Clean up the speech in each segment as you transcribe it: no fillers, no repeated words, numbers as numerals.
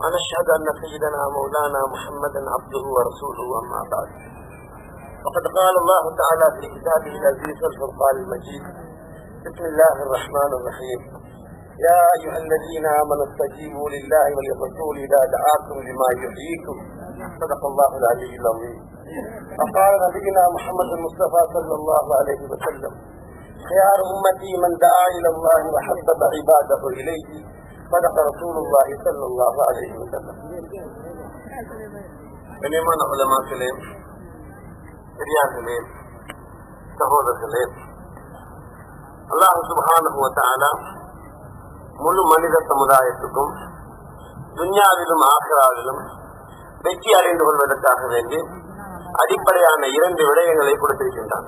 ونشهد أن سيدنا مولانا محمدا عبده ورسوله أما بعد فقد قال الله تعالى في كتابه العزيز الفرقان المجيد بسم الله الرحمن الرحيم يا أيها الذين آمنوا استجيبوا لله وللرسول إذا دعاكم لما يحييكم صدق الله العلي العظيم. وقال نبينا محمد المصطفى صلى الله عليه وسلم خيار أمتي من دعا إلى الله وحبب عباده إليه صدق رسول الله صلى الله عليه وسلم. கண்ணியமான உலமாக்களே, பெரியார்களே, சகோதரர்களே, அல்லாஹ் சுப்ஹானஹு வ தஆலா முழு மனித சமுதாயத்துக்கும் துன்யாவிலும் ஆகிராவிலும் வெற்றி அடைந்து கொள்வதற்காக வேண்டி அடிப்படையான 2 விடயங்களை கொடுத்திருக்கின்றான்.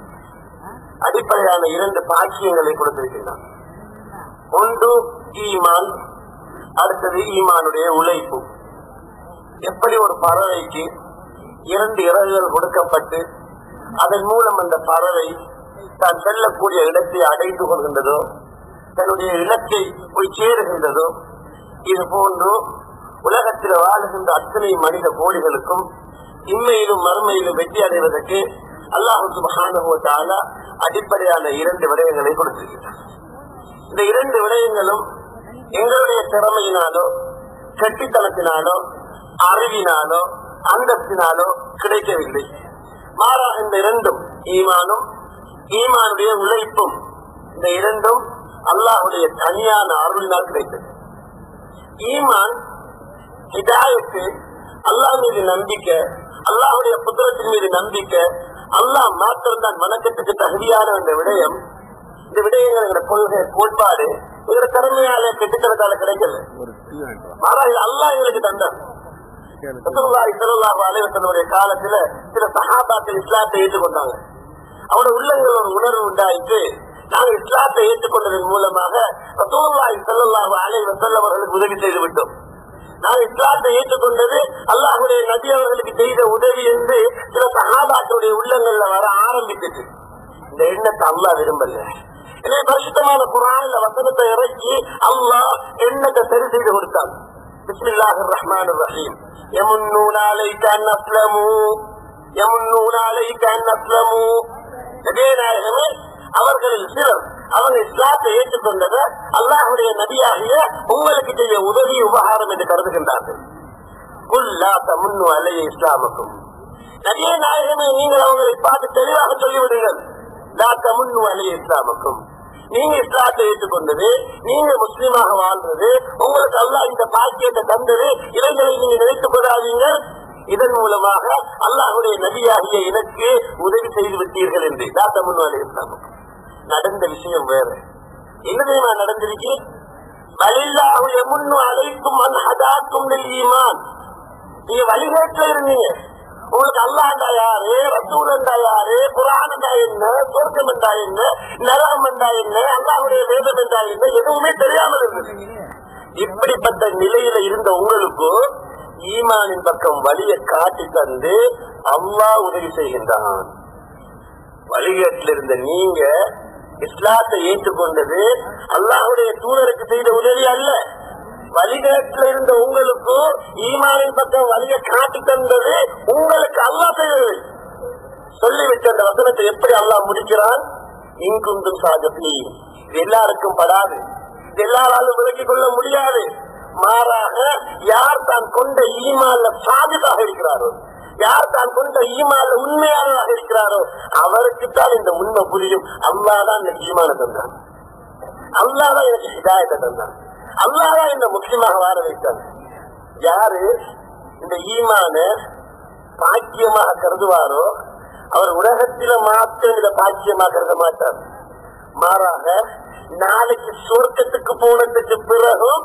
அடிப்படையான 2 பாக்கியங்களை கொடுத்திருக்கின்றான். ஒன்று ஈமான், அடுத்தது ஈமானுடைய உழைப்பு. எப்படி ஒரு பறவைக்கு 2 இறகுகள் கொடுக்கப்பட்டு அதன் மூலம் அந்த பறவை தான் செல்லக்கூடிய இடத்தை அடைந்து கொள்கின்றதோ, தன்னுடைய இலக்கை போய் சேருகின்றதோ, இது போன்று உலகத்தில் வாழுகின்ற அத்தனை மனித கோடிகளுக்கும் இம்மையிலும் மறுமையிலும் வெற்றி அடைவதற்கு அல்லாஹ் சுப்ஹானஹு வ தஆலா அடிப்படையான 2 விடயங்களை கொடுத்திருக்கிறார். இந்த 2 விடயங்களும் எங்களுடைய திறமையினாலோ, கெட்டித்தனத்தினாலோ, அறிவினாலோ, அந்தஸ்தினாலோ கிடைக்கவில்லை. மாறாக இந்த 2ம் ஈமானும் ஈமானுடைய உழைப்பும், இந்த 2ம் அல்லாஹ்வுடைய தனியான அருளினால் கிடைத்தது. ஈமான் ஹிதாயத்து, அல்லாஹ் மீது நம்பிக்கை, அல்லாஹ்வுடைய குத்ரத்தின் மீது நம்பிக்கை, அல்லாஹ் மாத்திரம்தான் வணக்கத்துக்கு தகுதியான இந்த விடயம். இந்த விடயங்கள் எங்களோட கொள்கை கோட்பாடு எங்களோட திறமையால கெட்டுத்தனத்தால கிடைக்கல. மாறாக அல்லாஹ் எங்களுக்கு தந்தான். ரசூலுல்லாஹி ஸல்லல்லாஹு அலைஹி வஸல்லம் காலத்துல சில சஹாபாக்கள் இஸ்லாத்தை ஏற்றுக்கொண்டாங்க. அவருடைய உள்ளங்கள் ஒரு உணர்வு உண்டாயிட்டு, நாங்கள் இஸ்லாத்தை ஏற்றுக்கொண்டதன் மூலமாக ரசூலுல்லாஹி ஸல்லல்லாஹு அலைஹி வஸல்லம் அவர்களுக்கு உதவி செய்து விட்டோம். நாங்கள் இஸ்லாத்தை ஏற்றுக்கொண்டது அல்லாஹ்வுடைய நபி அவர்களுக்கு செய்த உதவி என்று சில சஹாபாக்களுடைய உள்ளங்கள்ல வர ஆரம்பித்தது. இந்த எண்ணத்தை அல்லாஹ் விரும்பல. எனவே பரிசுத்தமான குர்ஆன்ல வசனத்தை இறக்கி அல்லாஹ் எண்ணத்தை சரி செய்து கொடுத்தான். பிஸ்மில்லாஹிர் ரஹ்மானிர் ரஹீம். யமுன்னூன அலைக அன் அஸ்லமு யமுன்னூன அலைக அன் அஸ்லமு. நபியே, அவர்களில் சிலர் அவங்க இஸ்லாத்தை ஏற்றுக்கொண்டதை அல்லாஹ்வுடைய நபியாகிய உங்களுக்கு செய்ய உதவி உபகாரம் என்று கருதுகின்றார்கள். குல் லா தமுன்னு அலைய இஸ்லாமக்கும். நபியே நாயகமே, நீங்கள் அவங்களை பார்த்து தெளிவாக சொல்லிவிடுங்கள். லா தமுன்னு அலைய இஸ்லாமக்கும். நீங்க இஸ்லாத்தை ஏற்றுக்கொண்டது, நீங்க முஸ்லீமாக வாழ்றது, உங்களுக்கு அல்லாஹ் இந்த பாக்கியத்தை தந்தது, இவைகளை நீங்க நினைத்துக் கொள்ளாதீங்க. இதன் மூலமாக அல்லாஹ்வுடைய நபியாகிய எனக்கு உதவி செய்து விட்டீர்கள் என்று. லா தமுன்னு அலைய இஸ்லாமக்கும். நடந்த விஷயம் வேற. என்ன தெரியுமா நடந்திருக்கு? வலில்லாஹு யமுன்னு அலைக்கும் அன் ஹதாக்கும் லில் ஈமான். நீங்க வழிகேட்டுல இருந்தீங்க. உங்களுக்கு அல்லாஹ் என்றா யாரு, ரசூல் என்றா யாரு, குர்ஆன் என்றா என்ன, சொர்க்கம் என்றா என்ன, நரகம் என்றா என்ன, அல்லாஹ்வுடைய வேதம் என்றா என்ன, எதுவுமே தெரியாமல் இருந்தது. இப்படிப்பட்ட நிலையில இருந்த உங்களுக்கு ஈமானின் பக்கம் வழியை காட்டி தந்து அல்லாஹ் உதவி செய்கின்றான். வழிகேட்டில் இருந்த நீங்க இஸ்லாத்தை ஏற்றுக்கொண்டது அல்லாஹ்வுடைய தூதருக்கு செய்த உதவி அல்ல. வழிகேட்டில் இருந்த உங்களுக்கு ஈமானின் பக்கம் வழியை காட்டி தந்தது உங்களுக்கு அல்லாஹ் செய்தது. சொல்லிவிட்ட அந்த வசனத்தை எப்படி அல்லாஹ் முடிக்கிறான்? இங்குந்தும் சாஜபி. இது எல்லாருக்கும் படாது, இது எல்லாராலும் விலக்கிக் கொள்ள முடியாது. மாறாக யார் தான் கொண்ட ஈமான்ல சாதிதாக இருக்கிறாரோ, யார் தான் கொண்ட ஈமான்ல உண்மையானதாக இருக்கிறாரோ அவருக்குத்தான் இந்த உண்மை புரியும். அல்லாஹ் தான் எனக்கு ஈமான தந்தான், அல்லாஹ் தான் எனக்கு ஹிதாயத்தை தந்தான், அல்லாஹ் தான் இந்த முஸ்லிமாக வாழ வைத்தான். யாரு இந்த ஈமான பாக்கியமாக கருதுவாரோ அவர் உலகத்தில மாத்திரம் இதை பாக்கியமாக கருத மாட்டார். மாறாக நாளைக்கு சொர்க்கத்துக்கு போனதுக்கு பிறகும்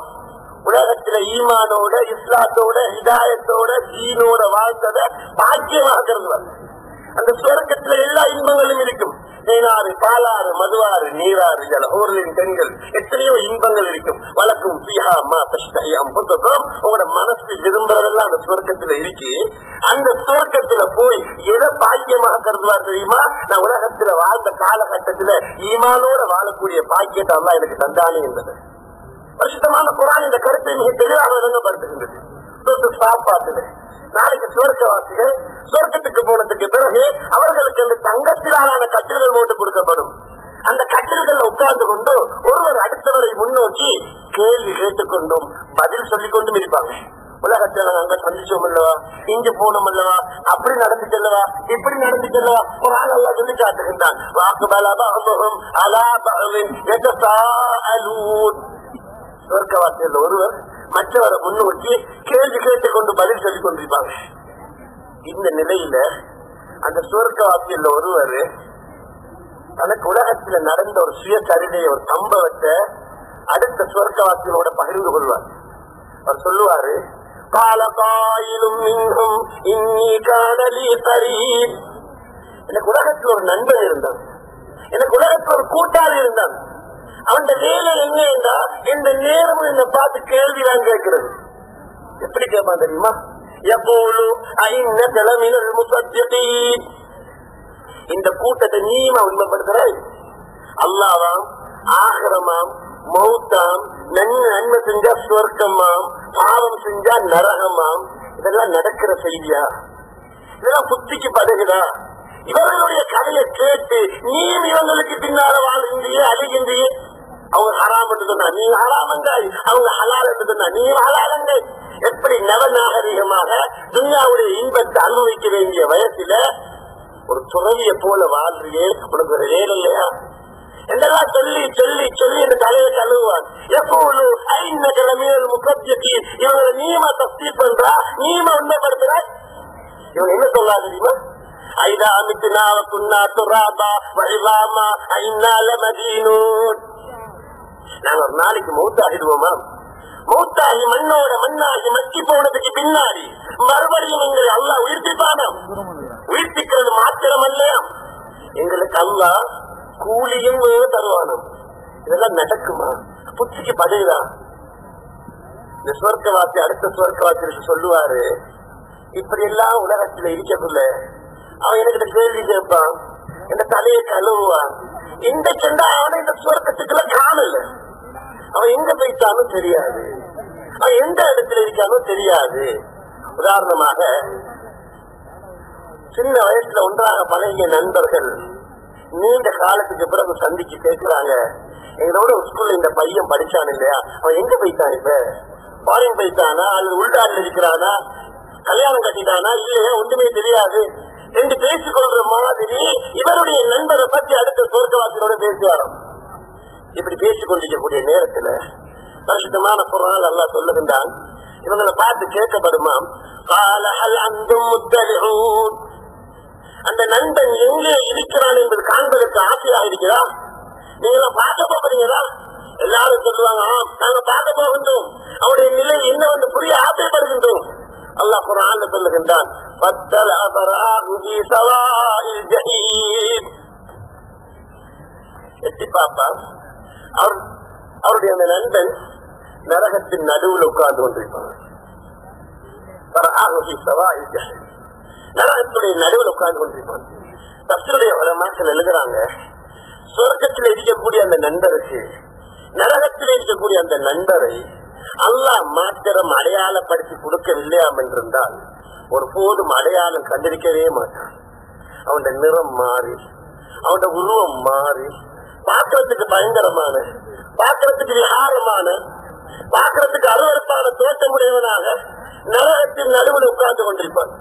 உலகத்தில ஈமானோட, இஸ்லாத்தோட, ஹிதாயத்தோட, தீனோட வாழ்ந்தத பாக்கியமாக கருதுவார். அந்த சொர்க்கத்துல எல்லா இன்பங்களும் இருக்கும். தேனாறு, பாலாறு, மதுவாறு, நீராறு, ஜலஹோர்லின் பெண்கள், எத்தனையோ இன்பங்கள் இருக்கும். வழக்கும் உங்களோட மனசு விரும்புறதெல்லாம் அந்த சொர்க்கத்துல இருக்கு. அந்த சொர்க்கத்துல போய் எதை பாக்கியமாக கருதுவார் தெரியுமா? நான் உலகத்துல வாழ்ந்த காலகட்டத்துல ஈமானோட வாழக்கூடிய பாக்கியத்தை அல்லாஹ் எனக்கு தந்தானே என்பது. பரிசுத்தமான குர்ஆன் இந்த கருத்தை மிக தெளிவாக விளங்கப்படுத்துகின்றது. சாப்பாட்டுல நாளைக்கு சுவர்க்கவாசிகள் சொர்க்கத்துக்கு போனதுக்கு பிறகு அவர்களுக்கு அந்த தங்கத்திலான கட்டில்கள் போட்டு கொடுக்கப்படும். அந்த கட்டில்கள் உட்கார்ந்து கொண்டு ஒருவர் அடுத்தவரை முன்னோக்கி கேள்வி கேட்டுக்கொண்டும் பதில் சொல்லிக் கொண்டும் இருப்பாங்க. உலகத்துல நாங்க சந்திச்சோம் அல்லவா, இங்கு போனோம் அல்லவா, அப்படி நடந்துச்சல்லவா, இப்படி நடந்துச்சல்லவா, ஒரு ஆள் எல்லாம் சொல்லி காட்டுகின்றான். சொர்க்கவாசிகள் ஒருவர் மற்றவரை முன்னோக்கி கேள்வி கேட்டுக் கொண்டு பதில் சொல்லிக் கொண்டிருப்பாங்க. இந்த நிலையில அந்த சொர்க்கவாசியில் ஒருவர் தனக்கு உலகத்துல நடந்த ஒரு சுயசரிதைய ஒரு சம்பவத்தை அடுத்த சொர்க்கவாசிகளோட பகிர்ந்து கொள்வார். அவர் சொல்லுவாரு, எனக்கு உலகத்துல ஒரு நண்பன் இருந்தான், எனக்கு உலகத்துல ஒரு கூட்டாளி இருந்தான். அவன் வேலை எங்க இருந்தா இந்த நேரம் என்ன பார்த்து கேள்வி தான் கேட்கிறது. எப்படி கேட்பான் தெரியுமா? இந்த கூட்டத்தை நீமா உண்மைப்படுத்துறாய், அல்லாவாம் ஆகரமாம் மௌத்தாம், நன்மை செஞ்சா சுவர்க்கமாம், பாவம் செஞ்சா நரகமாம், இதெல்லாம் நடக்கிற செய்தியா? இதெல்லாம் புத்திக்கு பதகுதா? இவர்களுடைய கதையை கேட்டு நீ இவங்களுக்கு பின்னால வாழ்கின்றியே அழுகின்றியே. அவங்க ஹராம் என்று சொன்னா நீ ஹராமங்காய், அவங்க ஹலால் என்று சொன்னா நீ ஹலாலங்காய். எப்படி நவநாகரிகமாக துன்யாவுடைய இன்பத்தை அனுபவிக்க வேண்டிய வயசுல ஒரு துறவிய போல வாழ்றியே, உனக்கு ஒரு வேலை இல்லையா? என்றெல்லாம் சொல்லி சொல்லி சொல்லி இந்த தலையை கழுவுவான். எப்போது ஐந்து கிழமைகள் முகத்தியத்தி இவங்களை நீமா தப்தி பண்றா, நீமா உண்மைப்படுத்துற. இவங்க என்ன சொல்லா தெரியுமா? ஐதா அமித்து நாவ குன்னா துராபா வழிவாமா ஐநால மதீனூன். நாங்க ஒரு நாளைக்கு மௌத்தாகிடுவோமா? மௌத்தாகி மண்ணோட மண்ணாகி மக்கி போனதுக்கு பின்னாடி மறுபடியும் எங்களை அல்லாஹ் உயிர்ப்பிப்பானா? உயிர்ப்பிக்கிறது மாத்திரம் அல்ல, எங்களுக்கு அல்லாஹ் கூலியும் தருவானம். இதெல்லாம் நடக்குமா? புத்திக்கு பதில்தான். இந்த சுவர்க்கவாசி அடுத்த சுவர்க்கவாசி சொல்லுவாரு, இப்படி எல்லாம் உலகத்துல இருக்கக்குள்ள அவன் என்கிட்ட கேள்வி கேட்பான், இந்த தலையை கழுவுவான். இந்த செண்டா அவனை இந்த சுவர்க்கத்துக்குள்ள காணல, அவன் எங்க போயிட்டானோ தெரியாது, அவன் எந்த இடத்துல இருக்கானோ தெரியாது. உதாரணமாக சின்ன வயசுல ஒன்றாக பழகிய நண்பர்கள் நீண்ட காலத்துக்கு பிறகு சந்திச்சு கேட்கிறாங்க, எங்களோட ஸ்கூல்ல இந்த பையன் படிச்சான் இல்லையா, அவன் எங்க போயிட்டான்? இப்ப ஃபாரின் போயிட்டானா அல்லது உள்நாட்டில் இருக்கிறானா, கல்யாணம் கட்டிட்டானா இல்லையா, ஒன்றுமே தெரியாது என்று பேசிக்கொள்ற மாதிரி இவருடைய நண்பரை பற்றி அடுத்த சொர்க்கவாசியோட பேசுவாராம். இப்படி பேசிக் கொண்டிருக்கக்கூடிய நேரத்துல பரிசுத்தமான குர்ஆன் அல்லாஹ் சொல்லுகின்றான், இவங்களை பார்த்து கேட்கப்படுமாம், அந்த நண்பன் எங்கே இருக்கிறான் என்பது காண்பதற்கு ஆசையாக இருக்கிறா? நீங்க பார்க்க போகிறீங்களா? எல்லாரும் சொல்லுவாங்க, நாங்க பார்க்க போகின்றோம், அவருடைய நிலை என்னவென்று புரிய ஆசைப்படுகின்றோம். அல்லாஹ் குர்ஆன்ல சொல்லுகின்றான், எட்டி பாப்பா அவருடைய அந்த நண்பன் நரகத்தின் நடுவில் உட்கார்ந்து கொண்டிருப்பான். நரகத்துடைய நடுவில் உட்கார்ந்து கொண்டிருப்பான். தப்சீருடைய உலமாக்கள் எழுதுறாங்க, சொர்க்கத்தில் இருக்கக்கூடிய அந்த நண்பருக்கு நரகத்தில் இருக்கக்கூடிய அந்த நண்பரை அல்லாஹ் மாத்திரம் அடையாளப்படுத்தி கொடுக்கவில்லையாம் என்றிருந்தால் ஒரு போதும் அடையாளம் கண்டிருக்கவே மாட்டான். அவனுடைய நிறம் மாறி, அவனுடைய உருவம் மாறி, பார்க்கறதுக்கு பயங்கரமான, பார்க்கறதுக்கு விகாரமான, பார்க்கறதுக்கு அருவருப்பான தோற்றமுடையவனாக நரகத்தின் நடுவில் உட்கார்ந்து கொண்டிருப்பான்.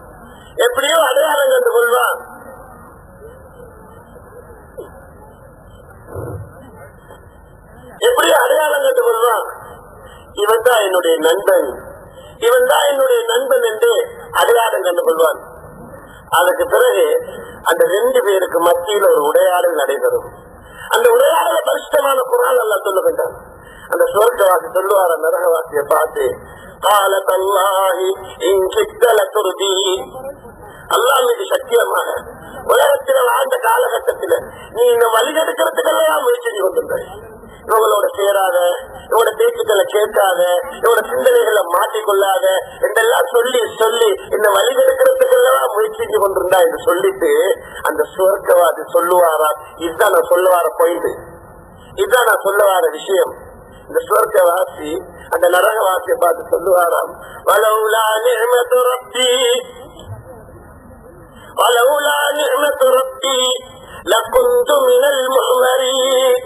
எப்படியோ அடையாளம் கண்டு கொள்வான். எப்படியோ அடையாளம் கண்டு கொள்வான். இவன் தான் என்னுடைய நண்பன், இவன் தான் என்னுடைய நண்பன் என்று அடையாளம் கண்டு கொள்வான். அதற்கு பிறகு அந்த ரெண்டு பேருக்கு மத்தியில் ஒரு உரையாடல் நடைபெறும். அந்த உரையாடலை பரிசுத்தமான குர்ஆன் அல்லாஹ் சொல்லுகின்றான். அந்த சொர்க்கவாசி சொல்லுவார நரகவாசியை பார்த்து, அல்லாஹ் மீது சத்தியமாக உலகத்தில் வாழ்ந்த காலகட்டத்தில் நீ இந்த வழிகெடுக்கிறதுக்கெல்லாம் முயற்சி செஞ்சு கொண்டிருந்தாய். இவங்களோட சேராத, இவங்களோட பேச்சுக்களை கேட்காத, இவங்களோட சிந்தனைகளை மாற்றிக்கொள்ளாத என்றெல்லாம் சொல்லி சொல்லி இந்த வழிகெடுக்கிறதுக்கெல்லாம் முயற்சி செஞ்சு கொண்டிருந்தா என்று சொல்லிட்டு அந்த சுவர்க்கவாதி சொல்லுவாரா, இதுதான் நான் சொல்ல வர பாயிண்ட், இதுதான் நான் சொல்ல வர விஷயம். இந்த சுவர்க்கவாசி அந்த நரகவாசியை பார்த்து சொல்லுவாராம், வலவுலா நிஅமத்து ரப்பி வலவுலா நிஅமத்து ரப்பி லகுந்து மினல் முஹ்தரீன்.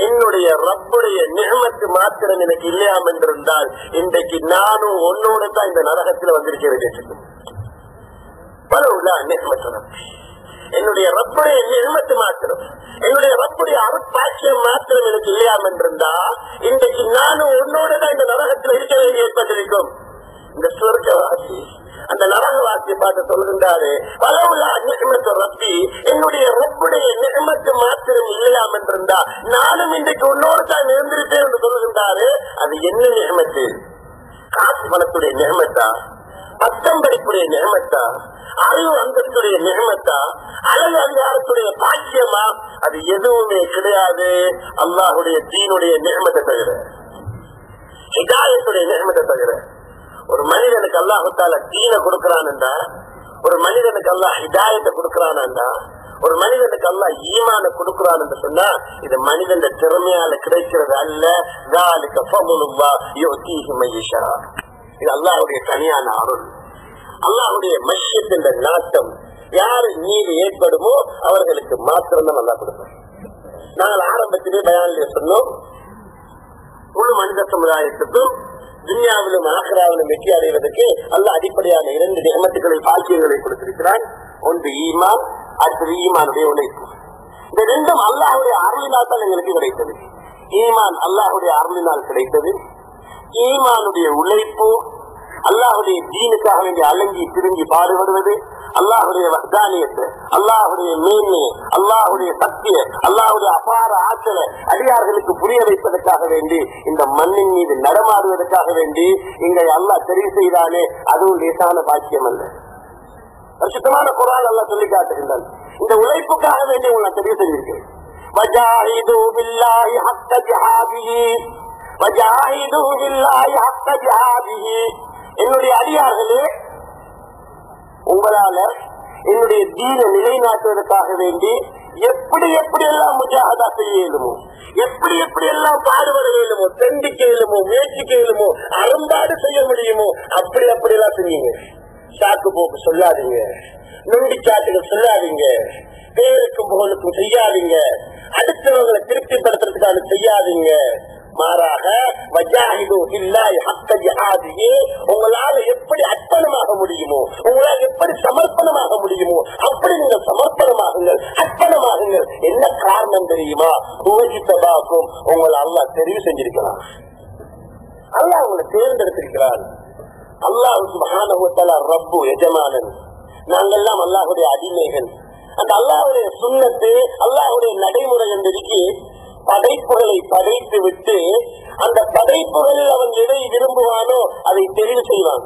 என்னுடைய ரப்புடைய நிஅமத்து மாத்திரம் எனக்கு இல்லையாம் என்றிருந்தால் இன்றைக்கு நானும் உன்னோடு தான் இந்த நரகத்தில் வந்திருக்கிறேன். வலவுலா நிஅமத்து ரப்பி, என்னுடைய ரப்புடைய நிஅமத்து மாத்திரம், என்னுடைய ரப்புடைய அருட்பாட்சியம் மாத்திரம் எனக்கு இல்லையாம் என்றிருந்தா இன்றைக்கு நானும் உன்னோடு தான் இந்த நரகத்தில் இருக்க வேண்டி ஏற்பட்டிருக்கும். இந்த சொர்க்கவாசி அந்த நரகவாசியை பார்த்து சொல்கின்றாரு, வலவுலா நிஅமத்து ரப்பி, என்னுடைய ரப்புடைய நிஅமத்து மாத்திரம் இல்லையாம் என்றிருந்தா நானும் இன்றைக்கு உன்னோடு தான் இருந்திருப்பேன் என்று சொல்கின்றாரு. அது என்ன நிஅமத்து? காசு பணத்துடைய நிஅமத்தா, பட்டம் படிப்புடைய நிஅமத்தா, அறிவு அந்தஸ்துடைய நிஅமத்தா, அழகு அதிகாரத்துடைய பாக்கியமா? அது எதுவுமே கிடையாது. அல்லாஹுடைய தீனுடைய நிஅமத்தை தவிர, ஹிதாயத்துடைய நிஅமத்தை தவிர. ஒரு மனிதனுக்கு அல்லாஹ் தஆலா தீனை கொடுக்கிறான் என்றா, ஒரு மனிதனுக்கு அல்லாஹ் ஹிதாயத்தை கொடுக்கிறானா, ஒரு மனிதனுக்கு அல்லாஹ் ஈமான கொடுக்கிறான் என்று சொன்னா இது மனிதன் திறமையால கிடைக்கிறது அல்ல. ذَلِكَ فَضْلُ اللَّهِ يُؤْتِيهِ مَن يَشَاءُ. இது அல்லாஹ்வுடைய தனியான அருள், அல்லாஹ்வுடைய மஷ்யத் என்ற நாட்டம் யாரு மீது ஏற்படுமோ அவர்களுக்கு மாத்திரம் தான் அல்லாஹ் கொடுப்பார். நாங்கள் ஆரம்பத்திலே பயானிலே சொன்னோம், முழு மனித சமுதாயத்துக்கும் துன்யாவிலும் ஆக்ராவிலும் வெற்றி அடைவதற்கு அல்லாஹ் அடிப்படையான 2 நிஅமத்துகளை பாக்கியங்களை கொடுத்திருக்கிறான். ஒன்று ஈமான், அடுத்தது ஈமானுடைய உழைப்பு. இந்த ரெண்டும் அல்லாஹ்வுடைய அருளினால் தான் எங்களுக்கு கிடைத்தது. ஈமான் அல்லாஹ்வுடைய அருளினால் கிடைத்தது. ஈமானுடைய உழைப்பு, அல்லாஹ்வுடைய தீனுக்காக வேண்டி அலங்கி திரும்பி பாடுபடுவது, அல்லாஹ்வுடைய வஹ்தானியத்தை, அல்லாஹ்வுடைய மேன்மையை, அல்லாஹ்வுடைய சக்தியை, அல்லாஹ்வுடைய அபார ஆற்றலை அடியார்களுக்கு புரிய வைப்பதற்காக வேண்டி இந்த மண்ணின் மீது நடமாடுவதற்காக வேண்டி இங்கே அல்லாஹ் தெரிவு செய்தானே, அதுவும் லேசான பாக்கியம் அல்ல. பரிசுத்தமான குர்ஆன் அல்லாஹ் சொல்லி காட்டுகின்றான். இந்த உழைப்புக்காக வேண்டி உங்களை தெரிவு செஞ்சிருக்கிறேன். வஜாஹிது பில்லாஹி ஹக்க ஜிஹாதிஹி, வஜாஹிது பில்லாஹி ஹக்க ஜிஹாதிஹி. என்னுடைய அடியார்களே, உங்களால என்னுடைய தீனை நிலைநாட்டுவதற்காக வேண்டி எப்படி எப்படி எல்லாம் முஜாஹதா செய்ய இயலுமோ, எப்படி எப்படி எல்லாம் பாடுபட இயலுமோ, தண்டிக்க இயலுமோ, முயற்சிக்க இயலுமோ, அரும்பாடு செய்ய முடியுமோ அப்படி அப்படி எல்லாம் செய்யுங்க. சாக்கு போக்கு சொல்லாதீங்க, நொண்டிச்சாட்டுகள் சொல்லாதீங்க, பேருக்கும் புகழுக்கும் செய்யாதீங்க, அடுத்தவங்களை திருப்திப்படுத்துறதுக்காக செய்யாதீங்க. மாறாக வஜாஹிது பில்லாஹி ஹக்க ஜிஹாதிஹி, உங்களால எப்படி அர்ப்பணமாக முடியுமோ, உங்களால் எப்படி சமர்ப்பணமாக முடியுமோ அப்படி நீங்கள் சமர்ப்பணமாகுங்கள், அர்ப்பணமாகுங்கள். என்ன காரணம் தெரியுமா? உவஜித்தபாக்கும், உங்களை அல்லாஹ் தெரிவு செஞ்சிருக்கிறான், அல்லாஹ் உங்களை தேர்ந்தெடுத்திருக்கிறான். அல்லாஹ் சுப்ஹானஹு வ தஆலா ரப்பு, எஜமானன். நாங்கெல்லாம் அல்லாஹ்வுடைய அடிமைகள். அந்த அல்லாஹ்வுடைய சுன்னத்து, அல்லாஹ்வுடைய நடைமுறை என்பதற்கு படைப்புகளை படைத்து விட்டு அந்த படைப்புகளில் அவன் எதை விரும்புவானோ அதை தெரிவு செய்வான்,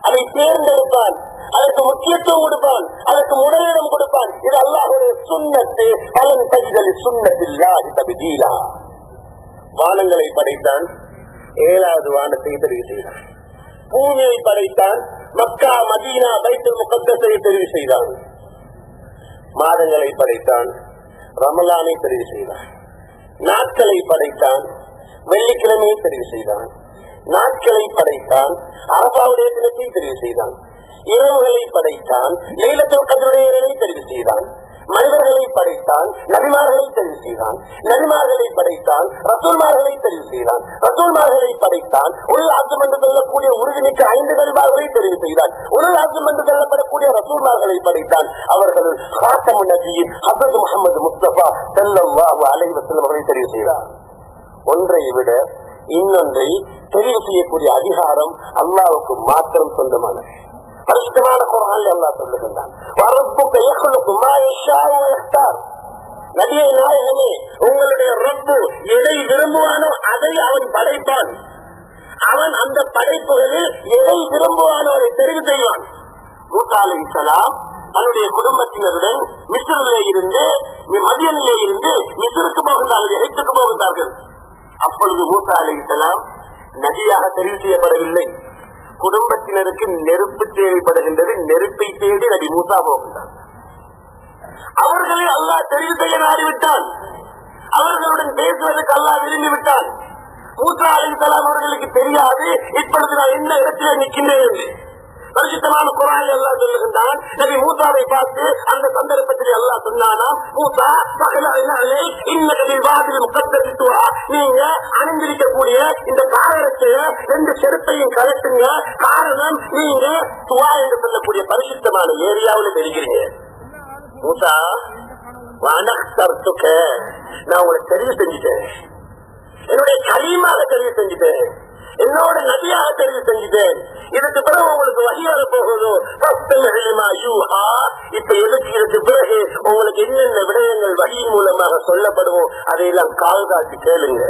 அதை தேர்ந்தெடுப்பான், அதற்கு முக்கியத்துவம் கொடுப்பான், அதற்கு முதலிடம் கொடுப்பான். இது அல்லாஹ்வுடைய சுன்னத்து. பலன் தஜ்தலி சுன்னத்தில்லாஹி தப்தீலா. வானங்களை படைத்தான், 7வது வானத்தை தெரிவு செய்தான். பூமியை படைத்தான், மக்கா மதீனா பைத்துல் முகத்தஸை தெரிவு செய்தான். மாதங்களை படைத்தான், ரமலானை தெரிவு செய்தான். நாட்களை படைத்தான், வெள்ளிக்கிழமையை தெரிவு செய்தான். நாட்களை படைத்தான், அரபாவுடைய தினத்தை தெரிவு செய்தான். இரவுகளை படைத்தான், லைலத்துல் கத்ருடைய இரவை தெரிவு செய்தான். மனிதர்களை படைத்தான், நபிமார்களை தெரிவு செய்தான். நபிமார்களை படைத்தான், ரசூல்மார்களை தெரிவு செய்தான். ரசூல்மார்களை படைத்தான், உலல் ஆசம் என்று சொல்லக்கூடிய உறுதிமிக்க 5 நபிமார்களை தெரிவு செய்தான். உலல் ஆசம் என்று சொல்லப்படக்கூடிய ரசூல்மார்களை படைத்தான். அவர்கள் காத்தமுன் நபியின் ஹஜ்ரத் முஹம்மது முஸ்தபா ஸல்லல்லாஹு அலைஹி வஸல்லம் அவர்களை தெரிவு செய்தார். ஒன்றை விட இன்னொன்றை தெரிவு செய்யக்கூடிய அதிகாரம் அல்லாஹ்வுக்கு மாத்திரம் சொந்தமானது. பரிசுத்தமான குர்ஆனில் அல்லாஹ் சொல்லுகின்றான், வரப்புக யக்லுகு மா யஷாஉ வ யக்தார். நபியே நாயகமே, உங்களுடைய ரப்பு எதை விரும்புவானோ அதை அவன் படைப்பான். அவன் அந்த படைப்புகளில் எதை விரும்புவானோ அதை தெரிவு செய்வான். மூசா அலைஹிஸ்ஸலாம் தன்னுடைய குடும்பத்தினருடன் மிஸ்ரிலே இருந்து, மதியனிலே இருந்து மிஸ்ருக்கு போகின்றார்கள், எகிப்துக்கு போகின்றார்கள். அப்பொழுது மூசா அலைஹிஸ்ஸலாம் நபியாக தெரிவு செய்யப்படவில்லை. குடும்பத்தினருக்கு நெருப்பு தேவைப்படுகின்றது, நெருப்பை தேடி நபி மூசா போகின்றார். அவர்களை அல்லாஹ் தெரிவு செய்ய நாடிவிட்டான், அவர்களுடன் பேசுவதற்கு அல்லாஹ் விரும்பிவிட்டான். மூசா அலைஹிஸ்ஸலாம் அவர்களுக்கு தெரியாது இப்பொழுது நான் என்ன இடத்திலே நிற்கின்றேன் என்று. பரிசுத்தமான குர்ஆனில் அல்லாஹ் சொல்லுகின்றான், நபி மூசாவை பார்த்து அந்த சந்தர்ப்பத்தில் அல்லாஹ் சொன்னானாம், மூசா நீங்க அணிந்திருக்கக்கூடிய இந்த காரணத்தைய 2 செருப்பையும் கலட்டுங்க. காரணம் நீங்க துவா என்று சொல்லக்கூடிய பரிசுத்தமான ஏரியாவில் தெரிகிறீங்க. மூசா வனக்தர்துக, நான் உங்களை தெரிவு செஞ்சுட்டேன், என்னுடைய கலீமாக தெரிவு செஞ்சுட்டேன், என்னோட நபியாக தெரிவு செஞ்சுட்டேன். இதுக்கு பிறகு உங்களுக்கு வழியாக போகுதோ இப்ப எதுக்கு இதுக்கு பிறகு உங்களுக்கு என்னென்ன விடயங்கள் வழியின் மூலமாக சொல்லப்படுவோம் அதையெல்லாம் கால் காட்டி கேளுங்க.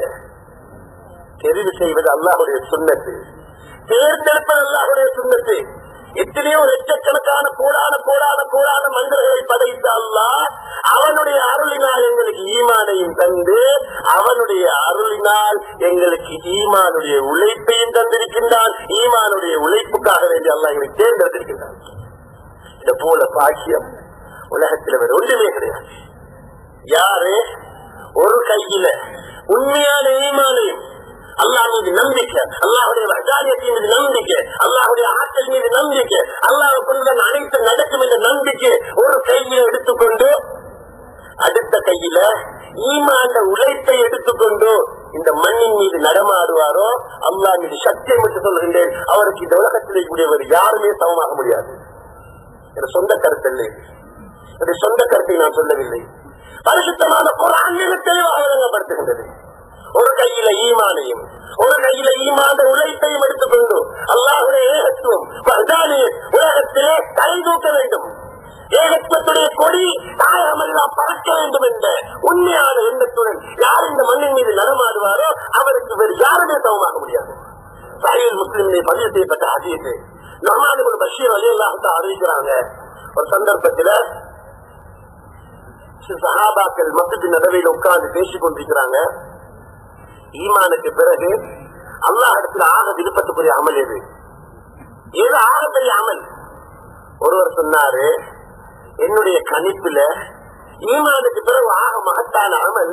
தெரிவு செய்வது அல்லாஹுடைய சுன்னத்து, தேர்ந்தெடுப்பது அல்லாஹுடைய சுன்னத்து. எத்தனையோ லட்சக்கணக்கான கோடான மனிதர்களை படைத்த அல்லாஹ் அவனுடைய அருளினால் எங்களுக்கு ஈமானையும் தந்து அவனுடைய அருளினால் எங்களுக்கு ஈமானுடைய உழைப்பையும் தந்திருக்கின்றான். ஈமானுடைய உழைப்புக்காக வேண்டிய அல்லாஹ் எங்களை தேர்ந்தெடுத்திருக்கின்றான். இதை போல பாக்கியம் உலகத்தில் வேற ஒன்றுமே கிடையாது. யாரு ஒரு கையில உண்மையான ஈமானையும் அல்லாஹ் மீது நம்பிக்கை, அல்லாஹுடைய வஹ்தானியத்தின் மீது நம்பிக்கை, அல்லாஹுடைய ஆற்றல் மீது நம்பிக்கை, அல்லாஹ் கொண்டுதான் அனைத்து நடக்கும் என்ற நம்பிக்கை ஒரு கையில எடுத்துக்கொண்டு அடுத்த கையில ஈமான் உழைப்பை எடுத்துக்கொண்டு இந்த மண்ணின் மீது நடமாடுவாரோ அல்லாஹ் மீது சத்தியம் என்று சொல்கின்றேன், அவருக்கு இந்த உலகத்திலே கூடியவர் யாருமே சமமாக முடியாது. என் சொந்த கருத்து இல்லை, என்னுடைய சொந்த கருத்தை நான் சொல்லவில்லை. பரிசுத்தமான குர்ஆன் தெளிவாக விளங்கப்படுத்துகின்றது. ஒரு கையில ஈமானையும் ஒரு கையில ஈமான உழைப்பையும் எடுத்துக்கொண்டு அல்லாஹுடைய ஏகத்துவம் உலகத்திலே தலை தூக்க வேண்டும், ஏகத்துவத்துடைய கொடி தாயகமெல்லாம் பறக்க வேண்டும் என்ற உண்மையான எண்ணத்துடன் யார் இந்த மண்ணின் மீது நடமாடுவாரோ அவருக்கு வேறு யாருமே சமமாக முடியாது. சஹீஹ் முஸ்லிமிலே பதிவு செய்யப்பட்ட ஹதீஸ் நுஅமான் இப்னு பஷீர் ரலியல்லாஹு தஆலா அறிவிக்கிறாங்க, ஒரு சந்தர்ப்பத்தில் சஹாபாக்கள் மஸ்ஜித் நபவியில் உட்கார்ந்து பேசிக் கொண்டிருக்கிறாங்க. ஈமானுக்கு பிறகு அல்லாஹ் இடத்துல ஆக விருப்பத்துக்குரிய அமல் எது ஆகப்பெரிய அமல்? ஒருவர் சொன்னாரு, என்னுடைய கணிப்புல ஈமானுக்கு பிறகு ஆக மகத்தான அமல்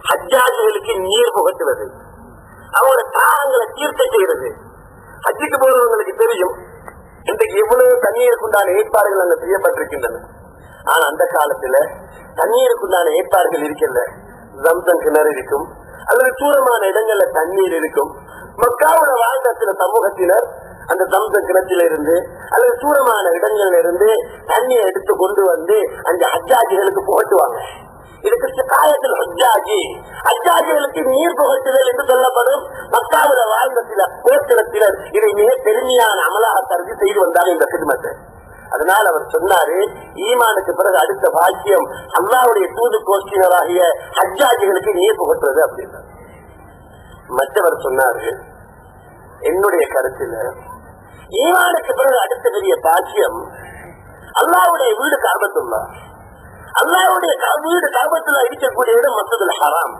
ஹஜ்ஜாஜிகளுக்கு நீர் புகட்டுவது, அவங்களோட தாகங்களை தீர்க்க செய்யறது. ஹஜ்ஜுக்கு போறவங்களுக்கு தெரியும் இன்றைக்கு எவ்வளவு தண்ணீருக்குண்டான ஏற்பாடுகள் அங்க செய்யப்பட்டிருக்கின்றன. ஆனா அந்த காலத்துல தண்ணீருக்குண்டான ஏற்பாடுகள் இருக்கல. ஜம்சம் கிணறு இருக்கும், அல்லது தூரமான இடங்கள்ல தண்ணீர் இருக்கும். மக்காவோட வாழ்ந்த சில சமூகத்தினர் அந்த ஜம்சம் கிணற்றில இருந்து அல்லது தூரமான இடங்கள்ல இருந்து தண்ணியை எடுத்து கொண்டு வந்து அந்த ஹஜ்ஜாஜிகளுக்கு புகட்டுவாங்க. இதுக்கு காலத்தில் ஹஜ்ஜாஜிகளுக்கு நீர் புகட்டுதல் என்று சொல்லப்படும். மக்காவுல வாழ்ந்த சில கோத்திரத்தினர் இதை மிக பெருமையான அமலாக கருதி செய்து வந்தாங்க இந்த கிதுமத்தை. அதனால் அவர் சொன்னாரு, ஈமானுக்கு பிறகு அடுத்த பாக்கியம் அல்லாஹ்வுடைய தூது கோஷ்டினராகிய ஹஜ்ஜாஜிகளுக்கு நீர் புகட்டுறது அப்படின்னு. மற்றவர் சொன்னாரு, என்னுடைய கருத்துல ஈமானுக்கு பிறகு அடுத்த பெரிய பாக்கியம் அல்லாஹ்வுடைய வீடு காபத்துல்லா. அல்லாஹ்வுடைய வீடு காபத்துல்லா இருக்கக்கூடிய இடம் மஸ்ஜிதுல் ஹராம்.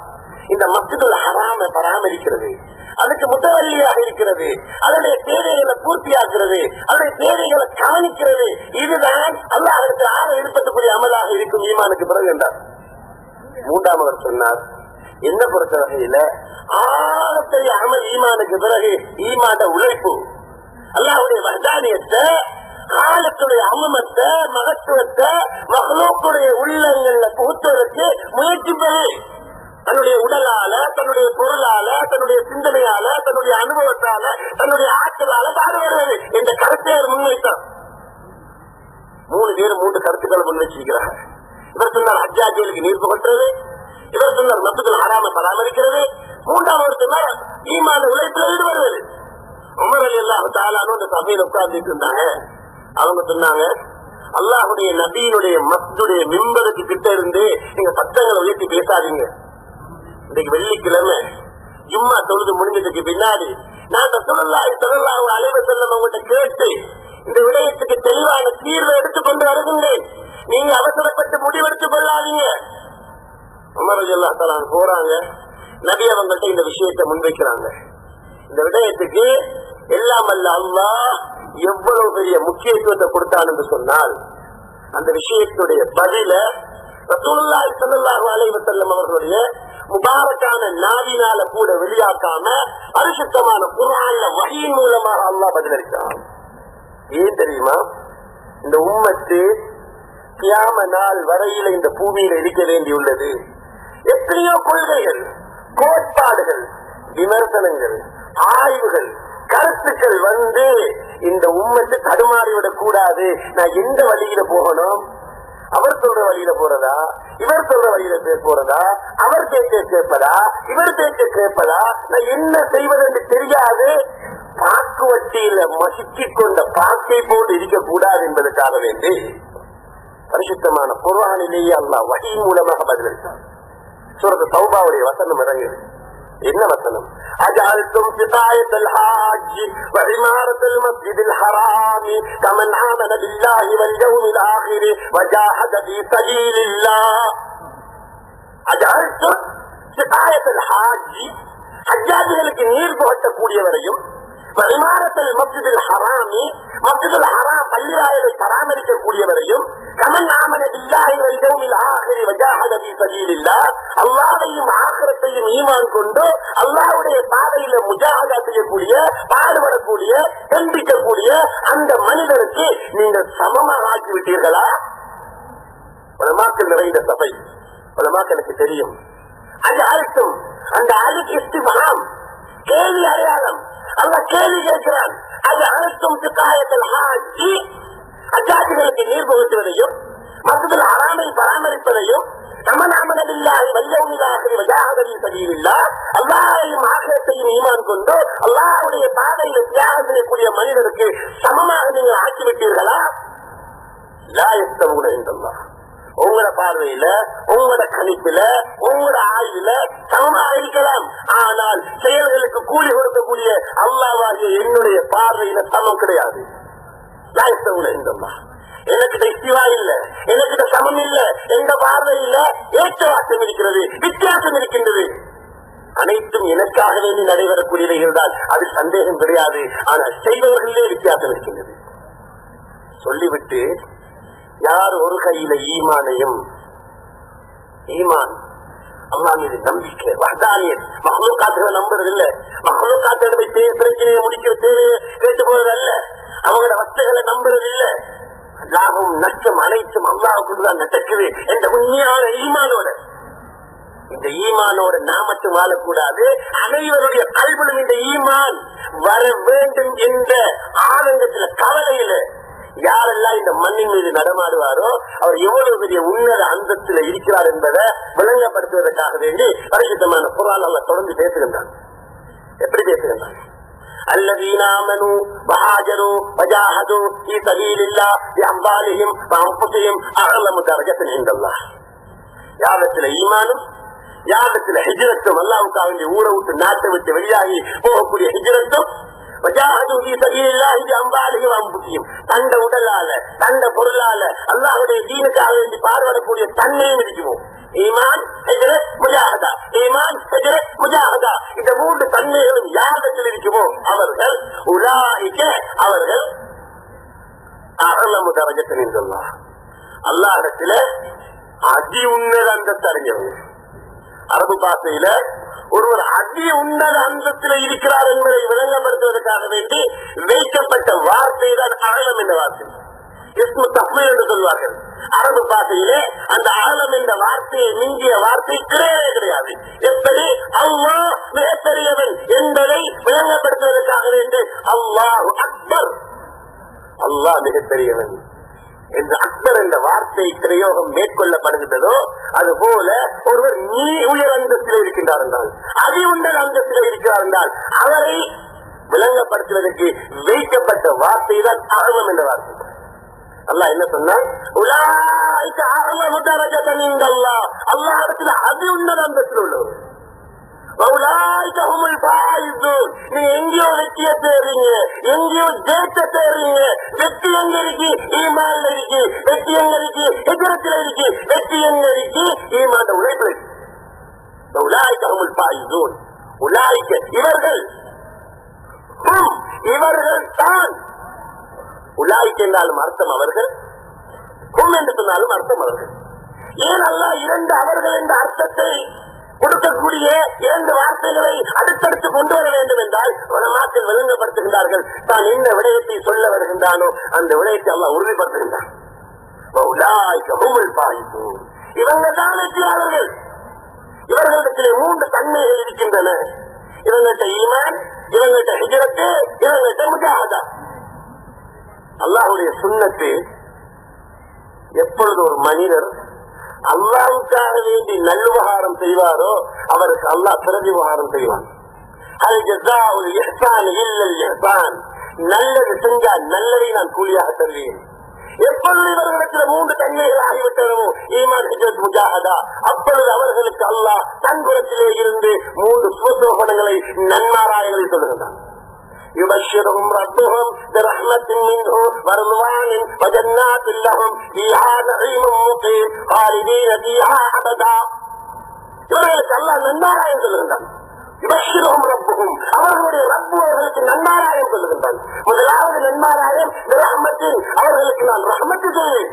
இந்த மஸ்ஜிதுல் ஹராமை பராமரிக்கிறது, அதுக்கு முத்தவல்லியாக இருக்கிறது, அதனுடைய தேவைகளை பூர்த்தியாக்குறது, அதனுடைய தேவைகளை கவனிக்கிறது. இதுதான் அல்லாஹ்வுக்கு ஆக விருப்பத்துக்குரிய அமலாக இருக்கும் ஈமானுக்கு பிறகு என்றார். மூன்றாமவர் சொன்னார், என்ன பொறுத்த வகையில ஆகப்பெரிய அமல் ஈமானுக்கு பிறகு ஈமான உழைப்பு, அல்லாஹ்வுடைய வஹ்தானியத்தை, காலத்துடைய அமமத்தை, மகத்துவத்தை மஹ்லூக்குடைய உள்ளங்கள்ல புகுத்துவதற்கு முயற்சிப்பது. தன்னுடைய உடலால, தன்னுடைய பொருளால, தன்னுடைய சிந்தனையால, தன்னுடைய அனுபவத்தால, தன்னுடைய ஆற்றலால பாடுபடுவது என்ற கருத்தை முன்வைத்தார். 3 பேர் 3 கருத்துக்களை முன்வச்சிருக்கிறார். இவர் சொன்னார் ஹஜ்ஜாஜிகளுக்கு நீர் புகட்டுறது, இவர் சொன்னார் மஸ்ஜிதுல் ஹராமை பராமரிக்கிறது, மூன்றாவது சொன்னார் ஈமான உழைப்பில் ஈடுபடுவது. உமர் ரலியல்லாஹு தஆலா அந்த சபையில் உட்கார்ந்துட்டு இருந்தாங்க. அவங்க சொன்னாங்க, அல்லாஹ்வுடைய நபியினுடைய மஸ்ஜிதுடைய மிம்பருக்கு கிட்ட இருந்து நீங்க சத்தங்களை உயர்த்தி பேசாதீங்க. இன்னைக்கு வெள்ளிக்கிழமை ஜும்மா தொழுது முடிஞ்சதுக்கு பின்னாடி நான் ரசூலுல்லாஹி ஸல்லல்லாஹு அலைஹி வஸல்லம் அவங்கள்ட்ட கேட்டு இந்த விடயத்துக்கு தெளிவான தீர்வை எடுத்துக்கொண்டு வருகின்றேன், நீங்க அவசரப்பட்டு முடிவெடுத்துக் கொள்ளாதீங்க. உமர் ரலியல்லாஹு தஆலா போறாங்க, நபி அவங்கள்ட்ட இந்த விஷயத்தை முன்வைக்கிறாங்க. இந்த விடயத்துக்கு எல்லாம் அல்ல அல்லாஹ் எவ்வளவு பெரிய முக்கியத்துவத்தை கொடுத்தான் என்று சொன்னால், அந்த விஷயத்துடைய பதில ரசூலுல்லாஹி ஸல்லல்லாஹு அலைஹி வஸல்லம் அவர்களுடைய முபாரக்கான நாவினால கூட வெளியாக்காம பரிசுத்தமான குர்ஆன்ல வஹீ மூலமாக அல்லாஹ் பதிலளித்தான். ஏன் தெரியுமா? இந்த உம்மத்து கியாம நாள் வரையில இந்த பூமியில இருக்க வேண்டியுள்ளது. எத்தனையோ கொள்கைகள், கோட்பாடுகள், விமர்சனங்கள், ஆய்வுகள், கருத்துக்கள் வந்து இந்த உம்மத்தை தடுமாறிவிடக் கூடாது. நான் எந்த வழியில போகணும்? அவர் சொல்ற வழியில போறதா, இவர் சொல்ற வழியில போறதா, அவர் பேச்சை கேட்பதா, இவர் பேச்சை கேட்பதா, நான் என்ன செய்வது என்று தெரியாது. பாக்குவட்டியில மசிக்கிக் கொண்ட பாக்கை போல் இருக்கக்கூடாது என்பதற்காக வேண்டி பரிசுத்தமான குர்ஆனிலேயே அல்லாஹ் வஹீ மூலமாக பதிலளித்தார். சூரத் தௌபாவுடைய வசனம் இறங்குது. என்ன வசனம்? அஜஅல்தும் சிகாயத்தல் ஹாஜ் வ இமாரத்தல் மஸ்ஜிதில் ஹராம் கமன் ஆமன பில்லாஹி வல் யௌமில் ஆகிர் வ ஜாஹத ஃபீ சபீலில்லாஹ். அஜஅல்தும் சிகாயத்தல் ஹாஜ், ஹஜ்ஜாஜிகளுக்கு நீர் புகட்டக்கூடியவரையும், இமாரத்தல் மஸ்ஜிதில் ஹராம், மஸ்ஜிதுல் ஹராம் பள்ளிவாயலை பராமரிக்கக்கூடியவரையும், கமன் ஆமன பில்லாஹி வல் யௌமில் ஆகிர் வ ஜாஹத ஃபீ சபீலில்லாஹ், அல்லாஹ்வையும் ஆகிரத்தையும் ஈமான் கொண்டு அல்லாஹ்வுடைய பாதையில முஜாஹதா செய்யக்கூடிய, பாடுபடக்கூடிய, கண்டிக்கக்கூடிய அந்த மனிதருக்கு நீங்கள் சமமாக ஆக்கி விட்டீர்களா? உலமாக்கள் நிறைந்த சபை, உலமாக்களுக்கு தெரியும். அந்த அழுத்தம், அந்த அழுக்கு இஸ்திஃபாம், கேள்வி அடையாளம். அல்லாஹ் கேள்வி கேட்கிறான். அது அழுத்தம் சிகாயத்தல் ஹாஜ், ஹஜ்ஜாஜிகளுக்கு நீர் புகட்டுவதையும், மஸ்ஜிதுல் ஹராமை பராமரிப்பதையும், கமன் ஆமன பில்லாஹி வல் யௌமில் ஆகிர் வ ஜாஹத ஃபீ சபீலில்லாஹ், அல்லாஹ்வையும் ஆகிரத்தையும் ஈமான் கொண்டு அல்லாஹ்வுடைய பாதையில தியாகம் செய்யக்கூடிய மனிதருக்கு சமமாக நீங்கள் ஆக்கிவிட்டீர்களா? லா யஸ்தவூன இன்தல்லாஹ். உங்களோட பார்வையில, உங்களோட கணிப்புல, உங்களோட ஆய்வுல சமமாக இருக்கலாம். ஆனால் செயல்களுக்கு கூலி கொடுக்கக்கூடிய அல்லாஹ்வாகிய என்னுடைய பார்வையில சமம் கிடையாது. லா யஸ்தவூன இன்தல்லாஹ். எனக்கிட்ட இஸ்திவா இல்ல, எனக்கிட்ட சமம் இல்ல, எந்த பார்வையில ஏற்றவாசம் இருக்கிறது, வித்தியாசம் இருக்கின்றது. அனைத்தும் எனக்காக வேண்டி நடைபெறக்கூடியவைகள் தான், அது சந்தேகம் கிடையாது. ஆனால் செய்பவர்களே வித்தியாசம் இருக்கின்றது. சொல்லிவிட்டு யார் ஒரு கையில ஈமானையும், ஈமான் அல்லாஹ் மீது நம்பிக்கை, வஹ்தானியத், மஹ்லூகாத்துகளை நம்புறது இல்ல, மஹ்லூகாத்துகளை பிரச்சனையை முடிக்கிற தேவையை கேட்டு போறது அல்ல, அவங்களோட வஸ்துகளை நம்புறது இல்ல, லாபம் நஷ்டம் அனைத்தும் அல்லாஹ்வுக்குதான் நடக்குது என்ற உண்மையான ஈமானோட, இந்த ஈமானோட நாமத்து வாழக்கூடாது. அனைவருடைய கல்விலும் இந்த ஈமான் வர வேண்டும் என்ற ஆனந்தத்துல, கவலையில யாரெல்லாம் இந்த மண்ணின் மீது நடமாடுவாரோ அவர் எவ்வளவு பெரிய உன்னத அந்தத்தில் இருக்கிறார் என்பதை விளங்கப்படுத்துவதற்காக வேண்டி பரிசுத்தமான குர்ஆன் அல்லாஹ் தொடர்ந்து பேசுகின்றான். எப்படி பேசுகின்றான்? الذين آمنوا وهاجروا وجاهدوا في سبيل الله بأموالهم وأنفسهم أعظم درجة عند الله. யாவத்தில் ஈமானும், யாவத்தில் ஹிஜ்ரத்தும், அல்லாஹ்வுக்காக வேண்டி ஊரை விட்டு நாட்டை விட்டு வெளியாகி போகக்கூடிய ஹிஜ்ரத்தும், தண்ட உடலால, தண்ட பொருளால அல்லாஹ்வுடைய தீனுக்காக வேண்டி பாடுபடக்கூடிய தன்மையும் இருக்குமோ. ஈமான், ஹிஜ்ரத், முஜாஹதா, ஈமான், ஹிஜ்ரத், முஜாஹதா, இந்த மூன்று தன்மைகளும் யாரிடத்தில் இருக்குமோ அவர்கள் உலாயிக, அவர்கள் அஅலமு தரஜத்தன் இன்தல்லாஹ், அல்லாஹ்விடத்தில அதி உன்னத அந்தஸ்து அடைஞ்சவங்க. அரபு பாஷையில ஒருவர் அதி உன்னத அந்தத்தில் இருக்கிறார் என்பதை விளங்கப்படுத்துவதற்காக வேண்டி வைக்கப்பட்ட வார்த்தை தான் அகலம் என்ற வார்த்தை. இஸ்மு தஃபீல் என்று சொல்வார்கள். அரபு பாஷையிலே அந்த அகலம் என்ற வார்த்தையை மிஞ்சிய வார்த்தை கிடையவே கிடையாது. எப்படி அல்லாஹ் மிகப்பெரியவன் என்பதை விளங்கப்படுத்துவதற்காக வேண்டி அல்லாஹு அக்பர், அல்லாஹ் மிகப்பெரியவன் என்று அக்பர் என்ற வார்த்தை பிரயோகம் மேற்கொள்ளப்படுகின்றதோ அதுபோல ஒருவர் நீ உயர் அந்தஸ்தில் இருக்கின்றார் என்றால், அதி உன்னத அந்தஸ்தில் இருக்கிறார் என்றால் அவரை விளங்கப்படுத்துவதற்கு வைக்கப்பட்ட வார்த்தை தான் அகலம் என்ற வார்த்தை. அல்லாஹ் என்ன சொன்னார்? உலாயிக அஅலமு தரஜத்தன் இன்தல்லாஹ், அல்லாஹ்விடத்தில் அதி உன்னத அந்தஸ்தில் உள்ளவர். நீ எங்கேயோ வெற்றிய தேடுறீங்க, எங்கேயோ ஜெயிச்ச தேடுறீங்க. வெற்றி எங்க இருக்கு? ஈமான்ல இருக்கு. வெற்றி எங்க இருக்கு? ஹிஜ்ரத்துல இருக்கு. வெற்றி எங்க இருக்கு? ஈமான் உழைப்புல இருக்கு. இவர்கள் இவர்கள் தான். உலாய்க்கு என்றாலும் அர்த்தம் அவர்கள், கும் என்று சொன்னாலும் அர்த்தம் அவர்கள். ஏன் அல்லாஹ் இரண்டு அவர்கள் என்ற அர்த்தத்தை கொடுக்கக்கூடிய 2 வார்த்தைகளை அடுத்தடுத்து கொண்டு வர வேண்டும் என்றால் உலமாக்கள் விளங்கப்படுத்துகின்றார்கள். தான் என்ன விடயத்தை சொல்ல வருகின்றானோ அந்த விடயத்தை அல்லாஹ் உறுதிப்படுத்துகின்றான். இவங்க தான் வெற்றியாளர்கள். இவர்களிடத்திலே 3 தன்மைகள் இருக்கின்றன. இவங்கள்ட்ட ஈமான், இவங்கள்ட்ட ஹிஜ்ரத்து, இவங்கள்ட்ட முஜாஹதா. அல்லாஹ்வுடைய சுன்னத்து எப்பொழுது ஒரு மனிதர் அல்லாஹ்வுக்காக வேண்டி நல்லுபகாரம் செய்வாரோ அவருக்கு அல்லாஹ் பிரதிபகாரம் செய்வான். அல் ஜஸாஉல் இஹ்சான் இல்லல் இஹ்சான். நல்லது செஞ்சால் நல்லதை நான் கூலியாக தருவேன். எப்பொழுது இவர்களிடத்தில் 3 தன்மைகள் ஆகிவிட்டனோ ஈமான், ஹிஜ்ரத், முஜாஹதா, அப்பொழுது அவர்களுக்கு அல்லாஹ் தன் குலத்திலே இருந்து 3 சுபசோபனங்களை நன்மாராயங்களை சொல்லுகின்றான். يبشرهم ربهم برحمة منه ورضوان وجنات لهم فيها نعيم مقيم خالدين فيها أبدا. இவர்களுக்கு அல்லாஹ் நன்மாராயம் சொல்லுகின்றான். يبشرهم ربهم, அவர்களுடைய ரப்பு அவர்களுக்கு நன்மாராயம் சொல்லுகின்றான். முதலாவது நன்மாராயம் ரஹ்மத்தின், அவர்களுக்கு நான் ரஹ்மத்து சொல்வேன்.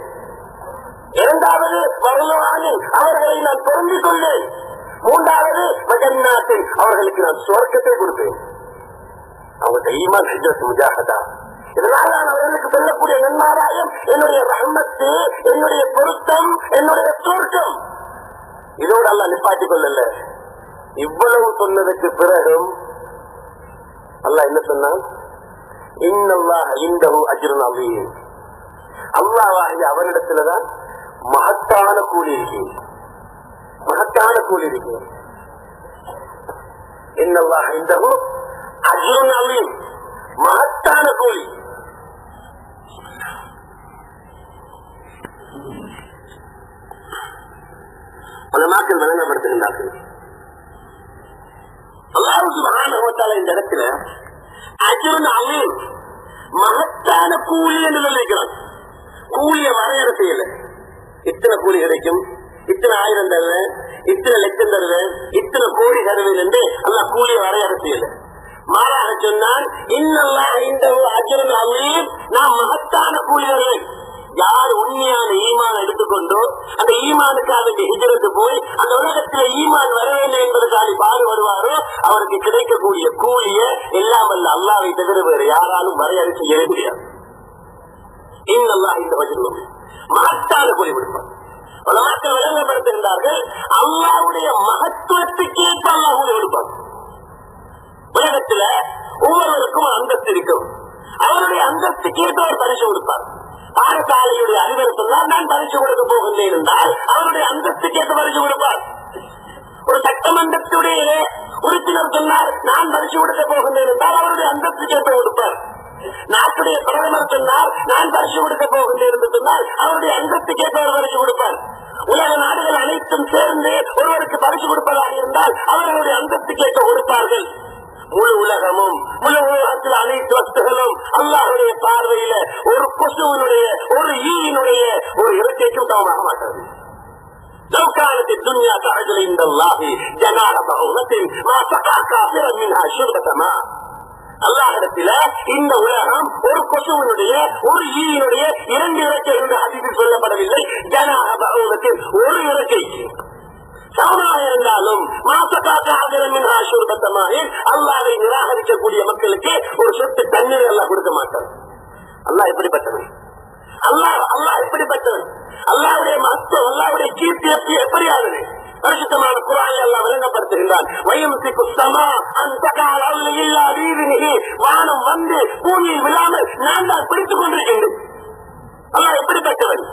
இரண்டாவது வரலுவானின், அவர்களை நான் பொருந்திக் கொள்வேன். மூன்றாவது வஜன்னாத்தின், அவர்களுக்கு நான் சுவர்க்கத்தை கொடுப்பேன். அவங்க ஈமான், ஹிஜ்ரத், முஜாஹதா. இதனால நான் அவர்களுக்கு சொல்லக்கூடிய நன்மாராயம் என்னுடைய ரஹ்மத்து, என்னுடைய பொருத்தம், என்னுடைய சுவர்க்கம். இதோடு அல்லாஹ் நிப்பாட்டிக் கொள்ளல. இவ்வளவு சொன்னதுக்கு பிறகும் அல்லாஹ் என்ன சொன்னான்? இன்னல்லாஹ இன்தஹு அஜ்ருன் அஸீம். அல்லாஹ்வாகிய அவனிடத்துலதான் மகத்தான கூலி இருக்கு. மகத்தான கூலி இருக்கு. இன்னல்லாஹ இன்தஹு அஜ்ருன் அஸீம், மகத்தான கூலி. பல நாட்கள் விளங்கப்படுத்துகின்றார்கள். அல்லாஹ் சுப்ஹானஹு வ தஆலா இந்த இடத்துல அஜ்ருன் அஸீம், மகத்தான கூலி என்று சொல்லியிருக்கிறான். கூலிய வரையறை செய்யல. இத்தனை கூலி கிடைக்கும், இத்தனை 1000 தருவேன், இத்தனை லட்சம் தருவேன், இத்தனை கோடி தருவேன் என்று அல்லாஹ் கூலிய வரையறை செய்யல. மாறாக சொன்னால் இன்னல்லாஹ் இன்தஹு அஜ்ருன் அஸீம், நான் மகத்தான கூலி தருவேன். யார் உண்மையான ஈமான் எடுத்துக்கொண்டோ அந்த ஈமானுக்காக ஹிஜ்ரத்து போய் அந்த உலகத்தில் ஈமான் வரவில்லை என்பதற்காக பாடுபடுவாரோ அவருக்கு கிடைக்கக்கூடிய கூலிய எல்லாம் அல்ல அல்லாஹ்வை தவிர வேறு யாராலும் வரையறை செய்யவே முடியாது. இன்னல்லாஹ் இந்த வஜ்ருன் மகத்தான கூலி கொடுப்பார். பல மக்கள் விளங்கப்படுத்துகின்றார்கள். அல்லாஹ்வுடைய மகத்துவத்துக்கேற்ப அல்லாஹ் கூலி கொடுப்பார். உலகத்துல ஒவ்வொருவருக்கும் அந்தஸ்து இருக்கும். அவருடைய அந்தஸ்துக்கேற்ப அவர் பரிசு கொடுப்பார். பாடசாலையுடைய அதிபர் சொன்னால் நான் பரிசு கொடுக்க போகின்றேன் என்றால் அவருடைய அந்தஸ்துக்கேற்ற பரிசு கொடுப்பார். ஒரு சட்டமன்றத்துடைய உறுப்பினர் சொன்னார் நான் பரிசு கொடுக்க போகின்றேன் என்றால் அவருடைய அந்தஸ்துக்கேற்ற கொடுப்பார். நாட்டுடைய பிரதமர் சொன்னார் நான் பரிசு கொடுக்க போகின்றேன் என்று சொன்னால் அவருடைய அந்தஸ்துக்கேற்ற ஒரு பரிசு கொடுப்பார். உலக நாடுகள் அனைத்தும் சேர்ந்து ஒருவருக்கு பரிசு கொடுப்பதாக இருந்தால் அவர்களுடைய அந்தஸ்துக்கேற்ற கொடுப்பார்கள். முழு உலகமும் முழு உலகத்தில் அனைத்து வஸ்துகளும் அல்லாஹ்வுடைய பார்வையில ஒரு கொசுவினுடைய ஒரு ஈயினுடைய ஒரு இறக்கைக்கும் சமமாக மாட்டாது. துன்யா தஅஜல இன்தல்லாஹி ஜனாஹ பஹூனத்தின் மா தகா காஃபிரன் மின்ஹா ஷுர்பத மா. அல்லாஹ்விடத்தில இந்த உலகம் ஒரு கொசுவினுடைய ஒரு ஈயினுடைய 2 இறக்கை என்று ஹதீஸில் சொல்லப்படவில்லை. ஜனாஹ பஹூனத்தின் ஒரு இறக்கைக்கு சமமாக இருந்தாலும் அல்லாஹ்வை நிராகரிக்கக்கூடிய மக்களுக்கு ஒரு சொட்டு தண்ணீர் அல்லாஹ் கொடுக்க மாட்டார். அல்லாஹ் எப்படிப்பட்டவன்? அல்லாஹ் எப்படிப்பட்டவன்? அல்லாஹ்வுடைய மகத்துவம், அல்லாஹ்வுடைய கீர்த்தி எப்படியானது? பரிசுத்தமான குர்ஆனில் அல்லாஹ் விளங்கப்படுத்துகின்றான். வானம் வந்து பூமியில் விழாமல் நான் தான் பிடித்துக் கொண்டிருக்கின்றேன். அல்லாஹ் எப்படிப்பட்டவன்?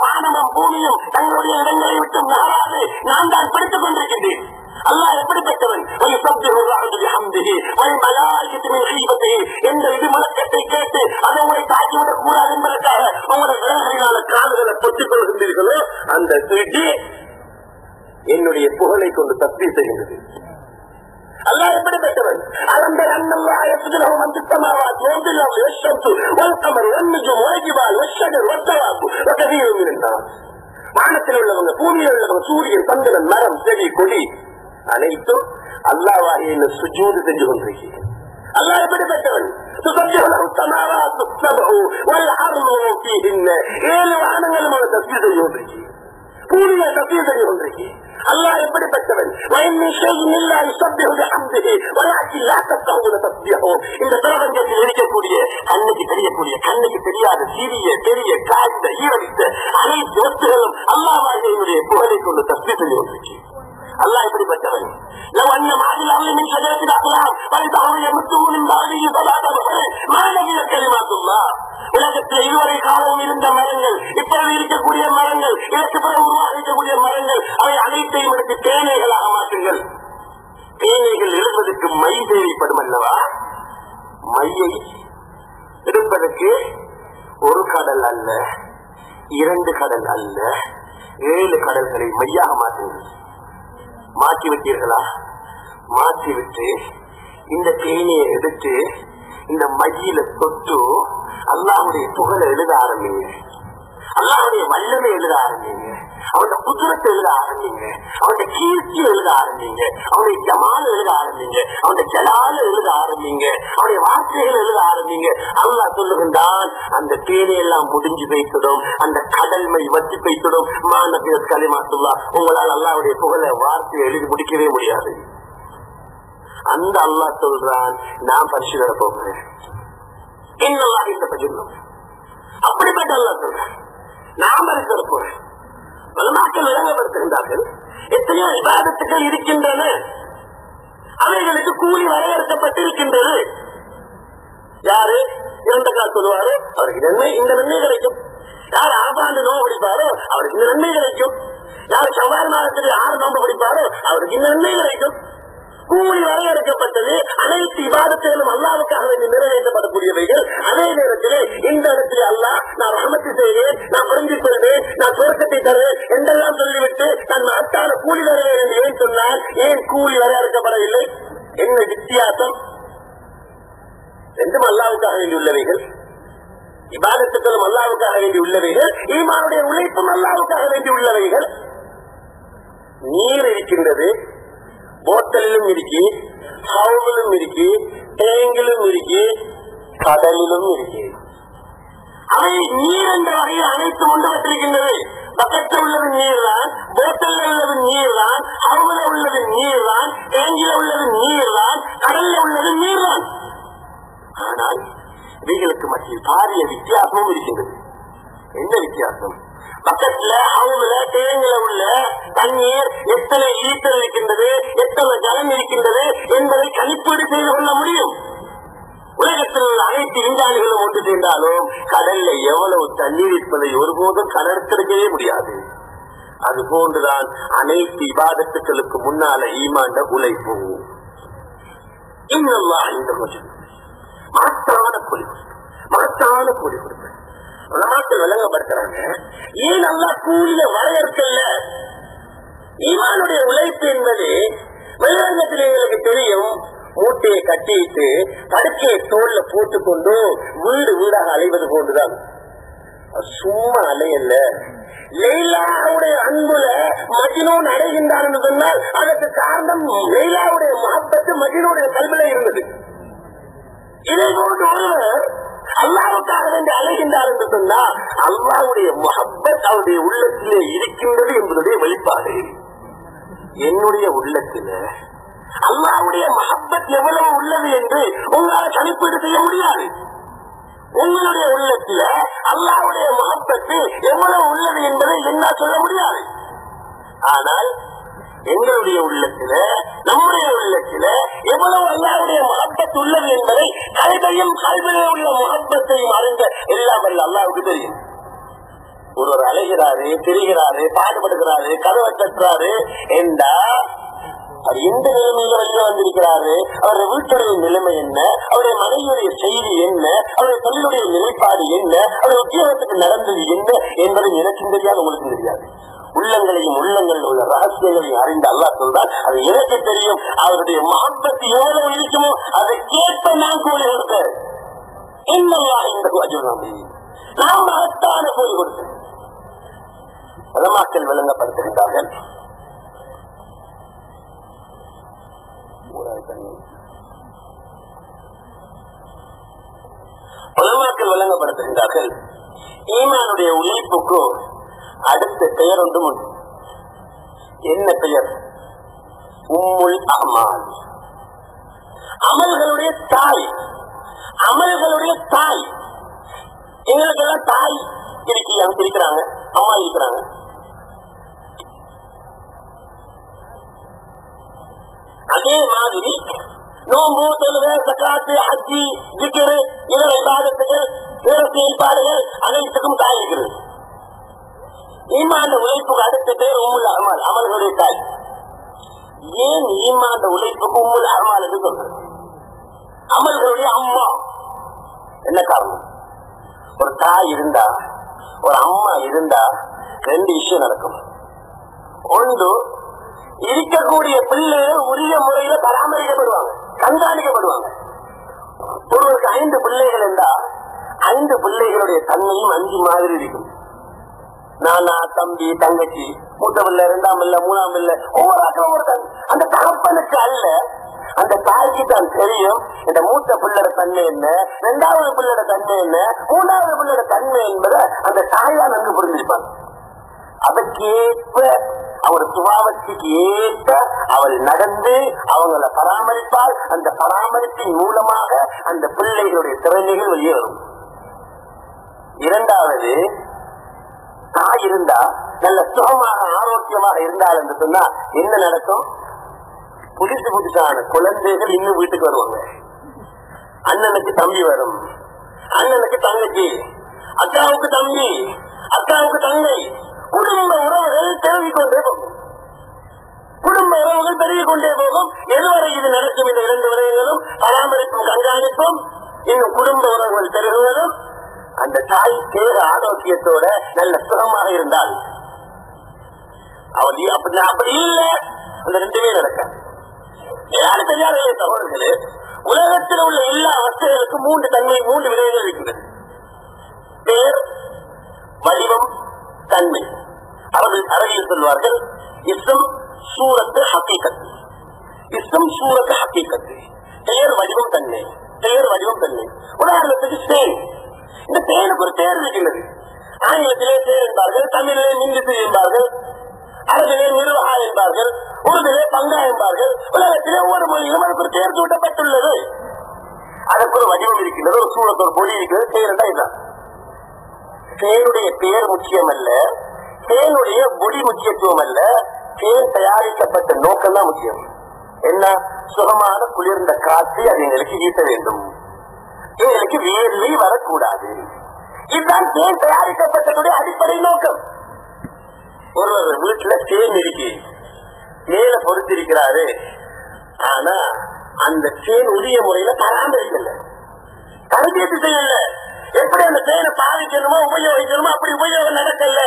வானமும் பூமியும் தங்களுடைய இடங்களை விட்டு மாறாது நான் தான் பிடித்துக் கொண்டிருக்கின்றேன். அல்லாஹ் எப்படிப்பட்டவன்? என்ற இது முழக்கத்தை கேட்டு அதை உங்களை தாக்கிவிடக் கூடாது என்பதற்காக உங்களுடைய விலங்குகளான காதுகளை பொத்திக் கொள்கின்றீர்களோ அந்த திருட்டி என்னுடைய புகழை கொண்டு தப்பி செய்கின்றது. அல்லாஹ் எப்படிப்பட்டவன்? அலந்தர் அன்னல்லாஹ் யஸ்ஜுதுஹு மன் ஃபிஸ் ஸமாவாத்தி வல் அர்தி வஷ்ஷம்ஸு வல் கமரு வன் நுஜுமு வல் ஜிபாலு வஷ்ஷஜரு வத்தவாபு வகதீரு மினன் நாஸ். வானத்தில் உள்ளவங்க, பூமியில் உள்ளவங்க, சூரியன், சந்திரன், மரம், செடி, கொடி அனைத்தும் அல்லாஹ்வாகிய சுஜூது செஞ்சு கொண்டிருக்கிறேன். அல்லாஹ் எப்படிப்பட்டவன்? துஸப்பிஹு லஹு ஸமாவாத்து ஸப்உ வல் அர்து வஃபீஹின்ன. 7 வானங்களும் அவர் தஸ்பீஹ் செய்து கொண்டிருக்கிறேன். கூலிய தஸ்பீஹ் சொல்லி கொண்டிருக்கு. அல்லாஹ் எப்படிப்பட்டவன்? இந்த பிரபஞ்சத்தில் இருக்கக்கூடிய கண்ணுக்கு தெரியக்கூடிய கண்ணுக்கு தெரியாத சிறிய பெரிய காய்ந்த ஈரவித்த அனைத்து வஸ்துகளும் அல்லாஹ்வுடைய புகழை கொண்டு தஸ்பீஹ் சொல்லி கொண்டிருக்கு. அல்லாஹ் எப்படிப்பட்டவன்? உலகத்தில் இதுவரை காலம் இருந்த மரங்கள், இப்போது இருக்கக்கூடிய மரங்கள், இதற்கு பிறகு உருவாக்கக்கூடிய மரங்கள், அவை அனைத்தையும் எடுத்து தேனைகளாக மாற்றுங்கள். தேனைகள் எழுதுவதற்கு மை தேவைப்படும் அல்லவா? மையை எடுப்பதற்கு ஒரு கடல் அல்ல, 2 கடல் அல்ல, 7 கடல்களை மையாக மாற்றுங்கள். மாற்றிவிட்டீர்களா? மாற்றிவிட்டு இந்த தேனியை எடுத்து இந்த மையில தொட்டு அல்லாஹ்வுடைய புகழை எழுத ஆரம்பிங்க. அல்லாஹ்வுடைய வல்லமை எழுத ஆரம்பிங்க. அவனுடைய குதிரத்தை எழுத ஆரம்பிங்க. அவனுடைய கீர்த்தி எழுத ஆரம்பிங்க. அவனுடைய ஜமால் எழுத ஆரம்பிங்க. அவனுடைய ஜலால எழுத ஆரம்பிங்க. அவனுடைய வார்த்தைகள் எழுத ஆரம்பிங்க. அல்லாஹ் சொல்லுகின்றான், அந்த தேனையெல்லாம் முடிஞ்சு வைத்ததும், அந்த கடல்மை வச்சு வைத்ததும், மாநபிய கலிமாத்துல்லா, உங்களால் அல்லாஹ்வுடைய புகழை வார்த்தையை எழுதி முடிக்கவே முடியாது. அந்த அல்லாஹ் சொல்றான், நான் பரிசு தர போகிறேன். என்னெல்லாம் இந்த பகிர்ந்தோம் அப்படிப்பட்ட அல்லாஹ் சொல்றேன், நான் பரிசு தர போறேன். மக்கள் விளங்கப்படுத்துகின்றார்கள். எத்தனையோ இபாதத்துக்கள் இருக்கின்றன, அவைகளுக்கு கூலி வரையறுக்கப்பட்டிருக்கின்றது. யாரு 2 கால் சொல்லுவாரோ அவருக்கு நன்மை, இந்த நன்மை கிடைக்கும். யார் ஆபாண்டு நோம்பு பிடிப்பாரோ அவருக்கு இந்த நன்மை கிடைக்கும். யார் செவ்வாய் மாதத்தில் 6 நோம்பு பிடிப்பாரோ அவருக்கு இந்த நன்மை கிடைக்கும். கூலி வரையறுக்கப்பட்டது. அனைத்து இபாதத்துகளும் அல்லாஹ்வுக்காக வேண்டி நிறைவேற்றப்படக்கூடியவைகள். அதே நேரத்தில் இந்த இடத்துல அல்லாஹ், நான் ரஹமத்து செய்வேன், நான் புரிஞ்சிக் கொள்வேன், நான் சுவர்க்கத்தை தருவேன் என்றெல்லாம் சொல்லிவிட்டு தன் மகத்தான கூலி தருவேன் என்று ஏன் சொன்னால், ஏன் கூலி வரையறுக்கப்படவில்லை? என்ன வித்தியாசம்? ரெண்டும் அல்லாஹ்வுக்காக வேண்டி உள்ளவைகள். இபாதத்துக்களும் அல்லாஹ்வுக்காக வேண்டி உள்ளவைகள். ஈமானுடைய உழைப்பும் அல்லாஹ்வுக்காக வேண்டி உள்ளவைகள். நீர் இருக்கின்றது, போத்தலிலும் இருக்கு, ஹவுலும் இருக்கு, டேங்கிலும் இருக்கு, கடலிலும் இருக்கு. அவை நீர் என்ற வகையில் அனைத்து உண்டப்பட்டிருக்கின்றது. பக்கத்தில் உள்ளது நீர் தான், போத்தல்ல உள்ளது நீர் தான், ஹவுல உள்ளது நீர் தான், டேங்கில உள்ளது நீர் தான், கடல்ல உள்ளது நீர் தான். ஆனால் இவைகளுக்கு மத்தியில் பாரிய வித்தியாசமும் இருக்கின்றது. என்ன வித்தியாசம்? பக்கத்துல ஹவுல டேங்கில உள்ள தண்ணீர் எத்தனை ஈட்டர் இருக்கின்றது, எத்தனை ஜலம் இருக்கின்றது என்பதை கணிப்பீடு செய்து கொள்ள முடியும். உலகத்தில் உள்ள அனைத்து விஞ்ஞானிகளும் ஒன்று சேர்ந்தாலும் கடல்ல எவ்வளவு தண்ணீர் இருப்பதை ஒருபோதும் கணக்கெடுக்கவே முடியாது. அது போன்றுதான் அனைத்து இபாதத்துக்களுக்கு முன்னால ஈமாண்ட உழைப்பு. இன்னல்லாஹ் இந்த மகத்தான கூலி கொடுப்பேன். மக்கள் விளங்கப்படுத்துறாங்க. ஏன் அல்லாஹ் கூலிய வரையறுக்கல? ஈமானுடைய உழைப்பு என்பது வெளிரங்கத்தில் எங்களுக்கு தெரியும். மூட்டையை கட்டிட்டு படுக்கையை தோல்ல போட்டுக்கொண்டு வீடு வீடாக அலைவது போன்றுதான். சும்மா அலையல்ல. லைலாவுடைய அன்புல மஜ்னூன் அடைகின்றார் என்று சொன்னால் அதற்கு காரணம் லைலாவுடைய மஹப்பத்து மஜ்னூனுடைய கல்வில இருந்தது. இதை போன்று ஒருவர் அல்லாஹ்வுக்காக வேண்டி அழைகின்றார் என்று சொன்னால் அல்லாஹ்வுடைய முஹப்பத் அவருடைய உள்ளத்திலே இருக்கின்றது என்பதுடைய வெளிப்பாடு. என்னுடைய உள்ளத்தில அல்லாஹ்வுடைய முஹப்பத் எவ்வளவு உள்ளது என்று உங்களால் கணிப்பீடு செய்ய முடியாது. உங்களுடைய உள்ளத்தில அல்லாஹ்வுடைய முஹப்பத் எவ்வளவு உள்ளது என்பதை என்னால் சொல்ல முடியாது. ஆனால் எங்களுடைய உள்ளத்தில, நம்முடைய உள்ளத்தில எவ்வளவு அல்லாஹ்வுடைய முஹப்பத் உள்ளது என்பதை கல்வையும் கல்விலே உள்ள முஹப்பத்தையும் அறிந்த எல்லாம் வல்ல அல்லாஹ்வுக்கு தெரியும். ஒருவர் அழைகிறாரு, தெரிகிறாரு, பாடுபடுகிறாரு, கதவை தட்டுறாரு என்றா அவர் எந்த நிலைமையில வெளியே வந்திருக்கிறாரு, அவருடைய வீட்டுடைய நிலைமை என்ன, அவருடைய மனைவியுடைய செய்தி என்ன, அவருடைய தொழிலுடைய நிலைப்பாடு என்ன, அவருடைய உத்தியோகத்துக்கு நடந்தது என்ன என்பதை எனக்கும் தெரியாது, உங்களுக்கு தெரியாது. உள்ளங்களையும் உள்ளங்களில் உள்ள ரகசியங்களையும் அறிந்த அல்லாஹ் சொல்றார், அது எனக்கு தெரியும். அவருடைய மஹப்பத் எவ்வளவு இருக்குமோ அதை கேட்ப நான் கூலி கொடுத்தேன். இன்னல்லாஹ் இந்த அஜுர்நாமி, நான் மகத்தான கூலி கொடுத்தேன். உலமாக்கள் விளங்கப்படுத்துகின்றார்கள். உலமாக்கள் விளங்கப்படுத்துகின்றார்கள், ஈமானுடைய உழைப்புக்கு அடுத்த பெயர் ஒன்றும் உண்டு. என்ன பெயர்? உம்முல் அமால், அமல்களுடைய தாய். அமல்களுடைய தாய். எங்களுக்கெல்லாம் தாய் இருக்கிறாங்க, அம்மா இருக்கிறாங்க. அதே மாதிரி நோம்பு, தொழுகை, ஜகாத்து, ஹஜ்ஜி, ஜிக்ர், இதர இபாதத்துகள், பிற செயல்பாடுகள் அனைத்துக்கும் தாய் இருக்கிறது. ஈமான் உழைப்புக்கு அடுத்த பேர் உம்முல் அமால், அமல்களுடைய தாய். ஏன் ஈமான் உழைப்புக்கு உம்முல் அமால் என்று சொல்றது? அமல்களுடைய அம்மா. என்ன காரணம்? ஒரு தாய் இருந்தா, ஒரு அம்மா இருந்தா ரெண்டு விஷயம் நடக்கும். ஒன்று, இருக்கக்கூடிய பிள்ளைகள் உரிய முறையில பராமரிக்கப்படுவாங்க, கண்காணிக்கப்படுவாங்க. ஒருவருக்கு 5 பிள்ளைகள் இருந்தா 5 பிள்ளைகளுடைய தன்மையும் 5 மாதிரி இருக்கும். நானா, தம்பி, தங்கச்சி, மூத்த பிள்ளை, 2ஆம் பிள்ளை, 3ஆம் பிள்ளை, ஒவ்வொரு ஆக்கம் ஒரு அந்த தகப்பனுக்கு அல்ல, அந்த தாய்க்கு தான் தெரியும் இந்த மூத்த பிள்ளைட தன்மை என்ன, 2வது பிள்ளைட தன்மை என்ன, 3வது பிள்ளைட தன்மை என்பதை அந்த தாயா நன்கு புரிஞ்சிருப்பாங்க. அதற்கேற்ப அவர் சுபாவத்துக்கு ஏற்ப அவள் நடந்து அவங்களை பராமரிப்பால் அந்த பராமரிப்பின் மூலமாக அந்த பிள்ளைகளுடைய திறமைகள் வெளியே வரும். 2வது, தாய் இருந்தா நல்ல சுகமாக ஆரோக்கியமாக இருந்தால் என்று சொன்னா என்ன நடக்கும்? புதுசான குழந்தைகள் இன்னும் வீட்டுக்கு வருவாங்க. அண்ணனுக்கு தம்பி வரும், அண்ணனுக்கு தங்கச்சி, அக்காவுக்கு தம்பி, அக்காவுக்கு தங்கை. குடும்ப உறவுகள் பெருகிக் கொண்டே போகும், குடும்ப உறவுகள் பெருகிக் கொண்டே போகும். எதுவரை இது நடக்கும்? இந்த 2 விடயங்களும் பராமரிப்பும் கண்காணிப்பும் இன்னும் குடும்ப உறவுகள் பெருகுவதும் அந்த தாய் தேக ஆரோக்கியத்தோட நல்ல சுகமாக இருந்தால் அவள் அப்படி இல்லை. அந்த 2மே நடக்க யாரும் தெரியாத சகோதரர்களே, உலகத்தில் உள்ள எல்லா வசதிகளுக்கும் 3 தன்மை, 3 விடயங்கள் இருக்கிறது. பேர், வடிவம், தன்மை. அவர்கள் அரபியில் சொல்வார்கள் இஸ்ம் சூரத்து ஹகீகத். இஸ்ம் சூரத்து ஹகீகத். பெயர், வடிவம், தன்மை. பெயர், வடிவம், தன்மை. உதாரணத்துக்கு தேன். இந்த தேனுக்கு ஒரு பேர் இருக்கிறது. ஆங்கிலத்திலே தேன் என்பார்கள், தமிழிலே மின்னிசை என்பார்கள், அரபிலே நிர்வாக என்பார்கள், உருதிலே பங்கா என்பார்கள். உலகத்திலே ஒவ்வொரு மொழியிலும் அதுக்கு ஒரு பேர் சூட்டப்பட்டுள்ளது. அதற்கு ஒரு வடிவம் இருக்கிறது, ஒரு சூழத்து, ஒரு பொடி இருக்கிறது. தேன் இதுதான். தேனுடைய பெயர் முக்கியம் அல்ல, தேனுடைய பொடி முக்கியத்துவம் அல்ல, தேன் தயாரிக்கப்பட்ட நோக்கம் தான் முக்கியம். என்ன? சுகமான குளிர்ந்த காற்று அது எங்களுக்கு வீச வேண்டும், எங்களுக்கு வேர்வை வரக்கூடாது. இதுதான் தேன் தயாரிக்கப்பட்டதுடைய அடிப்படை நோக்கம். ஒருவர் வீட்டுல தேன் இருக்கு, மேல பொறுத்திருக்கிறாரு, ஆனா அந்த தேன் உரிய முறையில பராமரிக்கல, தரபியத்து செய்யல. எப்படி அந்த தேனை பாவிக்கணுமோ உபயோகிக்கணுமோ அப்படி உபயோகம் நடக்கல.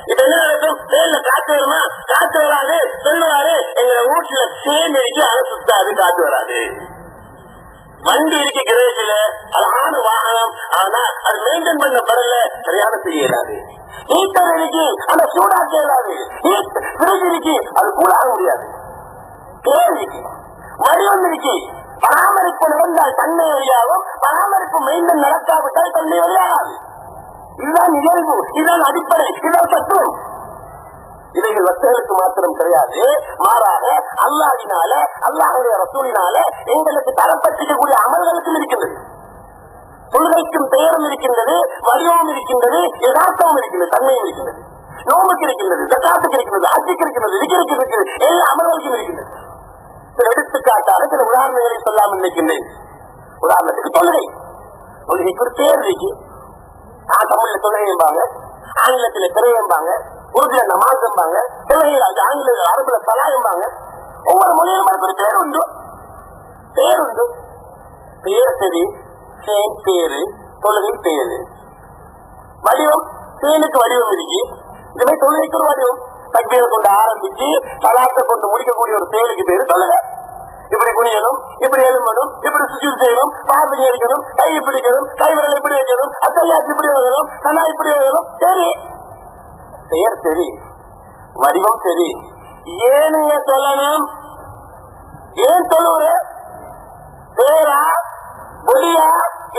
இப்ப என்ன நடக்கும்? தேன்ல காத்து வருமா? காத்து வராது. சொல்லுவாரு, எங்க வீட்டுல தேன் இருக்கு, அதை சுத்தாது, காத்து வராது. வண்டி இருக்கு கிரேசில, அழகான வாகனம், ஆனா அது மெயின்டைன் பண்ணப்படல, சரியான செய்யலாது. ஹீட்டர் இருக்கு, ஆனா சூடாக்க இயலாது. ஃப்ரிட்ஜ் இருக்கு, அது கூடாக முடியாது. தேன் இருக்கு, வடிவம் இருக்கு, பராமரிப்பு நடந்தால் தன்மை வழியாகும், பராமரிப்பு மெயின்டைன் நடக்காவிட்டால் தன்மை வழியாகாது. இதுதான் இயல்பு, இதுதான் அடிப்படை, இதுதான் தத்துவம். இவைகள் வர்த்தகர்களுக்கு மாத்திரம் கிடையாது, மாறாக அல்லாஹ்வினால, அல்லாஹ்வுடைய ரசூலினால எங்களுக்கு தரப்பட்டிருக்கக்கூடிய அமல்களுக்கும் இருக்கின்றது. தொழுகைக்கும் பெயரும் இருக்கின்றது, வடிவமும் இருக்கின்றது, யதார்த்தமும் இருக்கின்றது, தன்மையும் இருக்கின்றது. நோம்புக்கு இருக்கின்றது, ஜகாத்துக்கு இருக்கின்றது, ஹஜ்ஜுக்கு இருக்கின்றது, விக்ருக்கு இருக்கிறது, எல்லா அமல்களுக்கும் இருக்கின்றது. சில எடுத்துக்காட்டாக சில உதாரணங்களை சொல்லாமல் நினைக்கின்றேன். உதாரணத்துக்கு தொழுகை. தொழுகைக்கு ஒரு பேர் இருக்கு. தமிழ்ல தொழுகைம்பாங்க, ஆங்கிலத்துல பிறையம்பாங்க, உருதுல நமாசம்பாங்க, ஆங்கில அரபுல சலாயம்பாங்க. ஒவ்வொரு மொழியிலும் அதுக்கு ஒரு பேர் உண்டு, பேர் உண்டு. பேர் சரி, தேன் பேரு, தொழுகை பேரு. வடிவம், தேனுக்கு வடிவம் இருக்கு, இதுவே தொழுகைக்கு ஒரு வடிவம். தக்பீரை கொண்டு ஆரம்பிச்சு சலாத்தை கொண்டு முடிக்கக்கூடிய ஒரு செயலுக்கு பேரு தொழுகை. இப்படி குனியணும், இப்படி எழும்பணும், இப்படி சுஜூத் செய்யணும், பார்வை அடிக்கணும், கை பிடிக்கணும், கைவிரல் இப்படி வைக்கணும், அத்தல்லாத்து இப்படி வைக்கணும், கண்ணா இப்படி வைக்கணும். சரி, பெயர் சரி, வடிவம் சரி. ஏனுங்க சொல்லணும்? ஏன் சொல்லுற? பேரா பொடியா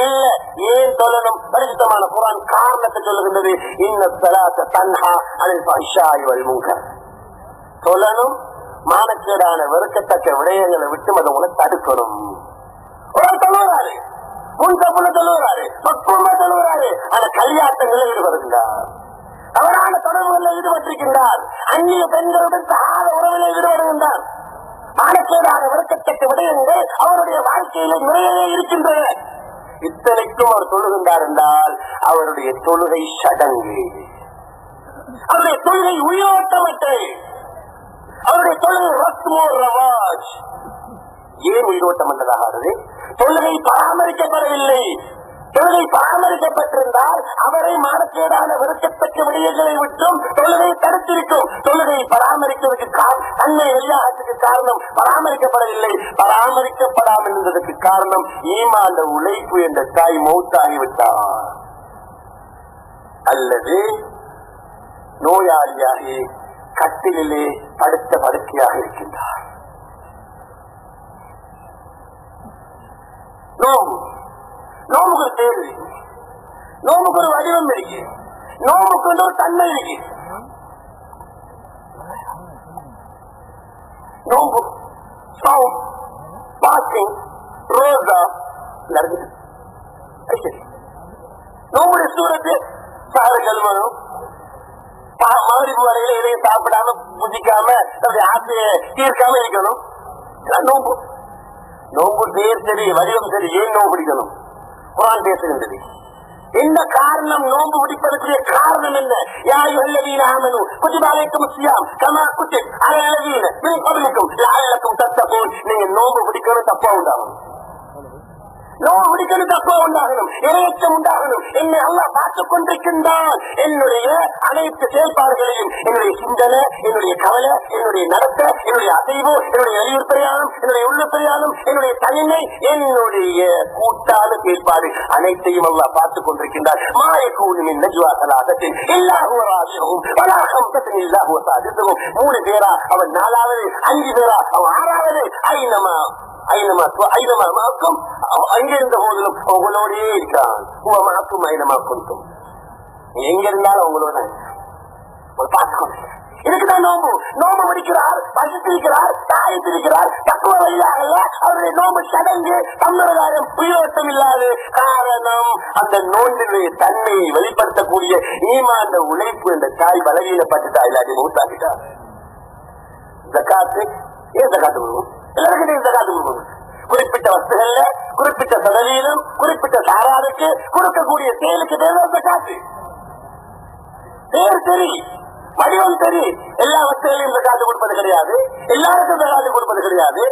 இல்ல, ஏன் சொல்லணும்? பரிசுத்தமான குர்ஆன் காரணத்தை சொல்லுகின்றது. இன்ன ஸலாத்த தன்ஹா அனில் ஃபஹ்ஷாஇ வல் முன்கர். சொல்லணும், மானக்கேடான வெறுக்கத்தக்க விடயங்களை விட்டு அதை உங்களை தடுக்கணும். சொல்லுவாரு, முன்கப்புல சொல்லுவாரு, பக்குவமா சொல்லுவாரு. ஆனா கல்யாணங்களை ஈடுபடுகின்றார், தவறான தொடர்புகளில் ஈடுபட்டிருக்கின்றார், அந்நிய பெண்களுடன் சகாத உறவிலே ஈடுபடுகின்றார். மானக்கேடான வெறுக்கத்தக்க விடயங்கள் அவருடைய வாழ்க்கையில நிறையவே இருக்கின்றன. இத்தனைக்கும் அவர் சொல்லுகின்றார் என்றால் அவருடைய தொழுகை சடங்கு, அவருடைய தொழுகை உயிரோட்டமற்ற, அவருடைய தொழுகை ரஸ்மோ ரவாஜ். ஏன் உயிரோட்டம் என்றதாக? தொழுகை பராமரிக்கப்படவில்லை. தொழுகை பராமரிக்கப்பட்டிருந்தால் அவரை மானக்கேடான விருக்கத்தக்க விடயங்களை விட்டும் தொழுகை தடுத்திருக்கும். தொழுகை பராமரிக்கிறதுக்கு தன்மை வெளியாகத்துக்கு காரணம் பராமரிக்கப்படவில்லை. பராமரிக்கப்படாமல் இருந்ததற்கு காரணம் ஈமான் உழைப்பு என்ற தாய் மௌத்தாகிவிட்டார், அல்லது நோயாளியாகி கட்டிலே படுத்த படுக்கையாக இருக்கின்றார். நோம்பு, நோம்புக்கு ஒரு தேர்வு, நோம்புக்கு ஒரு வடிவம் இருக்கு, நோம்புக்கு ஒரு தன்மை இருக்கு. நோம்பு, சௌம், பாஸ்டிங், ரோசா நோம்புடைய சூரத்து சார கழுவணும், மகரிப்பு வரையில எதையும் சாப்பிடாம புதிக்காம ஆசையை தீர்க்காம இருக்கணும். நோம்பு, நோம்பு பேர் சரி, வடிவம் சரி. ஏன் நோம்பு பிடிக்கணும்? குர்ஆன் பேசுகின்றது. என்ன காரணம் நோம்பு பிடிப்பதற்குரிய காரணம் என்ன? யா அய்யுஹல்லதீன ஆமனூ குதிப அலைக்குமுஸ் ஸியாம் கமா குதிப அலல்லதீன மின் கப்லிக்கும் லஅல்லக்கும் தத்தகூன். நீங்க நோம்பு பிடிக்கணும், தப்பா உண்டாகும். நோம்பு பிடிக்கணும், தப்பா உண்டாகணும், இறையச்சம் உண்டாகணும். என்னை அல்லாஹ் பார்த்துக் கொண்டிருக்கின்றான். என்னுடைய அனைத்து செயல்பாடுகளையும், என்னுடைய சிந்தனை, என்னுடைய கவலை, என்னுடைய நடத்த, என்னுடைய அசைவு, என்னுடைய வெளியூர் பிரயாணம், என்னுடைய உள்ளூர் பிரயாணம், என்னுடைய தனிமை, என்னுடைய கூட்டான செயல்பாடு அனைத்தையும் அல்லாஹ் பார்த்துக் கொண்டிருக்கின்றார். மாயக்கூனின் நஜ்வா ஸலாஸத்தின் இல்லாஹு ராபிஹும் வலா ஹம்ஸத்தின் இல்லாஹு சாதிஸுஹும். 3 பேரா அவன் 4வது, 5 பேரா அவன் 6வது. ஐநமாக்கும் அங்க இருந்த போதிலும் உங்களோடே இருக்கான். மாக்கும் ஐநமாக்கும் எங்க இருந்தாலும் உங்களோட பார்த்துக்கோங்க. இதுக்குதான் நோம்பு. நோம்பு முடிக்கிறார், பசித்திருக்கிறார், தாயத்திருக்கிறார், தக்குவ வழியாக அவருடைய நோம்பு சடங்கு சம்பிரதாயம் உயிரோட்டம் இல்லாது. காரணம் அந்த நோன்பினுடைய தன்மையை வெளிப்படுத்தக்கூடிய ஈமான் உழைப்பு என்ற தாய் பலவீனப்பட்டுட்டா, எல்லாத்தையும் மூத்தாக்கிட்டார். ஜக்காத்து ஏன் ஜக்காத்து கொடுக்கும்? எல்லாருக்கிட்டையும் ஜக்காத்து கொடுக்கணும். குறிப்பிட்ட வஸ்துகள்ல குறிப்பிட்ட சதவீதம், குறிப்பிட்ட சாராருக்கு கொடுக்கக்கூடிய செயலுக்கு தேவை ஜக்காத்து. பேர் சரி, வடிவம் சரி, எல்லா வஸ்துகளையும் ஜக்காத்து கொடுப்பது கிடையாது, எல்லாருக்கும் ஜக்காத்து கொடுப்பது கிடையாது.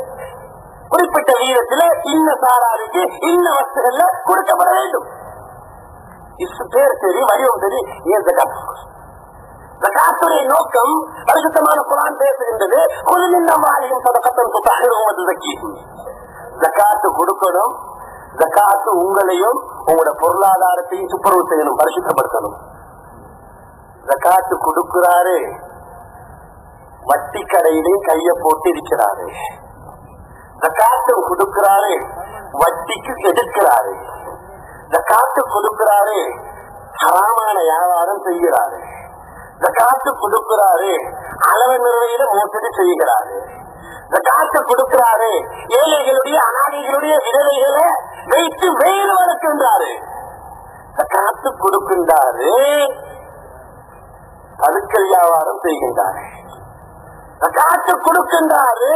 குறிப்பிட்ட வீதத்துல இன்ன சாராருக்கு இன்ன வஸ்துகள்ல கொடுக்கப்பட வேண்டும். பேர் சரி, வடிவம் சரி, ஏன் ஜக்காத்து? ஜகாத்துடைய நோக்கம் பரிசுத்தமான குர்ஆன் பேசுகின்றது. ஜகாத்து கொடுக்கணும், ஜகாத்து உங்களையும் உங்களோட பொருளாதாரத்தையும் துப்புரவு செய்யணும், பரிசுத்தப்படுத்தணும். ஜகாத்து கொடுக்கிறாரு, வட்டி கடையிலையும் கைய போட்டு இருக்கிறாரு. ஜகாத்து கொடுக்கிறாரு, வட்டிக்கு எடுக்கிறாரு. ஜகாத்து கொடுக்கிறாரு, ஹராமான வியாபாரம் செய்கிறாரு. ஜகாத்து கொடுக்கிறாரு, அளவு நிறுவையில மோசடி செய்கிறாரு. ஜகாத்து கொடுக்கிறாரு, ஏழைகளுடைய அனாதைகளுடைய விதவைகளை வைத்து வேறு வளர்க்கின்றாரு. ஜகாத்து கொடுக்கின்றாரு, பதுக்கல் வியாபாரம் செய்கின்றாரு. ஜகாத்து கொடுக்கின்றாரு,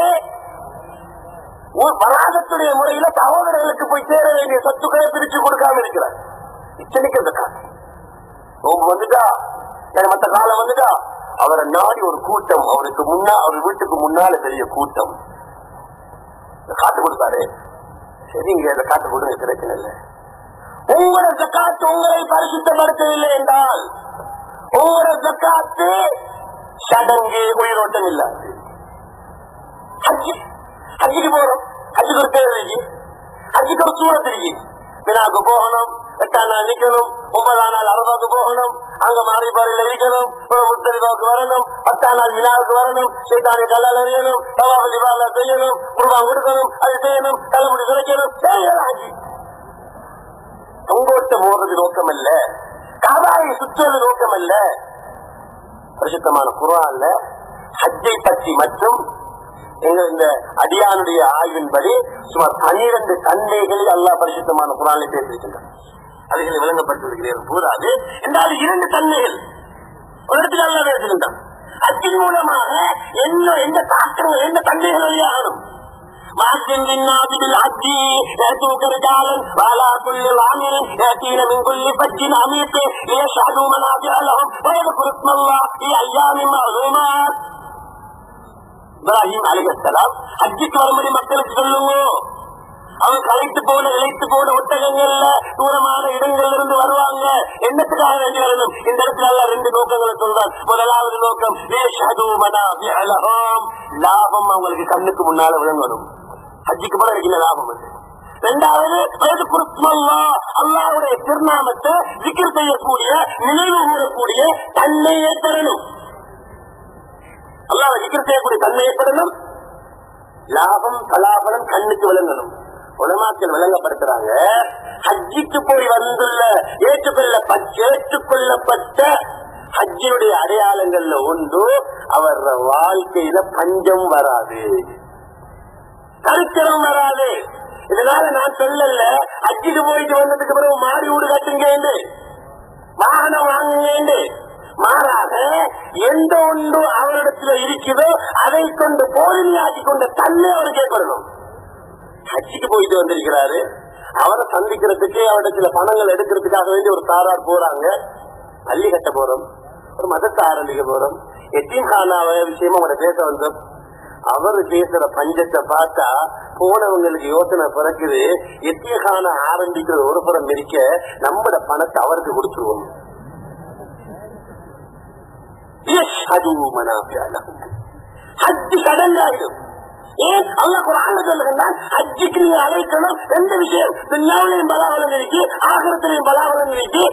வராகத்துடைய முறையில சகோதரர்களுக்கு போய் சேர வேண்டிய சொத்துக்களை பிரிச்சு கொடுக்காம இருக்கிறார். இத்தனைக்கு ஜகாத்து. நோம்பு வந்துட்டா, மற்ற காலம் வந்துட்டா அவரை நாடி ஒரு கூட்டம், அவருக்கு முன்னா, அவர் வீட்டுக்கு முன்னால பெரிய கூட்டம் காட்டு கொடுத்தாரு. சரிங்க, அதை காட்டு கொடுங்க, பிரச்சனை இல்லை. உங்களோட ஜக்காத்து உங்களை பரிசுத்தப்படுத்தவில்லை என்றால் உங்களோட ஜக்காத்து சடங்கு உயிரோட்டம் இல்லாது. ஹஜ்ஜுக்கு போறோம், ஹஜ்ஜுக்கு ஒரு தேவை, ஹஜ்ஜுக்கு ஒரு சூழல் இருக்கு. வினாக்கு போகணும், 8ஆம் நாள் நிக்கணும், 9ஆம் நாள் அரபாவுக்கு போகணும், அங்க மாரிபாறையில இருக்கணும், முஸ்தலிஃபாவுக்கு வரணும், 10ஆம் நாள் வினாவுக்கு வரணும், சைத்தானை கல்லால் அறியணும், தவாஃப் இபாதா செய்யணும், குர்பான் கொடுக்கணும், அது செய்யணும், தலைமுடி துளைக்கணும். தொங்கோட்ட போறது நோக்கம் அல்ல, காபாவை சுற்றுவது நோக்கம் அல்ல. பரிசுத்தமான குர்ஆன்ல ஹஜ்ஜை பற்றி மற்றும் எங்கள் இந்த அடியானுடைய ஆய்வின்படி சுமார் 12 தன்மைகளில் அல்லாஹ் பரிசுத்தமான குர்ஆனிலே பேசியிருக்கின்றார். அதுகளை விளங்கப்பட்டிருக்கிறேன் கூறாது என்றால் 2 தன்மைகள் ஒரு இடத்துல அல்லாஹ் பேசுகின்றான். ஹஜ்ஜின் மூலமாக எந்த தாக்கங்கள் எந்த தன்மைகள் வழியாகணும். மாற்றின் பின்னாதில் ஹஜ்ஜி يأتوك رجالا وعلى كل ضامر يأتين من كل فج عميق ليشهدوا منافع لهم ويذكروا اسم الله في أيام معلومات. இப்ராஹிம் அலைஹிஸ்ஸலாம் ஹஜ்ஜுக்கு வரும்படி மக்களுக்கு சொல்லுங்க. அவங்க களைத்து போன ஒட்டகங்கள்ல தூரமான இடங்கள்ல இருந்து வருவாங்க. என்னத்துக்காக வேண்டி வரணும்? இந்த இடத்துல 2 நோக்கங்களை சொல்றான். முதலாவது நோக்கம் லாபம் அவங்களுக்கு கண்ணுக்கு முன்னால விளங்கணும். ஹஜ்ஜுக்கு போல இருக்கிற லாபம் அது. இரண்டாவது அல்லாஹ்வுடைய திருநாமத்தை திக்ர் செய்யக்கூடிய நினைவு கூறக்கூடிய தன்மையை தரணும். அல்லாஹ் திக்ர் செய்யக்கூடிய தன்மையை தரணும். லாபம் கலாபலம் கண்ணுக்கு விளங்கணும். உலமாக்கள் விளங்கப்படுத்துறாங்க. ஹஜ்ஜிக்கு போய் வந்துள்ள ஏற்றுக்கொள்ளப்பட்ட ஹஜ்ஜினுடைய அடையாளங்கள்ல ஒன்று அவர் வாழ்க்கையில பஞ்சம் வராது, கருத்தரம் வராது. இதனால நான் சொல்லல ஹஜ்ஜுக்கு போயிட்டு வந்ததுக்கு பிறகு மாடி வீடு கட்டுங்க, வாகனம் வாங்குங்க. மாறாக எந்த ஒன்று அவரிடத்துல இருக்குதோ அதை கொண்டு போலியாக்கி கொண்ட தன்மை அவருக்கு ஏற்படணும். ஹஜ்ஜுக்கு போயிட்டு வந்திருக்கிறாரு, அவரை சந்திக்கிறதுக்கு அவரிடத்துல பணங்கள் எடுக்கிறதுக்காக வேண்டி ஒரு தாரார் போறாங்க. பள்ளி கட்ட போறோம், ஒரு மதத்தை ஆரம்பிக்க போறோம், எத்தீம்கானாவ விஷயமா அவரை பேச வந்தோம். அவர் பேசுற பஞ்சத்தை பார்த்தா போனவங்களுக்கு யோசனை பிறக்குது, எத்தீம்கானா ஆரம்பிக்கிறது ஒரு புறம் இருக்க நம்மட பணத்தை அவருக்கு கொடுத்துருவோம். ஹஜ்ஜு கடந்தாயிடும். ஏன் அல்லாஹ் குர்ஆன்ல சொல்லுகிறான், ஹஜ்ஜுக்கு நீங்க அழைக்கணும். 2 விஷயம், துன்யாவிலையும் பலாவலம் இருக்கு, ஆகிரத்திலையும் பலாவலம் இருக்கு.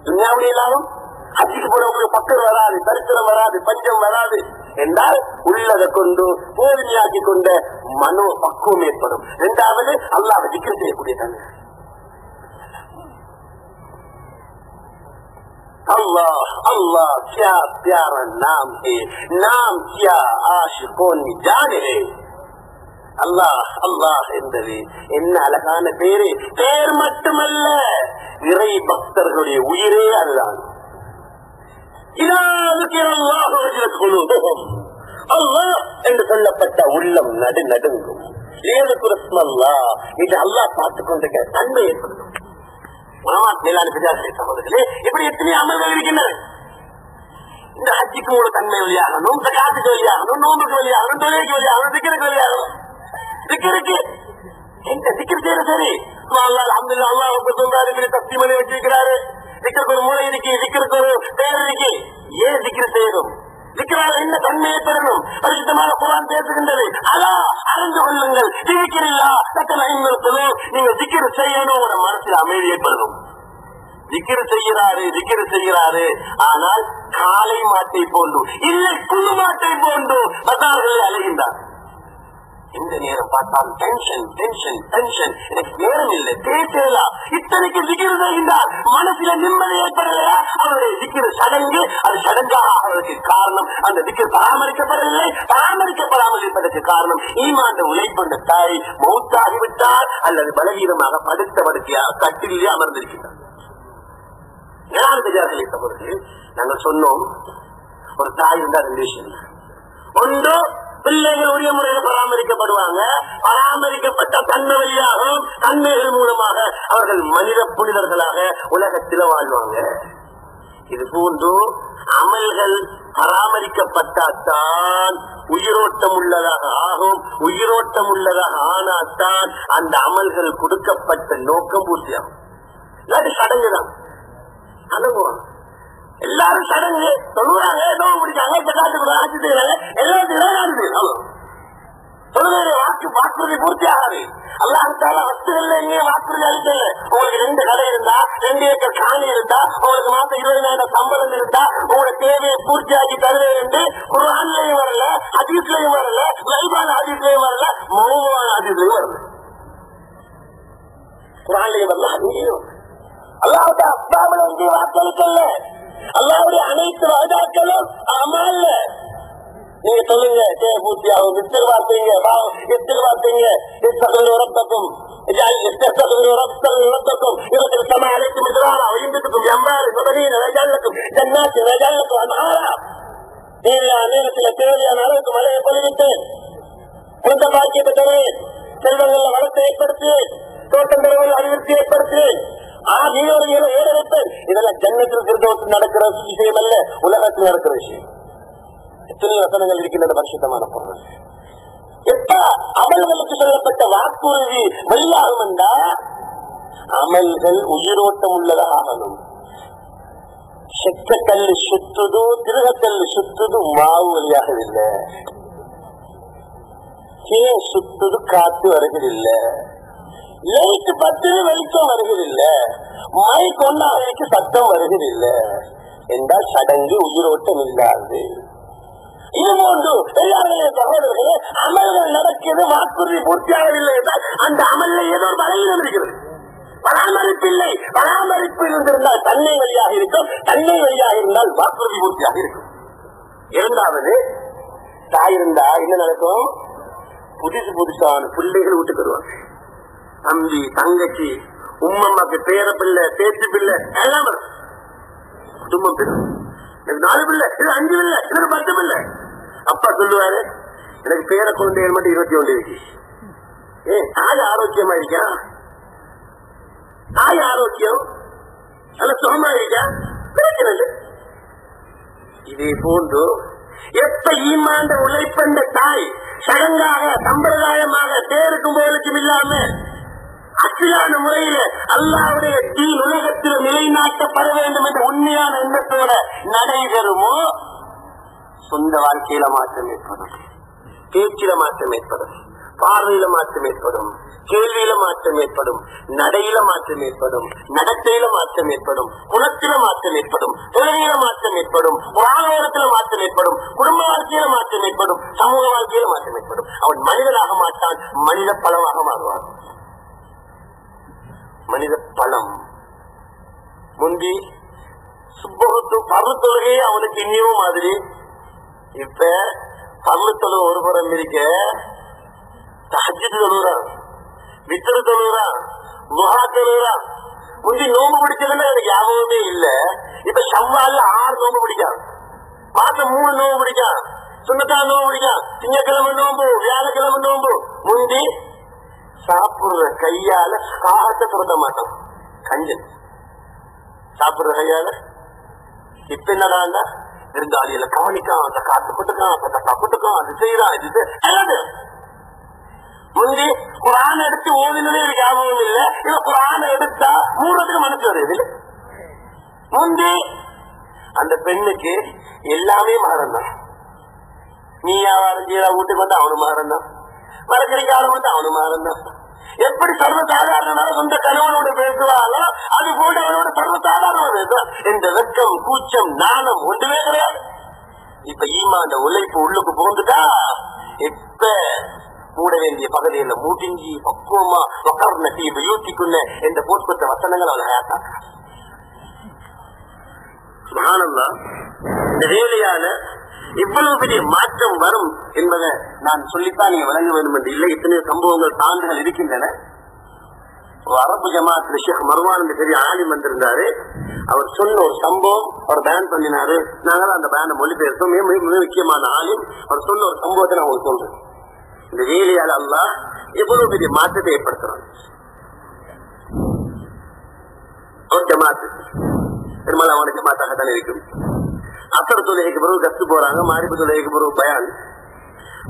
துன்யாவுடைய லாபம் ஹஜ்ஜுக்கு போறவங்களுக்கு பக்கம் வராது, தரித்திரம் வராது, பஞ்சம் வராது என்றால் உள்ளதை கொண்டு போலியாக்கி கொண்ட மனோ பக்குவம் ஏற்படும். 2வது அல்லாஹ் திக்ர் செய்யக்கூடிய தன்மை. अल्लाह अल्लाह क्या प्यारा नाम है, नाम क्या आशिकों ने जाने है. அல்லாஹ் அல்லாஹ் என்பது என்ன அழகான பேரு. பேர் மட்டுமல்ல, இறை பக்தர்களுடைய உயிரே அதுதான். அல்லாஹ் என்று சொல்லப்பட்ட உள்ளம் நடுங்கும். இது அல்லாஹ் பார்த்துக் கொண்டிருக்கிற தன்மை ஏற்படும். இப்படி எத்தனை அமல்கள் இருக்கின்றன. இந்த ஹஜ்ஜுக்கு ஒரு தன்மை வழியாகணும், ஜகாத்துக்கு வழியாகணும், நோம்புக்கு வழியாகணும், தொழுகைக்கு வழியாகணும், திக்ருக்கு வழியாகணும். திக்ருக்கு எந்த திக்ர் செய்யற சரி அல்ஹம்துலில்லாஹ் அல்லாஹ் சொல்றாரு, தப்தி மணி வச்சிருக்கிறாரு. திக்ருக்கு ஒரு மூளை இருக்கு, திக்ருக்கு ஒரு பேர் இருக்கு. ஏன் திக்ர் செய்யணும்? திக்ரால என்ன தன்மையை பெறணும்? பரிசுத்தமான குர்ஆன் பேசுகின்றது. அலா அறிந்து கொள்ளுங்கள், திக்ரில்லா தக்கல் ஐம்பது. நீங்க திக்ர் செய்யணும், ஒரு மனசில் அமைதி ஏற்படணும். திக்ர் செய்கிறாரு, ஆனால் காளை மாட்டை போன்று இல்லை குழு மாட்டை போன்று பஜார்களை அலைகின்றார். இந்த நேரம் பார்த்தால் டென்ஷன் டென்ஷன் டென்ஷன், எனக்கு நேரம் இல்லை, பேசலா. இத்தனைக்கு திக்ர் செய்கின்றார், மனசுல நிம்மதி ஏற்படலையா? அவருடைய திக்ர் சடங்கு, அது சடங்காக அவருக்கு காரணம் அந்த திக்ர் பராமரிக்கப்படவில்லை. பராமரிக்கப்படாமல் இருப்பதற்கு காரணம் ஈமான் உழைப்பந்த தாய் மௌத்தாகிவிட்டார் அல்லது பலவீனமாக படுத்தியாக கட்டிலே அமர்ந்திருக்கிறார். நாங்கள் சொன்னோம், ஒரு தாய் இருந்தா 2 விஷயம். ஒன்று, பிள்ளைகள் உரிய முறையில் பராமரிக்கப்படுவாங்க. பராமரிக்கப்பட்ட தன்மை வழியாகவும் தன்மைகள் மூலமாக அவர்கள் மனித புனிதர்களாக உலகத்தில் வாழ்வாங்க. இது போன்று அமல்கள் பராமரிக்கப்பட்டால்தான் உயிரோட்டம் உள்ளதாக ஆகும். உயிரோட்டம் உள்ளதாக ஆனால்தான் அந்த அமல்கள் கொடுக்கப்பட்ட நோக்கம் பூர்த்தியாகும். இல்லாட்டி சடங்குதான். அனுபவம் எல்லாரும் சடங்கு சொல்லுவாங்க, வாக்குறுதி பூர்த்தி ஆகாது. அல்லாஹால வசதிகள் எங்கேயும் வாக்குறுதி அளிக்கல. உங்களுக்கு 2 கடை இருந்தா, 2 ஏக்கர் காணி இருந்தா, உங்களுக்கு மாசம் 20,000 சம்பளம் இருந்தா, உங்களோட தேவையை பூர்த்தியாக்கி தருவேன் என்று குர்ஆன்லயும் வரல, ஹதீஸ்லயும் வரல, லைவான ஹதீஸ்லயும் வரல, மௌனமான ஹதீஸ்லயும் வரல. குர்ஆன்லயும் வரல, ஹதீஸ்லயும் அல்லாஹ்வுடைய அஸ்மாவுல எங்கேயும் வாக்களிக்கல. அல்லாஹ்வுடைய அனைத்து வாதாக்களும் அமல்ல. நீங்க சொல்லுங்க பூர்த்தியாகும், எஸ்திக்பார்த்தீங்க, எஸ்திக்பார்த்தீங்க, ரப்பக்கும் ربكم يرسل السماء عليكم مدرارا ويمددكم بأموال وبنين ويجعل لكم جنات ويجعل لكم أنهارا தேவையான அளவுக்கு மழையை பொழிவிட்டேன், குழந்தை பாக்கியத்தை தருவேன், செல்வங்கள் வளத்தை ஏற்படுத்துவேன், தோட்டம் தரவில் அபிவிருத்தி ஏற்படுத்துவேன், நீரோடைகளை ஓட வைப்பேன். இதெல்லாம் ஜன்னத்தில் திருத்தவத்தில் நடக்கிற விஷயம் அல்ல, உலகத்தில் நடக்கிற விஷயம். எத்தனை வசனங்கள் இருக்கின்றன பரிசுத்தமான பொருள். எப்ப அமல்களுக்கு சொல்லப்பட்ட வாக்குறுதி வெளியாகும் என்றா அமல்கள் உயிரோட்டம் உள்ளதாக ஆகணும். செக்கக்கல்லு சுத்துது, திருகக்கல்லு சுத்துது, மாவு வழியாகவில்லை. ஏன் சுத்துது? காத்து வருகிறதில்லை. லைட்டு பத்து வெளிச்சம் வருகிறதில்லை. மைக் ஒன்னாக சத்தம் வருகிறதில்லை என்றால் சடங்கு உயிரோட்டம் இல்லாது. இது போன்று சகோதரர்களே, அமல்கள் நடக்கிறது, வாக்குறுதி பூர்த்தியாகவில்லை என்றால் அந்த அமல்ல ஏதோ ஒரு பலவீனம் இருக்கிறது. பராமரிப்பில்லை. பராமரிப்பு இருந்திருந்தால் தன்னை வழியாக இருக்கும், தன்னை வழியாக இருந்தால் வாக்குறுதி பூர்த்தியாக இருக்கும். இரண்டாவது, தாய் இருந்தா என்ன நடக்கும்? புதுசு புதுசான பிள்ளைகள் வீட்டுக்கு வருவாங்க. தம்பி, தங்கச்சி, உம்மம்மாக்கு பேர பிள்ளை, பேச்சு பிள்ளை எல்லாம் வரும். குடும்பம் பெரும். எனக்கு 4 பிள்ளை, இது 5 பிள்ளை, எனக்கு 10 பிள்ளை. அப்பா சொல்லுவாரு, எனக்கு பேர குழந்தைகள் மட்டும் 21 இருக்கு. தாய் ஆரோக்கியமா இருக்கா? தாய் ஆரோக்கியம் நல்ல சுகமா இருக்கா? பிரச்சனை. இதே போன்று எப்ப ஈமாண்ட உழைப்பண்ட தாய் சடங்காக சம்பிரதாயமாக பேருக்கும் போலுக்கும் இல்லாம அச்சிலான முறையில அல்லாஹ்வுடைய தீன் உலகத்தில் நிலைநாட்டப்பட வேண்டும் என்ற உண்மையான எண்ணத்தோட நடைபெறுமோ, சொந்த வாழ்க்கையில மாற்றம் ஏற்படும், பேச்சில மாற்றம் ஏற்படும், பார்வையில மாற்றம் ஏற்படும், கேள்வியில மாற்றம் ஏற்படும், நடையில மாற்றம் ஏற்படும், நடத்தையில மாற்றம் ஏற்படும், குணத்தில மாற்றம் ஏற்படும், தொழில மாற்றம் ஏற்படும், புராணத்துல மாற்றம் ஏற்படும், குடும்ப வாழ்க்கையில மாற்றம் ஏற்படும், சமூக வாழ்க்கையில மாற்றம் ஏற்படும். அவன் மனிதனாக மாட்டான், மனித பலமாக மாறுவான். மனித பலம் முந்தி சுப்பகுத்து பரு தொழுகையே அவனுக்கு இன்னும் மாதிரி. இப்ப பல்லு தொழுகை ஒரு புறம் இருக்க, தஹஜ்ஜுத் தொழுகிறான், வித்ரு தொழுகிறான், துஹா தொழுகிறான். முந்தி நோம்பு பிடிச்சதுன்னு எனக்கு ஞாபகமே இல்ல. இப்ப ஷவ்வால்ல 6 நோம்பு பிடிக்கான், மாசம் 3 நோம்பு பிடிக்கான், சுண்ணத்தான நோம்பு பிடிக்கான், திங்கக்கிழமை நோம்பு, வியாழக்கிழமை நோம்பு. முந்தி சாப்பிடுற கையால காகத்தை துரத்த மாட்டோம், கஞ்சன் சாப்பிடுற கையால. இப்ப என்னடா விருந்தாளியில கவனிக்கான், அந்த காத்து போட்டுக்கான், அது செய்யறான், இது முந்தி குரான் எடுத்து ஓதினதே ஞாபகம் இல்ல. இப்ப குரான் எடுத்தா மூணுத்துக்கு மனசு வருது. முந்தி அந்த பெண்ணுக்கு எல்லாமே மகரம் தான். நீ வியாபாரம் செய்யறா, வீட்டுக்கு வந்து அவனு மகரம் தான், மரக்கறிக்காலம் வந்து அவனு மகரம் தான். எப்படி சர்வசாதாரண சொந்த கணவனோட பேசுவாரோ அது போல அவனோட சர்வசாதாரண இந்த வெக்கம், கூச்சம், நாணம் ஒன்றுமே கிடையாது. இப்ப ஈமான் உழைப்பு உள்ளுக்கு போந்துட்டா எப்ப மூட வேண்டிய பகுதியில மூட்டிஞ்சி பக்குவமா உட்கார்ந்த தீப யூட்டிக்குள்ள இந்த போட்பட்ட வசனங்கள் அவளை ஹயாத்தான். சுப்ஹானல்லாஹ், இந்த வேலையால இவ்வளவு பெரிய மாற்றம் வரும் என்பதை நான் சொல்லித்தான் நீங்க வழங்க வேண்டும் என்று இல்லை. இத்தனை சம்பவங்கள் சான்றுகள் இருக்கின்றன. அரபு ஜமாத் ஷேக் மர்வான் என்ற பெரிய ஆலிம் வந்திருந்தாரு. அவர் சொன்ன ஒரு சம்பவம் அவர் பேன் பண்ணினாரு. நாங்களும் அந்த பேனை மொழிபெயர்த்தோம். மிக முக்கியமான ஆலிம் அவர் சொன்ன ஒரு சம்பவத்தை நான் உங்களுக்கு சொல்றேன். இந்த வேலையால் அல்லாஹ் எவ்வளவு பெரிய மாற்றத்தை ஏற்படுத்துறான். ஒரு ஜமாத்து பெருமாள் அவன ஜமாத்தாகத்தான் இருக்கும். அசர் தொழுகைக்கு பிறகு கத்து போறாங்க, மாரிபு தொழுகைக்கு பிறகு பயான்.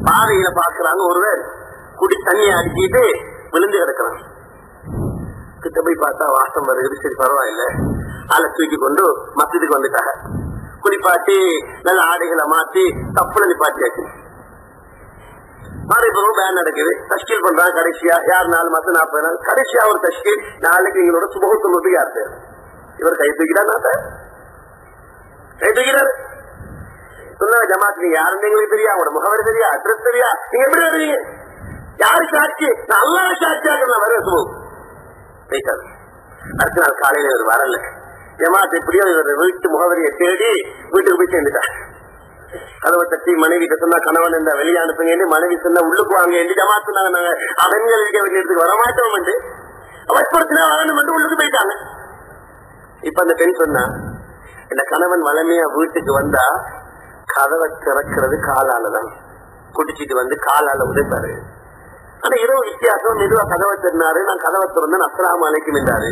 பாதையில பாக்குறாங்க, ஒருவர் குடி தண்ணியை அடிக்கிட்டு விழுந்து கிடக்கிறான். கிட்ட போய் பார்த்தா வாசம் வருகிறது. சரி பரவாயில்ல, ஆளை தூக்கி கொண்டு மஸ்ஜிதுக்கு வந்துட்டாங்க. குடிப்பாட்டி நல்ல ஆடைகளை மாத்தி தப்புல நிப்பாட்டியாச்சு. மாரிபு பயான் நடக்குது, தஷ்கீல் பண்றாங்க. கடைசியா யார் 4 மாசம் 40 நாள் கடைசியா ஒரு தஷ்கீல். நாளைக்கு எங்களோட சுபகுத்துக்கு யார் பேர்? இவர் கை தூக்கிட்டா கை தூக்கிறாரு. சொன்ன ஜமாத் நீங்க யாருன்னு எங்களுக்கு தெரியா, உங்களோட முகவரி தெரியா, அட்ரஸ் தெரியா, நீங்க எப்படி வருவீங்க? யாரு சாட்சி? நான் அல்லாஹ் சாட்சியாக நான் வருவேன். சுபம் வைக்காது. அடுத்த நாள் காலையில இவர் வரல. ஜமாத் எப்படியோ இவர் வீட்டு முகவரியை தேடி வீட்டுக்கு போய் சேர்ந்துட்டார். கதவை தட்டி மனைவி சொன்னா கணவன் இந்த வெளியே அனுப்புங்க, மனைவி சொன்னா உள்ளுக்கு வாங்க, ஜமாத் சொன்னாங்க நாங்க அவங்கள் இருக்க வேண்டிய இடத்துக்கு வரமாட்டோம் வற்புறுத்தினா வாங்கணும் உள்ளுக்கு போயிட்டாங்க. இப்ப அந்த பெண் சொன்னா, இந்த கணவன் வளமையா வீட்டுக்கு வந்தா கதவை திறக்கிறது காலாலதான், குடிச்சிட்டு வந்து காலால உதைப்பாரு. ஆனா இரவு வித்தியாசம், மெதுவா கதவை திறனாரு. நான் கதவை திறந்தேன், அஸ்ஸலாமு அலைக்கும் என்றாரு.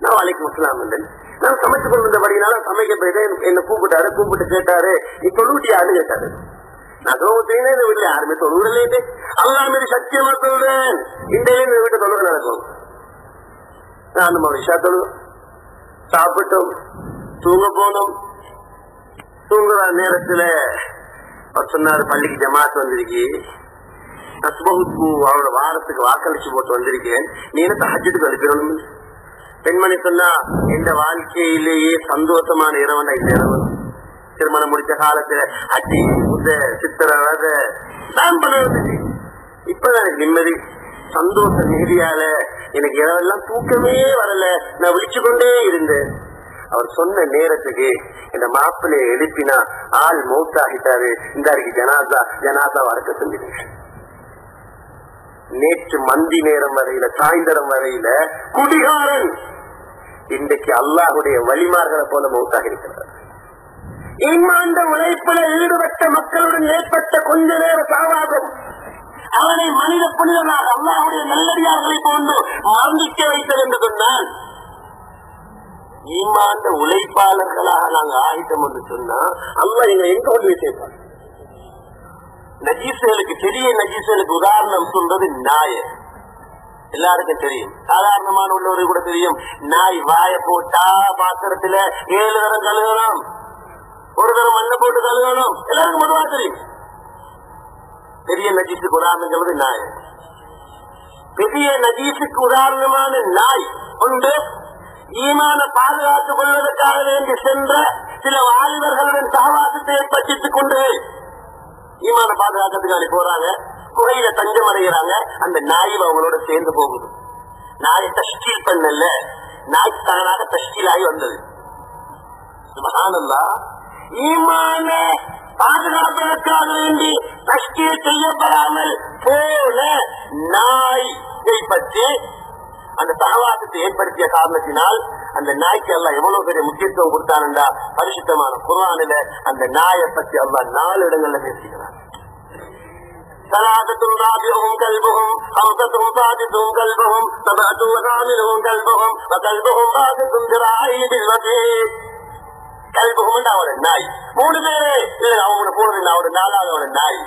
நான் வலைக்கும் அஸ்ஸலாம் என்றேன். நான் சமைச்சு கொண்டு வந்தபடினால சமைக்க போயிட்டேன். என்ன கூப்பிட்டாரு, கூப்பிட்டு கேட்டாரு, நீ தொழுவிட்டியான்னு கேட்டாரு. நான் தொழுவுத்தீங்கன்னா இந்த வீட்டுல யாருமே தொழுவிடலே, அல்லாஹ் மீது சத்தியமா சொல்றேன், இந்த வீட்டை தொழுக நடக்கும். நான் நம்ம விஷா தொழு சாப்பிட்டோம், தூங்க போனோம். தூங்குற நேரத்துல அவர் சொன்னாரு, பள்ளிக்கு ஜமாத் வந்திருக்கு, அஸ்பகுக்கு அவரோட வாரத்துக்கு வாக்களிச்சு போட்டு வந்திருக்கேன், நீ என்ன தஹஜ்ஜுக்கு அனுப்பிடணும். பெண்மணி சொன்னா, இந்த வாழ்க்கையிலேயே சந்தோஷமான இரவண்டா இந்த இரவு. திருமணம் முடிச்ச காலத்துல அச்சி புத்த சித்திர நான் பண்ண வந்துச்சு. இப்பதான் எனக்கு நிம்மதி, சந்தோஷ நிம்மதியால எனக்கு இரவெல்லாம் தூக்கமே வரல, நான் விழிச்சு கொண்டே இருந்தேன். அவர் சொன்ன நேரத்துக்கு இந்த மாப்பிள்ளைய எழுப்பினா ஆள் மௌத்தாகிட்டாரு, இந்த ஜனாதா ஜனாதா வடக்க செஞ்சிருக்கேன். நேற்று மந்தி நேரம் வரையில சாயந்தரம் வரையில குடிகாரன் இன்றைக்கு அல்லாஹுடைய வழிமார்களை போல மௌத்தாக இருக்கிறார். ஈமான் உழைப்புல ஈடுபட்ட மக்களுடன் ஏற்பட்ட கொஞ்ச நேர சாவாகம் அவனை மனித புனிதனாக அல்லாஹுடைய நல்லடியார்களை போன்று மரணிக்க வைத்தது என்று சொன்னால், ஈமான் உழைப்பாளர்களாக நாங்க ஆகிட்டோம் என்று சொன்னா அல்லாஹ் எங்க கொண்டு சேர்ப்பாங்க. நஜீசுகளுக்கு பெரிய நஜீசுகளுக்கு உதாரணம் சொல்றது நாய். எல்லாருக்கும் தெரியும், சாதாரணமான உள்ளவர்கள் கூட தெரியும். நாய் வாய போட்டா பாத்திரத்துல 7 தரம் கழுகணும், ஒரு தரம் மண்ணை போட்டு கழுகணும், எல்லாருக்கும் பொதுவா தெரியும். பெரிய நஜீசுக்கு உதாரணங்கிறது நாய். பெரிய நஜீசுக்கு உதாரணமான நாய் உண்டு. ஈமான பாதுகாத்துக் கொள்வதற்காக வேண்டி சென்ற சில வாலிபர்களுடன் சகவாசத்தை ஏற்படுத்திக் கொண்டு ஈமான பாதுகாக்கிறதுக்காக போறாங்க, குகையில தஞ்சம் அடைகிறாங்க. அந்த நாய் அவங்களோட சேர்ந்து போகுது. நாயை தஷ்கீல் பண்ணல, நாய் தானாக தஷ்கீல் ஆகி வந்தது. சுப்ஹானல்லாஹ். ஈமான பாதுகாப்பதற்காக வேண்டி தஷ்கீல் செய்யப்படாமல் போன நாயை பற்றி அந்த சகவாசத்தை ஏற்படுத்திய காரணத்தினால் அந்த நாய்க்கு அல்லாஹ் எவ்வளவு பெரிய முக்கியத்துவம் கொடுத்தான்டா, பரிசுத்தமான குர்ஆனில அந்த நாயை பற்றி அல்லாஹ் 4 இடங்கள்ல பேசுகிறார். ثلاثة رابعهم كلبهم خمسة سادسهم كلبهم سبعة وثامنهم كلبهم وكلبهم باسط ذراعيه بالوتير. கல்புகும் அவரோட நாய். 3 பேரு அவங்க போனது அவரோட 4வது நாய்,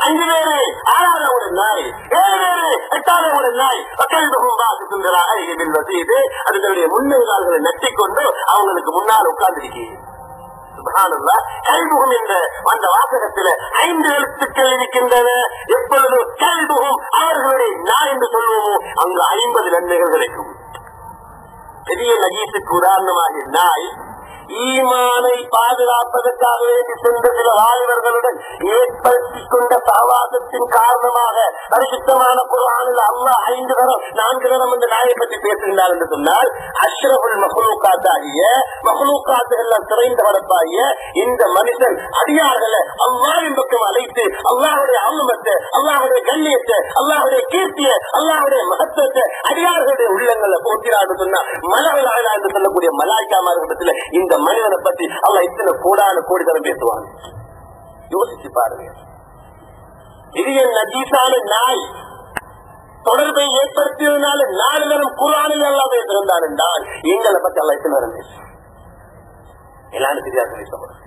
5 பேரு 6வது நாய், 7 பேரு 8வது நாய். கல்புகும் பாசித்தும் ذراعيه بالوتير. அது தன்னுடைய முன்னங்கால்களை நட்டிக்கொண்டு அவங்களுக்கு முன்னால் உட்கார்ந்திருக்கு. சுப்ஹானல்லாஹ். கல்புகும் என்ற அந்த வாசகத்தில் 5 எழுத்துக்கள் இருக்கின்றன. எப்பொழுது கல்புகும் அவர்களுடைய நாய் என்று சொல்லுவோமோ அங்கு 50 நன்மைகள் கிடைக்கும். பெரிய நஜீசுக்கு உதாரணமாக நாய் ஈமானை பாதுகாப்பதற்காக வேண்டி சென்ற சில வாலிபர்களுடன் ஏற்படுத்திக் கொண்ட சகவாசத்தின் காரணமாக பரிசுத்தமான குர்ஆனில் அல்லாஹ் 5 தரம் 4 தரம் இந்த நாயை பற்றி பேசுகிறார் என்று சொன்னால், அஷ்ரஃபுல் மக்லூகாத்தாகிய மக்லூகாத்துகள் சிறைந்த வளர்ப்பாகிய இந்த மனுஷன் அடியார்களை அல்லாஹ்வின் பக்கம் அழைத்து அல்லாஹ்வுடைய அருமத்தை, அல்லாஹ்வுடைய கண்ணியத்தை, அல்லாஹ்வுடைய கீர்த்தியை, அல்லாஹ்வுடைய மகத்துவத்தை அடியார்களுடைய உள்ளங்களை போக்கிறார் சொன்னா மலர்களாக என்று சொல்லக்கூடிய மலாய்க்காமார்களிடத்தில் இந்த மனிதனை பற்றி அல்லாஹ் இத்தனை கோடான கோடி தரம் பேசுவாங்க. யோசிச்சு பாருங்க. பெரிய நஜீஸான நாய் தொடர்பை ஏற்படுத்தியதுனால 4 நேரம் குர்ஆனில் அல்லாஹ் பேசியிருந்தான் என்றால் எங்களை பற்றி அல்லாஹ் இத்தனை நேரம் பேசுவாங்க. எல்லாரும் தெரியாது பேசப்படும்.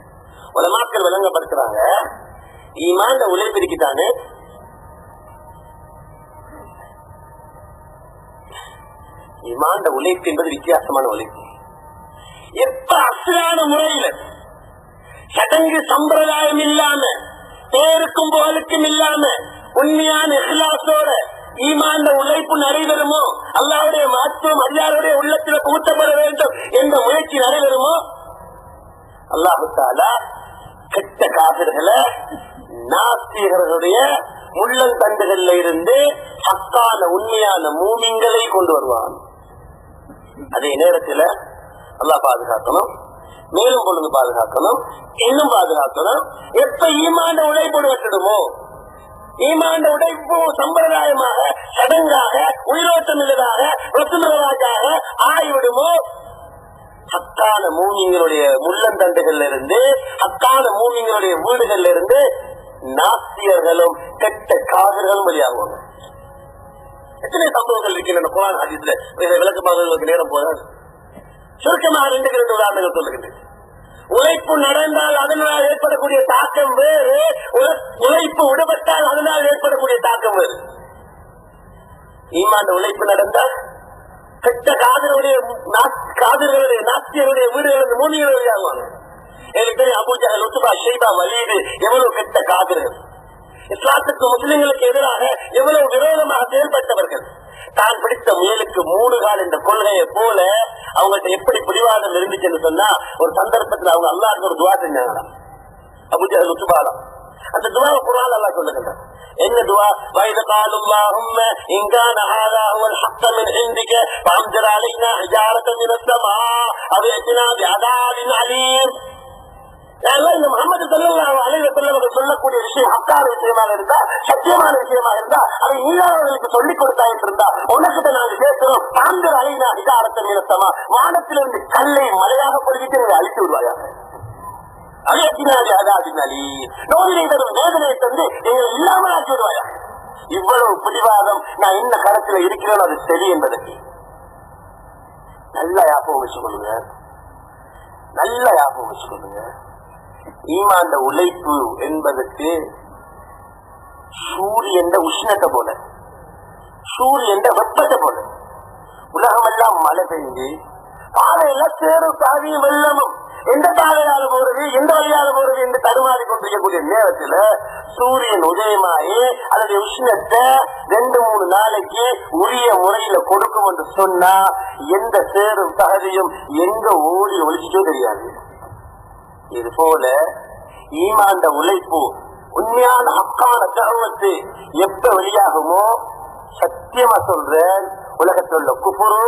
உலமாக்கள் விளங்கப்படுத்துறாங்க, ஈமான் உழைப்பிருக்குதானே, ஈமான் உழைப்பு என்பது வித்தியாசமான உழைப்பு. எப்ப அசலான முறையில சடங்கு சம்பிரதாயம் இல்லாம பேருக்கும் புகழுக்கும் இல்லாம உண்மையான இஹ்லாஸோட ஈமான் உழைப்பு நடைபெறுமோ, அல்லாஹ்வுடைய மகத்துவம் அல்லாஹ்வுடைய உள்ளத்தில் புகுத்தப்பட வேண்டும் என்ற முயற்சி நடைபெறுமோ, அல்லாஹ் தஆலா கெட்ட காபிர்களை நாஸ்திகர்களுடைய முள்ளந்தண்டுகள்ல இருந்து ஹக்கான உண்மையான மூமின்களை கொண்டு வருவான். அதே நேரத்தில் அல்லாஹ் பாதுகாக்கணும், மேலும் பொழுது பாதுகாக்கணும், இன்னும் பாதுகாக்கணும். எப்ப ஈமாண்ட உழைப்போடு விட்டுடுமோ, ஈமாண்ட உழைப்பு சம்பிரதாயமாக சடங்காக உயிரோட்டம் உள்ளதாக ரத்துமராஜாக ஆகிவிடுமோ, ஹக்கான மூமிங்களுடைய முள்ளந்தண்டுகள்ல இருந்து, ஹக்கான மூமிங்களுடைய வீடுகள்ல இருந்து நாஸ்தியர்களும் கெட்ட காதர்களும் வெளியாகுவாங்க. எத்தனை சம்பவங்கள் இருக்கின்றன குர்ஆன் ஹதீஸ்ல, விளக்கமாக நேரம் போதாது. சுருக்கமாக 2 உதாரணங்கள் சொல்லுகின்றேன். உழைப்பு நடந்தால் அதனால் ஏற்படக்கூடிய தாக்கம் வேறு, உழைப்பு விடுபட்டால் அதனால் ஏற்படக்கூடிய தாக்கம் வேறு. ஈமான் உழைப்பு நடந்தால் கெட்ட காதலுடைய நாஸ்தியருடைய வீடுகள் மூலிகள் வெளியாகுவாங்க. எனக்கு தெரியும் அபூ ஜஹல், உத்பா, ஷைபா, வலீது எவ்வளவு கெட்ட காதல்கள், இஸ்லாத்துக்கு முஸ்லிம்களுக்கு எதிராக எவ்வளவு விரோதமாக செயல்பட்டவர்கள். தான் பிடித்த முயலுக்கு 3 கால் என்ற கொள்கையை போல அவங்கள்ட்ட எப்படி பிடிவாதம் இருந்துச்சுன்னு சொன்னா, ஒரு சந்தர்ப்பத்தில் அவங்க அல்லாஹ்வுக்கு ஒரு துவா செஞ்சாங்க. அபூ ஜஹல், உத்பா, அந்த துவாவை குர்ஆன் அல்லாஹ் சொல்லுகிறார். என்ன துவா? வைத காலுல்லாஹும்ம இன் கான ஹாதா ஹுவல் ஹக்க மின் இன்திக ஃபஅம்திர் அலைனா ஹிஜாரத்தன் மினஸ் ஸமா அவ் இஅ்தினா பிஅதாபின் அலீம். இந்த முஹம்மது ஸல்லல்லாஹு அலைஹி வஸல்லம் சொல்லக்கூடிய விஷயம் ஹக்கான விஷயமாக இருந்தா, சத்தியமான விஷயமாக இருந்தா, அதை நீங்களுக்கு சொல்லிக் கொடுத்தாயிட்டு இருந்தா, உனக்கிட்ட நாங்க கேட்கிறோம், ஃபஅம்திர் அலைனா ஹிஜாரத்தன் மினஸ் ஸமா, வானத்திலிருந்து கல்லை மழையாக பொழிவிட்டு நீங்க அழித்து விடுவாயாக. வேதனையை தந்து எங்களை இல்லாமல் ஆக்கி விடுவாயா. இவ்வளவு பிடிவாதம் நான் என்ன கருத்துல இருக்கிறேன் அது சரி என்பதற்கு நல்ல ஞாபகம் வச்சுக்கொள்ளுங்க, நல்ல ஞாபகம் வச்சுக்கொள்ளுங்க. ஈமான் உழைப்பு என்பதற்கு சூரியன் உஷ்ணத்தை போல, சூரியன் வெப்பத்தை போல. உலகமெல்லாம் மழை பெய்ஞ்சு பாதையெல்லாம் சேரும் சாதியும் வெள்ளமும் எந்த பாதையால போறது, எந்த வழியால போறது என்று தடுமாறி கொண்டிருக்கக்கூடிய நேரத்தில் சூரியன் உதயமாயி அதனுடைய உஷ்ணத்தை 2-3 நாளைக்கு உரிய முறையில கொடுக்கும் என்று சொன்னா எந்த சேரும் தகுதியும் எங்க ஓடி ஒழிச்சோ தெரியாது. இது போல ஈமாண்ட உழைப்பு, உண்மையான ஹக்கான தஅவத்து எப்ப வெளியாகுமோ, சத்தியமா சொல்றேன், உலகத்தில் உள்ள குஃப்ரு,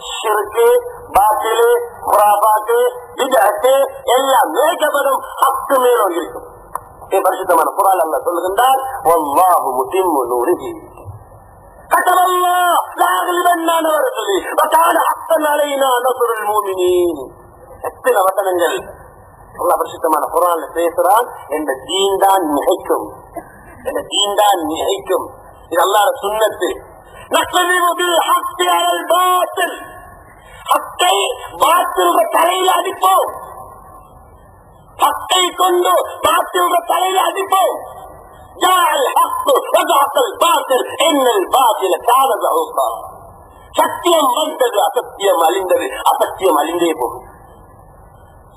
ஷிர்கு, பாத்திலு, குராபாத்து, பித்அத்து எல்லாம் மேகப்படும் ஹக்கு மேலும் இருக்கும். பரிசுத்தமான குர்ஆன் அல்லாஹ் சொல்லுகின்றார், வல்லாஹு முத்திம்மு நூரிஹி கதவல்லாஹ் லா யக்லிபன்னா நவரசுலி வகான ஹக்கன் அலைனா நஸ்ருல் முஃமினீன். எத்தனை வசனங்கள் அல்லாஹ் பரிசுத்தமான குர்ஆன்ல பேசுறான். என்ற தீன் தான் மிகைக்கும், என்ற தீன் தான் மிகைக்கும். இது அல்லாஹ்வுடைய சுன்னத்து. நக்லிபு பில் ஹக்கி அலல் பாத்தில், ஹக்கை பாத்திலுடைய தலையில அடிப்போம், ஹக்கை கொண்டு பாத்திலுடைய தலையில அடிப்போம். ஜாஅல் ஹக்கு வஸஹகல் பாத்தில் இன்னல் பாத்தில கான ஸஹூகா. சத்தியம் வந்தது, அசத்தியம் அழிந்தது, அசத்தியம் அழிந்தே போகும்,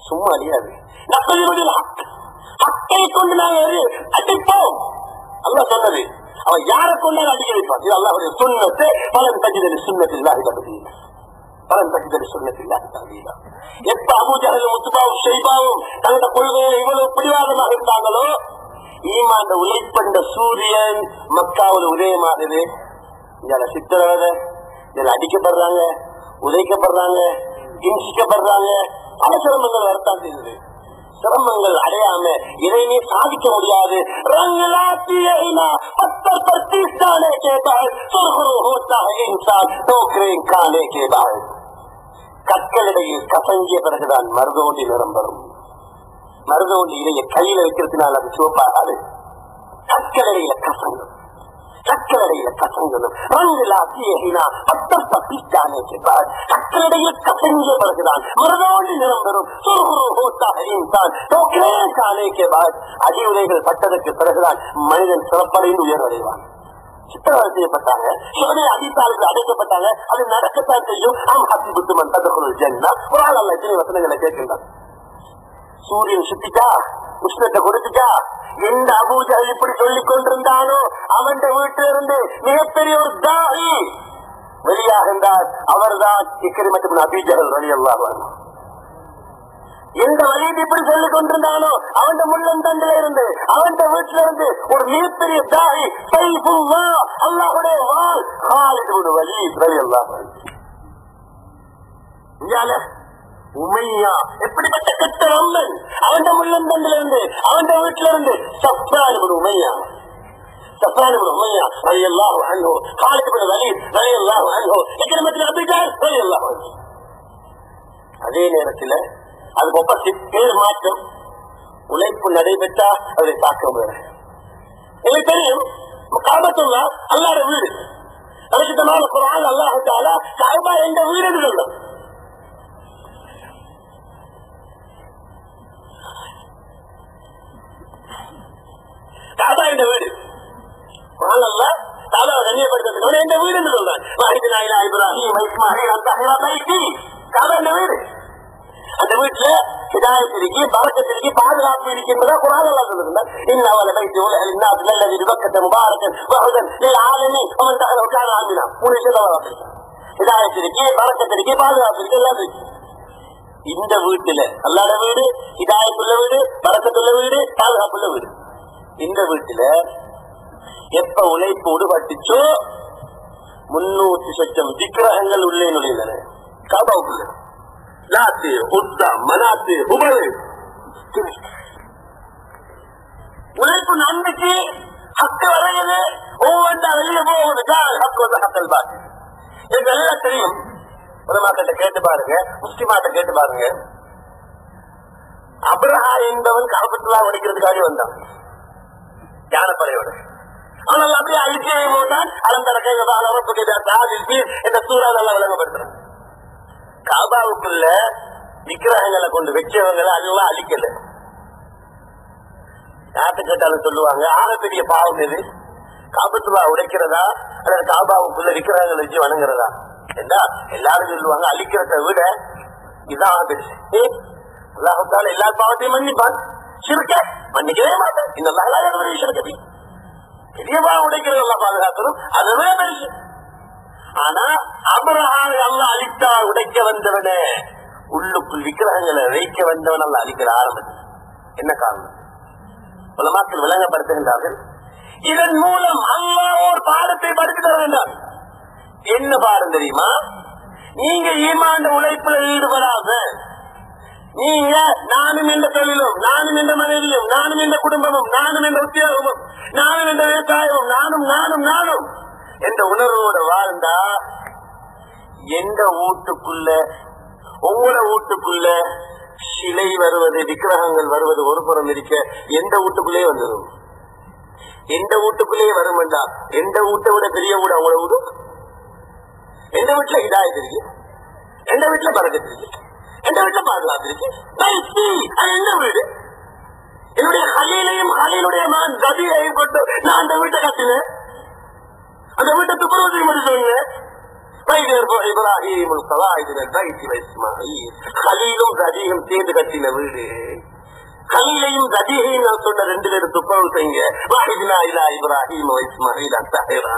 சும்மா அழியாது. நக்லிபு பில் ஹக், ஹக்கை கொண்டு நாங்கள் அடிப்போம். அல்லாஹ் சொன்னது. அவன் யாரை கொண்டாலும் அடிக்க வைப்பான். இது அல்லாஹ்வுடைய சுன்னத்து. பலன் தஜிது சுன்னத்தில்லாஹி தபதீலா, பலன் தஜிது சுன்னத்தில்லாஹி தபதீலா. எப்ப அபூ ஜஹலும் உத்பாவும் ஷைபாவும் தங்களோட கொள்கையில இவ்வளவு பிடிவாதமாக இருந்தாங்களோ, ஈமான் உழைப்பண்ட சூரியன் மக்காவில் உதயமாகுது. இதில் சித்திரவதை, இதில் அடிக்கப்படுறாங்க, உதைக்கப்படுறாங்க, இன்சிக்கப்படுறாங்க, பல சிரமங்கள் வரத்தான் செய்யுது. சிரமங்கள் அடையாம இதையே சாதிக்க முடியாது. கற்களிடையில் கசங்கிய பிறகுதான் மருதோண்டி நிறம் வரும். மருதோண்டி இடையே கையில வைக்கிறதுனால அது சிவப்பாகாது. கற்களிடையில கசங்கும், கற்களிடையில கசங்கணும். கற்களிடையில் கசங்கிய பிறகுதான் மருதோண்டி நிறம் பெறும். அடி உரைகள் பட்டதற்கு பிறகுதான் மனிதன் சிறப்படைந்து உயர்வடைவான். சித்திரவதை செய்யப்பட்டாங்க, அதிகாரிகள் அடைக்கப்பட்டாங்க. அது நடக்கத்தான் செய்யும். ஒரு ஆள் அல்ல இத்தனை வசனங்களை கேட்கின்றான். சூரியன் சுத்திட்டா, உஷ்ணத்தை கொடுத்துட்டா, எந்த அபூ ஜஹல் இப்படி சொல்லிக் கொண்டிருந்தானோ அவன் வீட்டிலிருந்து மிகப்பெரிய ஒரு தாயி வெளியாகின்றார். அவர்தான் இக்ரிமத் இப்னு அபீ ஜஹல் ரலியல்லாஹு அன்ஹு. எந்த வலிது இப்படி சொல்லிக் கொண்டிருந்தானோ அவன் முள்ளந்தண்டில இருந்து, அவன் வீட்டில இருந்து ஒரு மிகப்பெரிய தாயி சைஃபுல்லாஹ், அல்லாஹ்வுடைய வாள், காலித் இப்னு வலீத் ரலியல்லாஹு அன்ஹு. உமையா எப்படிப்பட்ட கெட்ட அம்மன், அவன் உள்ளந்தண்டில இருந்து அவன் வீட்டுல இருந்து சஃப்வான் இப்னு உமையா, சஃப்வான் இப்னு உமையா ரலியல்லாஹு அன்ஹு, காலித் இப்னு வலீத் ரலியல்லாஹு அன்ஹு, இக்ரிமா இப்னு அபீ ஜஹல் ரலியல்லாஹு அன்ஹு. அதே நேரத்தில் அதுக்கு ஆப்போசிட் பேர் மாற்றம், உழைப்பு நடைபெற்றா அதை தாக்கம் வேற. எனக்கு தெரியும் காபத்துல்லா அல்லாஹ்வுடைய வீடு. பரிசுத்தமான குர்ஆன் அல்லாஹ் தஆலா கஅபா என்ற வீடு என்று சொல்றான். கஅபா என்ற வீடு குர்ஆன் அல்லாஹ் தஆலா கண்ணியப்படுத்துறான். என்ற வீடு என்று சொல்றான். வஹிதுனா இலா இப்ராஹீம் இஸ்மாஈல் அன் தஹிரா பைத்தி, கஅபா என்ற வீடு. அந்த வீட்டுல ஹிதாயத் இருக்கு, பரக்கத் இருக்கு, பாதுகாப்பு இருக்கின்றதா குர்ஆன் அல்லாஹ் சொல்லுகிறார். இன்ன அவல பைத்தி உலஹ லின்னாஸ் அல்லதி பிபக்கத முபாரக்கன் வஹுதன் லில் ஆலமீன் வமன் தஹிரா கான ஆமினா. மூணு விஷயம் சொல்றாங்க. ஹிதாயத் இருக்கு, பரக்கத் இருக்கு, பாதுகாப்பு இருக்கு, எல்லாம் இருக்கு. இந்த வீட்டுல அல்லாஹ்வுடைய வீடு, ஹிதாயத்துள்ள வீடு, பரக்கத்துள்ள வீடு, பாதுகாப்புள்ள வீடு. இந்த வீட்டுல எப்ப உழைப்பு உடுபட்டுச்சோ 300 லட்சம் விக்கிரகங்கள் உள்ளே நுழைந்தன. காபாவுக்குள்ள லாத்து உத்தா மனாத்து உபரு உழைப்பு நம்பிக்கை ஹக்கு வரையது ஒவ்வொன்றா வெளியே போவது ஹக்கு வந்து ஹக்கல் பாக்கு. எனக்கு எல்லாம் தெரியும். உலமாக்கிட்ட கேட்டு பாருங்க, முஸ்லிமாட்ட கேட்டு பாருங்க. அப்ரஹா என்பவன் காபத்துல்லா உடைக்கிறதுக்காக வந்தான் யானப்படையோட. ஆனால் அப்படியே அழிச்சே போட்டான். அலந்தர என்ற சூறாவெல்லாம் விளங்கப்படுத்துறான். காபாவுக்குள்ள விக்கிரகங்களை கொண்டு வச்சவங்களை அதெல்லாம் அழிக்கல. யார்கிட்ட கேட்டாலும் சொல்லுவாங்க ஆகப்பெரிய பாவம் எது, காபத்துல்லா உடைக்கிறதா அல்லது காபாவுக்குள்ள விக்கிரகங்களை வச்சு வணங்குறதா என்றா எல்லாரும் சொல்லுவாங்க அழிக்கிறத விட இதான் பெருசு. அல்லாஹ் எல்லா பாவத்தையும் மன்னிப்பான், சிறுக்க மன்னிக்கவே மாட்டேன். இன்னும் பெரிய பாவம் உடைக்கிறதெல்லாம் பாதுகாக்கணும், அதுவே பெருசு. ஆனா அப்ரஹாமை அல்லாஹ் அழித்தா உடைக்க வந்தவனே உள்ளுக்குள் விக்கிரகங்களை வைக்க வந்தவன் அல்லாஹ் அழிக்கிற ஆரம்பத்தில். என்ன காரணம்? உலமாக்கள் விளங்கப்படுத்துகின்றார்கள். இதன் மூலம் அல்லாஹ் ஒரு பாடத்தை படித்து தர வேண்டாம். என்ன பாடம் தெரியுமா? நீங்க ஈமான் உழைப்புல ஈடுபடாத, நீங்க நானும் என்ற தொழிலும், நானும் என்ற மனைவியும், நானும் என்ற குடும்பமும், நானும் என்ற உத்தியோகமும், நானும் என்ற விவசாயமும், நானும் நானும் நானும் என்ற உணர்வோட வாழ்ந்தா எந்த வீட்டுக்குள்ள ஒவ்வொரு வீட்டுக்குள்ள சிலை வருவது, விக்கிரகங்கள் வருவது ஒரு புறம் இருக்க, எந்த வீட்டுக்குள்ளே வந்துடும். எந்த வீட்டுக்குள்ளேயே வரும் வேண்டாம். எந்த வீட்டை விட பெரிய வீடு அவங்கள வீடு. எந்த வீட்டுல இதாயது இருக்கு, எந்த வீட்டுல பறக்கத்து இருக்கு, எந்த வீட்டுல பாதுகாப்பு இருக்கு. எந்த வீடு என்னுடைய ஹலீலையும் ஹலீலுடைய மகன் ஜபீரையும் கொண்டு நான் அந்த வீட்டை கட்டினேன். அந்த வீட்டை துப்புரவு மட்டும் சொன்னேன். சேர்ந்து கட்டின வீடு. கலீலையும் ரஜீகையும் நான் சொன்ன 2 பேரும் துப்புரவு செய்யுங்க. இப்ராஹிம் இஸ்மாயில் அத்தஹிரா.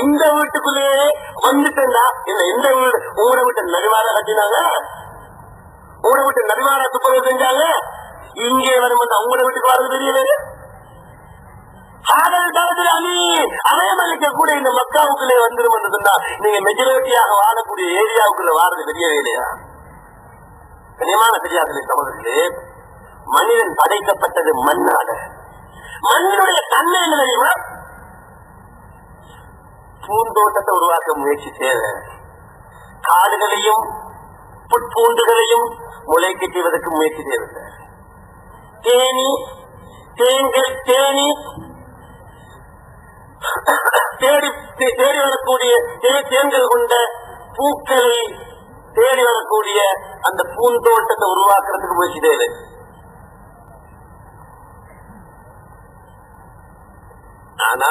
இந்த வீட்டுக்குள்ளேயே வந்துட்டா என்ன, எந்த வீடு உங்களோட வீட்டை நரிவாரா கட்டினாங்க, உங்களோட வீட்டை நரிவாரா துப்புரவு செஞ்சாங்க. இங்கே வரும் உங்களோட வீட்டுக்கு வரது தெரியல. அதேமளிக்க கூட இந்த மக்காவுக்குள்ளே வந்துடும் என்று சொன்னா நீங்க மெஜாரிட்டியாக வாழக்கூடிய ஏரியாவுக்குள்ள வாரது பெரிய வேலையா? கனியமான பெரியார்களே சமூகத்திலே மனிதன் படைக்கப்பட்டது மண்ணால. மண்ணினுடைய தன்மை என்ன தெரியுமா? பூந்தோட்டத்தை உருவாக்க முயற்சி தேவை. காடுகளையும் புட்பூண்டுகளையும் முளைக்க செய்வதற்கு முயற்சி தேவை. தேனி தேனி தேடி வரக்கூடிய தேன்கள் கொண்ட பூக்களை தேடி வரக்கூடிய அந்த பூந்தோட்டத்தை உருவாக்குறதுக்கு முயற்சி தேவை. ஆனா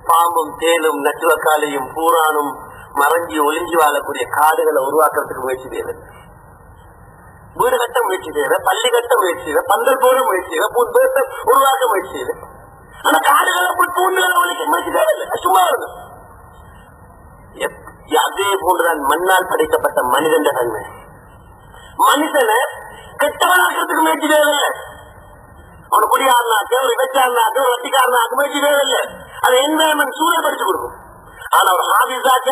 பாம்பும் தேலும் நட்டுவக்காலையும் பூரானும் மறைஞ்சி ஒளிஞ்சி வாழக்கூடிய காடுகளை உருவாக்குறதுக்கு முயற்சி தேவை. வீடு கட்ட முயற்சி தேவை, பள்ளி கட்ட முயற்சி தேவை, பந்தல் போட முயற்சி தேவை, பூந்தோட்டத்தை உருவாக்க முயற்சி தேவை. ஆனா காடுகளை பூண்டுகளை ஒழிக்க முயற்சி தேவையில்லை, சும்மா இருக்கு. அதே போன்றுதான் மண்ணால் படைக்கப்பட்ட மனிதன் தன்மை. மனுஷனை கெட்டவனாக்கிறதுக்கு முயற்சி தேவையில்லை. அவனை குடியாருனாக்க ஒரு விபச்சாரனாக்க ஒரு வட்டிக்காரனாக்க முயற்சி தேவையில்லை. அதை என்வாயன்மெண்ட் சூழல் படிச்சு கொடுக்கும். ஆனா ஒரு ஹாபிஸாக்க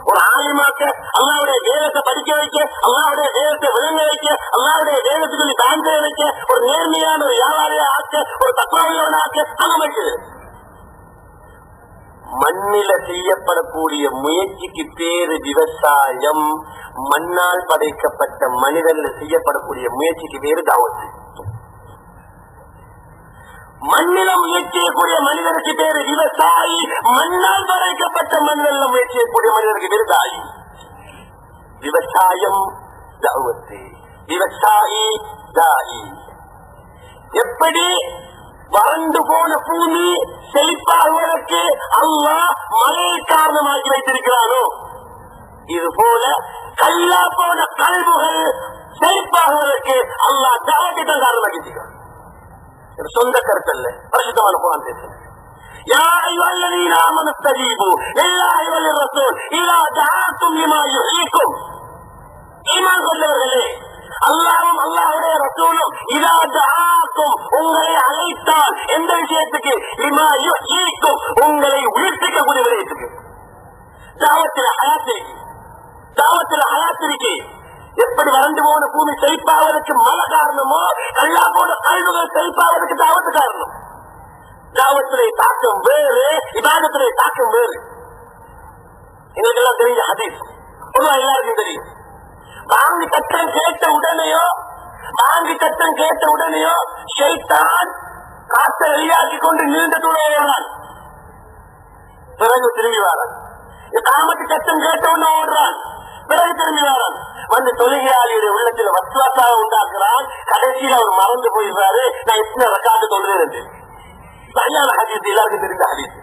ஒரு ஆலிமாக்க, அல்லாவுடைய வேதத்தை படிக்க வைக்க, அல்லாவுடைய வேதத்தை விளங்க வைக்க, அல்லாவுடைய வேதத்துக்கு சொல்லி பேங்க் வைக்க, ஒரு நேர்மையான ஒரு வியாபாரியா ஆக்க, ஒரு தப்பாவியவன ஆக்க அமைக்குது. மண்ணில செய்யப்படக்கூடிய முயற்சிக்கு பேரு விவசாயம். மண்ணால் படைக்கப்பட்ட மனிதன்ல செய்யப்படக்கூடிய முயற்சிக்கு பேரு தாவத்து. மண்ணில முயற்சி செய்யக்கூடிய மனிதனுக்கு பேரு விவசாயி. மண்ணால் படைக்கப்பட்ட மனிதன்ல முயற்சி செய்யக்கூடிய மனிதனுக்கு பேரு தாயி. விவசாயம் தாவத்து, விவசாயி தாயி. எப்படி வறண்டு போன பூமி செழிப்பாகுவதற்கு அல்லாஹ் மழையை காரணமாக்கி வைத்திருக்கிறானோ, இது போல கல்லா போன கல்புகள் செழிப்பாகுவதற்கு அல்லாஹ் தாவத்தை தான் காரணமாக்கி வச்சிருக்கிறான். சொந்த கருத்தல்ல, பரிசுத்தமான குர்ஆன் பேசுது. யா அய்யுஹல்லதீன ஆமனு ஸ்தஜீபு லில்லாஹி வல் ரசூல் இதா தஆத்தும் லிமா யுஹீக்கும். ஈமான் கொண்டவர்களே, அல்லாஹ்வும் அல்லாஹ்வுடைய ரசூலும் இதா தஆத்தும் உங்களை அழைத்தால் எந்த விஷயத்துக்கு, லிமா யுஹீக்கும் உங்களை உயிர்ப்பிக்கக்கூடிய விடயத்துக்கு. தாவத்தில் ஹயாத்திற்கு, தாவத்தில் ஹயாத்திற்கு. எப்படி வறண்டு போன பூமி செழிப்பாவதற்கு மழை காரணமோ, கல்லா போன கல்விகள் செழிப்பாவதற்கு தாவத்து காரணம். தாவத்திலே தாக்கம் வேறு, இபாதத்திலே தாக்கம் வேறு. எங்களுக்கு எல்லாம் தெரிஞ்ச ஹதீஸ், பொதுவா எல்லாருக்கும் தெரியும். வாங்கி கட்டம் கேட்ட உடனேயோ ஷைத்தான் காற்றை வெளியாக்கி கொண்டு நீண்ட தூரம் ஓடுறான், பிறகு திரும்பி வரான். காமத்து கட்டம் கேட்ட உடனே ஓடுறான், பிறகு திரும்பி வரான். வந்து தொழுகையாளியுடைய உள்ளத்தில் வசுவாசாக உண்டாக்குறான். கடைசியில் அவர் மறந்து போயிடுறாரு, நான் எத்தனை ரக்காத்து தொழுகிறேன். சரியான ஹதீஸ், எல்லாருக்கும் தெரிந்த ஹதீஸ்.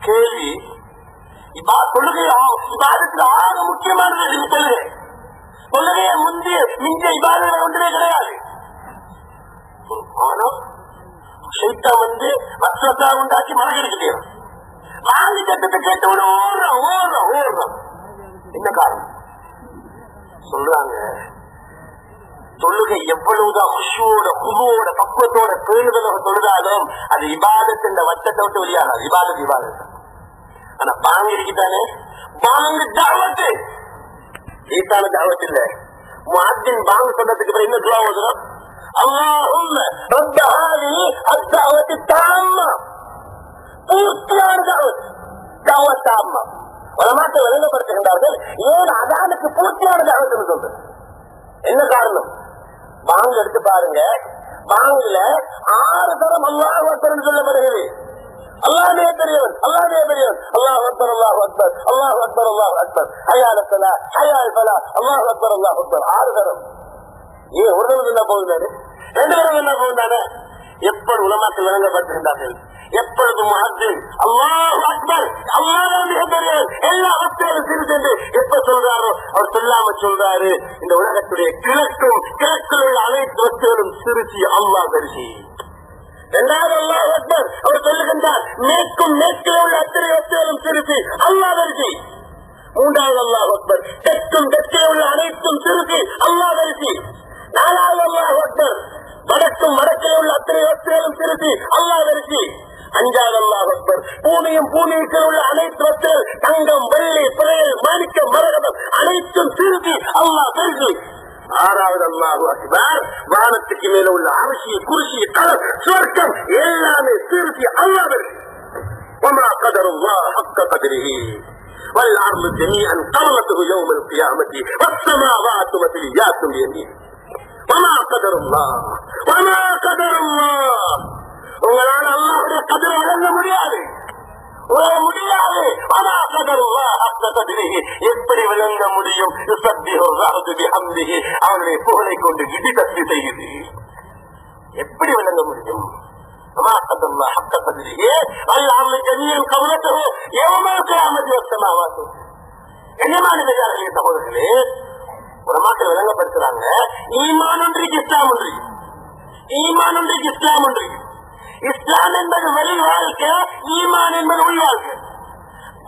கேள்வி, தொழுகை இபாதத்தில் ஆக முக்கியமானது தொழுகை. தொழுகையை முந்தைய மிஞ்ச இபாதத்தில் ஒன்றுமே கிடையாது. ஆனா ஷைத்தான் வந்து வசுவாசா உண்டாக்கி மறக்கடிக்கிட்டே வாங்கி கட்டத்தை கேட்டவோட ஓடுறோம். என்ன காரணம் சொல்றாங்க? தொழுகை எவ்வளவுதான் குஷுவோட குழுவோட பக்குவத்தோட பேணுதலோட தொழுதாலும் அது இபாதத்தின் வட்டத்தை விட்டு வெளியாகாது. இபாதத். ஆனா பாங்கு இருக்குதானே, பாங்கு தாவத்து, ஈத்தான தாவத்து இல்ல. முஅத்தின் பாங்கு சொன்னதுக்கு பிறகு என்ன துஆ ஓதுறோம்? அல்லாஹும்ம ரப்ப ஹாதிஹி அத்-தஅவத்தி தாம்மா. பூர்த்தியான தாவத் தாம்மா. உலமாக்கள் விளங்கப்படுத்துகின்றார்கள், ஏன் அதானுக்கு பூர்த்தியான தாவத்துன்னு சொல்றது. என்ன காரணம்? பாங்கு எடுத்து பாருங்க, பாங்குல 6 தரம் அல்லாஹ் அக்பர் சொல்லப்படுகிறது. அல்லாஹ்வே பெரியவன், அல்லாஹ்வே பெரியவன், அல்லாஹ் அக்பர், அல்லாஹ் அக்பர், அல்லாஹ் அக்பர், அல்லாஹ் அக்பர், ஹய்யா அலல் ஸலாத், ஹய்யா அல் ஃபலாஹ், அல்லாஹ் அக்பர், அல்லாஹ் அக்பர். 6 தரம். ஏன் ஒரு தரம் என்ன போகுதானே, 2 தரம் என்ன போகுதானே? எப்படி உலமாக்கள் விளங்கப்படுத்துகின்றார்கள்? எப்பொழுது முஹத்தின் அல்லாஹ் அக்பர், அல்லாஹ் மிக பெரியவன், எல்லா வஸ்துகளும் சிறிது எப்ப சொல்றாரோ அவர் சொல்லாம சொல்றாரு. இந்த உலகத்துடைய கிழக்கில் உள்ள அனைத்து வஸ்துகளும் சிறுசி, அல்லாஹ் பெருசி. 2வது அல்லாஹ் அக்பர் அவர் சொல்லுகின்றார், மேற்கில் உள்ள அத்தனை வஸ்துகளும் சிறுசி, அல்லாஹ் பெருசி. 3வது அல்லாஹ் அக்பர் தெற்கில் உள்ள அனைத்தும் சிறுசி, அல்லாஹ் பெருசி. 4வது அல்லாஹ் அக்பர் வடக்கில் உள்ள அத்தனை வஸ்துகளும் சிறுசி, அல்லாஹ் பெருசி. 5வது அல்லாஹ் அக்பர் பூமியில் உள்ள அனைத்து வஸ்துகள், தங்கம், வெள்ளி, புதையல், மாணிக்கம், மரகதம் அனைத்தும் சிறுசி, அல்லாஹ் பெருசி. 6வது அல்லாஹ் அக்பர் வானத்துக்கு மேல உள்ள அரிசி, குருசி, கலர், சுவர்க்கம் எல்லாமே சிறுசி, அல்லாஹ் பெருசி. وما قدر الله حق قدره والارض جميعا قبضته يوم القيامه والسماوات مطويات بيمينه وما قدر الله உங்களால் அல்லாஹ்வுடைய கதிரை வழங்க முடியாது. எப்படி விளங்க முடியும்? அவனுடைய புகழை கொண்டு விதி தப்பி செய்யுது. எப்படி விளங்க முடியும்? சகோதரர்களே, ஒரு மக்கள் விளங்கப்படுத்துறாங்க, ஈமான் ஒன்றைக்கு இஸ்லாம் ஒன்று, ஈமான் ஒன்றைக்கு இஸ்லாம் ஒன்று. இஸ்லாம் என்பது வெளி வாழ்க்கை, ஈமான் என்பது உள் வாழ்க்கை.